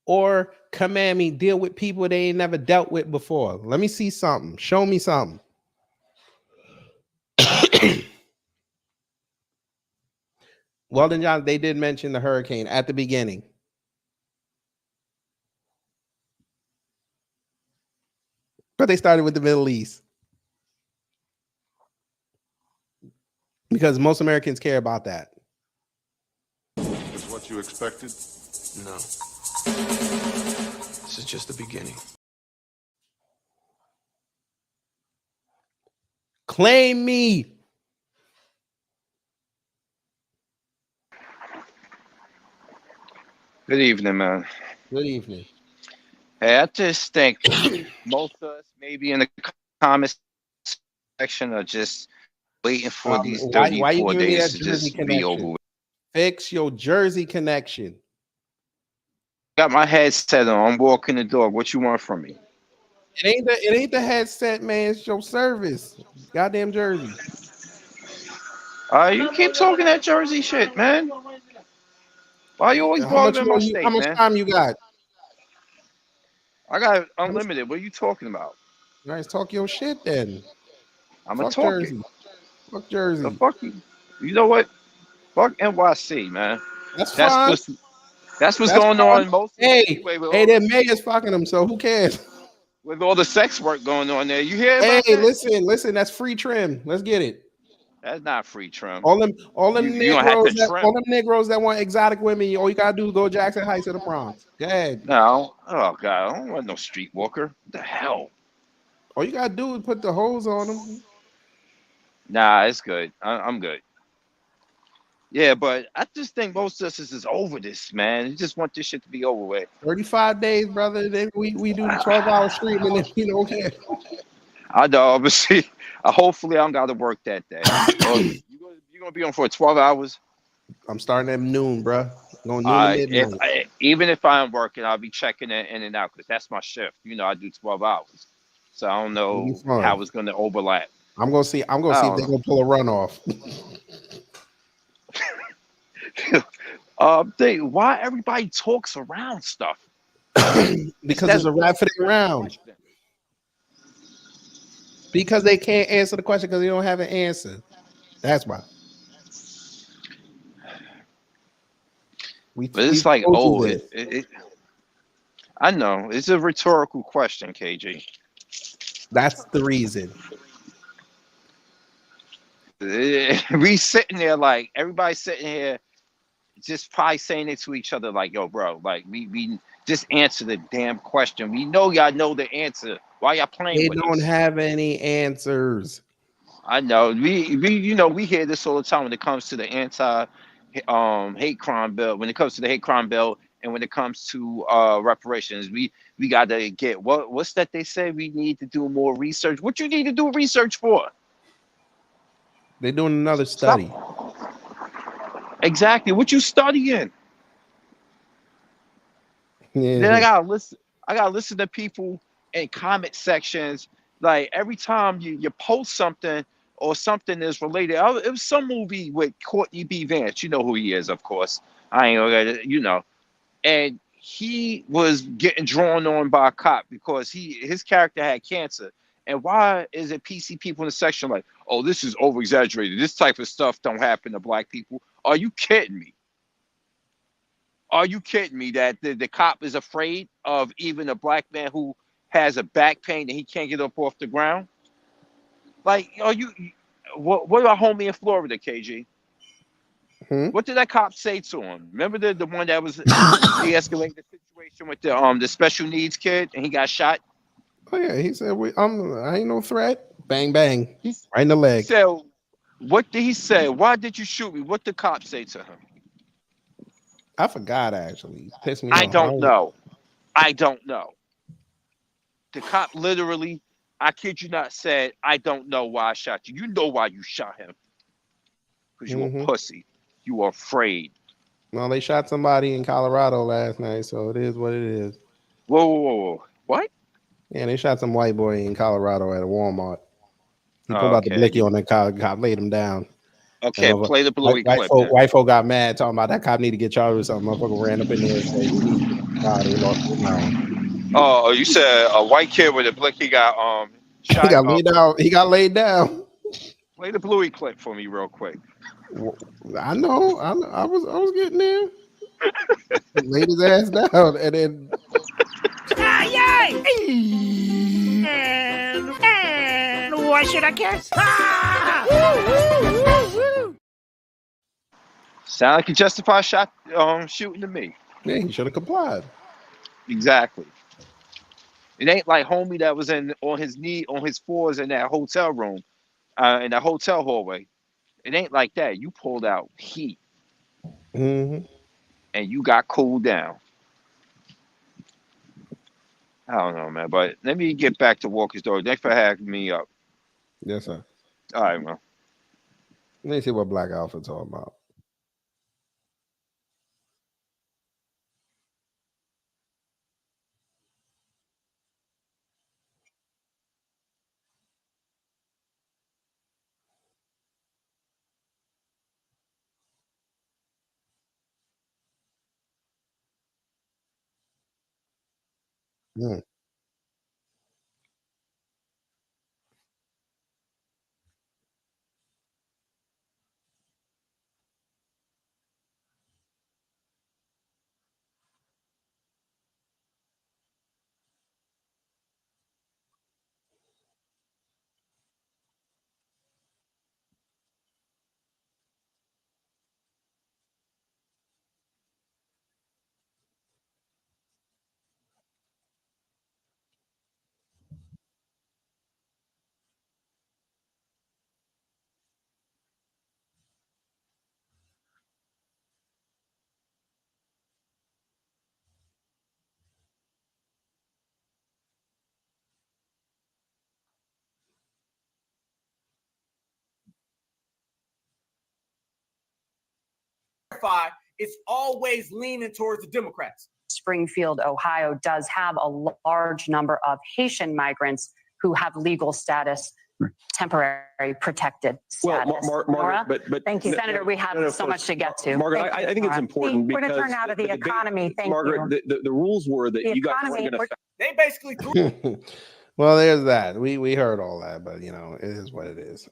or Kamami deal with people they ain't never dealt with before. Let me see something. Show me something. Weldon John, they did mention the hurricane at the beginning. But they started with the Middle East. Because most Americans care about that. Is what you expected? No. This is just the beginning. Claim me. Good evening, man. Good evening. Hey, I just think most of us maybe in the comment section are just waiting for these 34 days to just be over with. Fix your Jersey connection. Got my headset on. I'm walking the dog. What you want from me? It ain't the headset, man. It's your service. Goddamn Jersey. You keep talking that Jersey shit, man. Why you always bothering my state, man? How much time you got? I got unlimited. What are you talking about? Nice, talk your shit then. I'm a talker. Jersey. Fuck Jersey. The fuck you. You know what? Fuck NYC, man. That's fine. That's what's going on in most. Hey, their mayor's fucking them, so who cares? With all the sex work going on there, you hear? Hey, listen, that's free trim. Let's get it. That's not free trim. All them Negroes that want exotic women, all you gotta do is go Jackson Heights to the Bronx. Go ahead. No, oh god, I don't want no streetwalker. What the hell? All you gotta do is put the hose on them. Nah, it's good. I'm good. Yeah, but I just think most of us is over this, man. You just want this shit to be over with. 35 days, brother. Then we do the 12-hour stream and then you know okay. I know, obviously. Hopefully I don't gotta work that day. You're gonna be on for 12 hours? I'm starting at noon, bro. Going noon to midnight. Even if I'm working, I'll be checking it in and out because that's my shift. You know, I do 12 hours. So I don't know how it's gonna overlap. I'm gonna see if they're gonna pull a run off. Why everybody talks around stuff? Because there's a raffting around. Because they can't answer the question because they don't have an answer. That's why. But it's like, oh, I know. It's a rhetorical question, KG. That's the reason. We sitting there like, everybody's sitting here just probably saying it to each other like, yo, bro, like, we just answer the damn question. We know y'all know the answer. Why y'all playing They with don't us? have any answers. I know. We hear this all the time when it comes to the hate crime bill, when it comes to the hate crime bill, and when it comes to reparations. We gotta get what's that they say? We need to do more research. What you need to do research for? They're doing another study. Exactly. What you studying? Yeah. Then I gotta listen to people in comment sections. Like every time you post something or something is related. It was some movie with Courtney B. Vance. You know who he is, of course. I ain't gonna, you know. And he was getting drawn on by a cop because his character had cancer. And why is it PC people in the section like, oh, this is over exaggerated. This type of stuff don't happen to black people. Are you kidding me? Are you kidding me that the cop is afraid of even a black man who has a back pain and he can't get up off the ground? Like, are you? What about homie in Florida, KG? What did that cop say to him? Remember the one that was de-escalating the situation with the special needs kid and he got shot? Oh yeah, he said, I ain't no threat. Bang bang, right in the leg. So, what did he say? Why did you shoot me? What did the cop say to him? I forgot actually. Pissed me off. I don't know. I don't know. The cop literally, I kid you not, said, I don't know why I shot you. You know why you shot him. Because you a pussy. You were afraid. No, they shot somebody in Colorado last night, so it is what it is. Whoa. What? Yeah, they shot some white boy in Colorado at a Walmart. He pulled out the blicky on that cop, laid him down. Okay, play the Bluey clip. White folk got mad, talking about that cop need to get charged with something. Motherfucker ran up in there and said, they lost his mind. Oh, you said a white kid with a blicky got shot. He got laid down. He got laid down. Play the Bluey clip for me real quick. I know. I was getting there. Laid his ass down and then. Yay! And why should I guess? Sound like a justified shot shooting to me. Yeah, he should have complied. Exactly. It ain't like homie that was on his fours in that hotel room, in that hotel hallway. It ain't like that. You pulled out heat. And you got cooled down. I don't know, man. But let me get back to Walker's Door. Thanks for having me up. Yes, sir. All right, man. Let me see what Black Alpha's all about. It's always leaning towards the Democrats. Springfield, Ohio does have a large number of Haitian migrants who have legal status, temporary protected status. Well, Margaret, but thank you, Senator. We have so much to get to. Margaret, I think it's important We're going because to turn out of the economy. Thank Margaret, you. The rules were that The you guys economy, were going to. They basically threw. Well, there's that. We heard all that, but you know, it is what it is.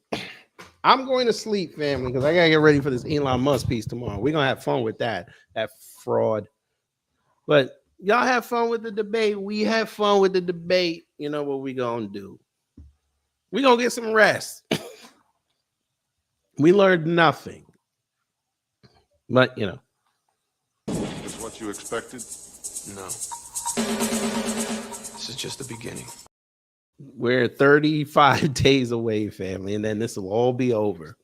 I'm going to sleep, family, because I gotta get ready for this Elon Musk piece tomorrow. We're gonna have fun with that fraud. But y'all have fun with the debate. We have fun with the debate. You know what we gonna do? We gonna get some rest. We learned nothing. But you know. Is what you expected? No. This is just the beginning. We're 35 days away, family, and then this will all be over.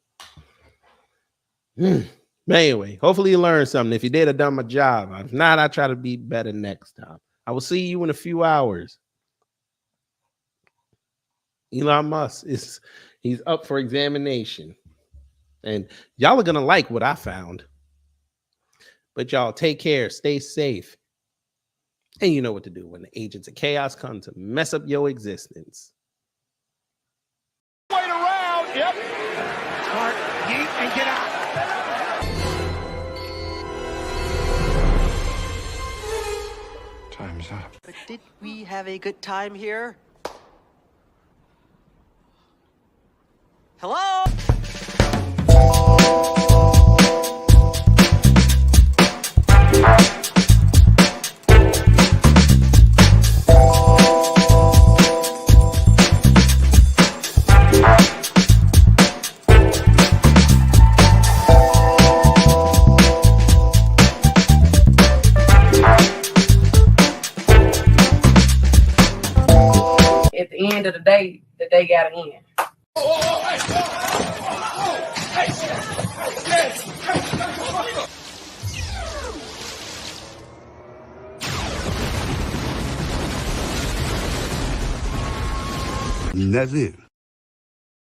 But anyway, hopefully you learned something. If you did, I done my job. If not, I try to be better next time. I will see you in a few hours. Elon Musk he's up for examination. And y'all are gonna like what I found. But y'all take care, stay safe. And you know what to do when the agents of chaos come to mess up your existence. Wait around. Yep. Smart. Yeet and get out. Time's up. But did we have a good time here? Hello? At the end of the day got to end. That's it.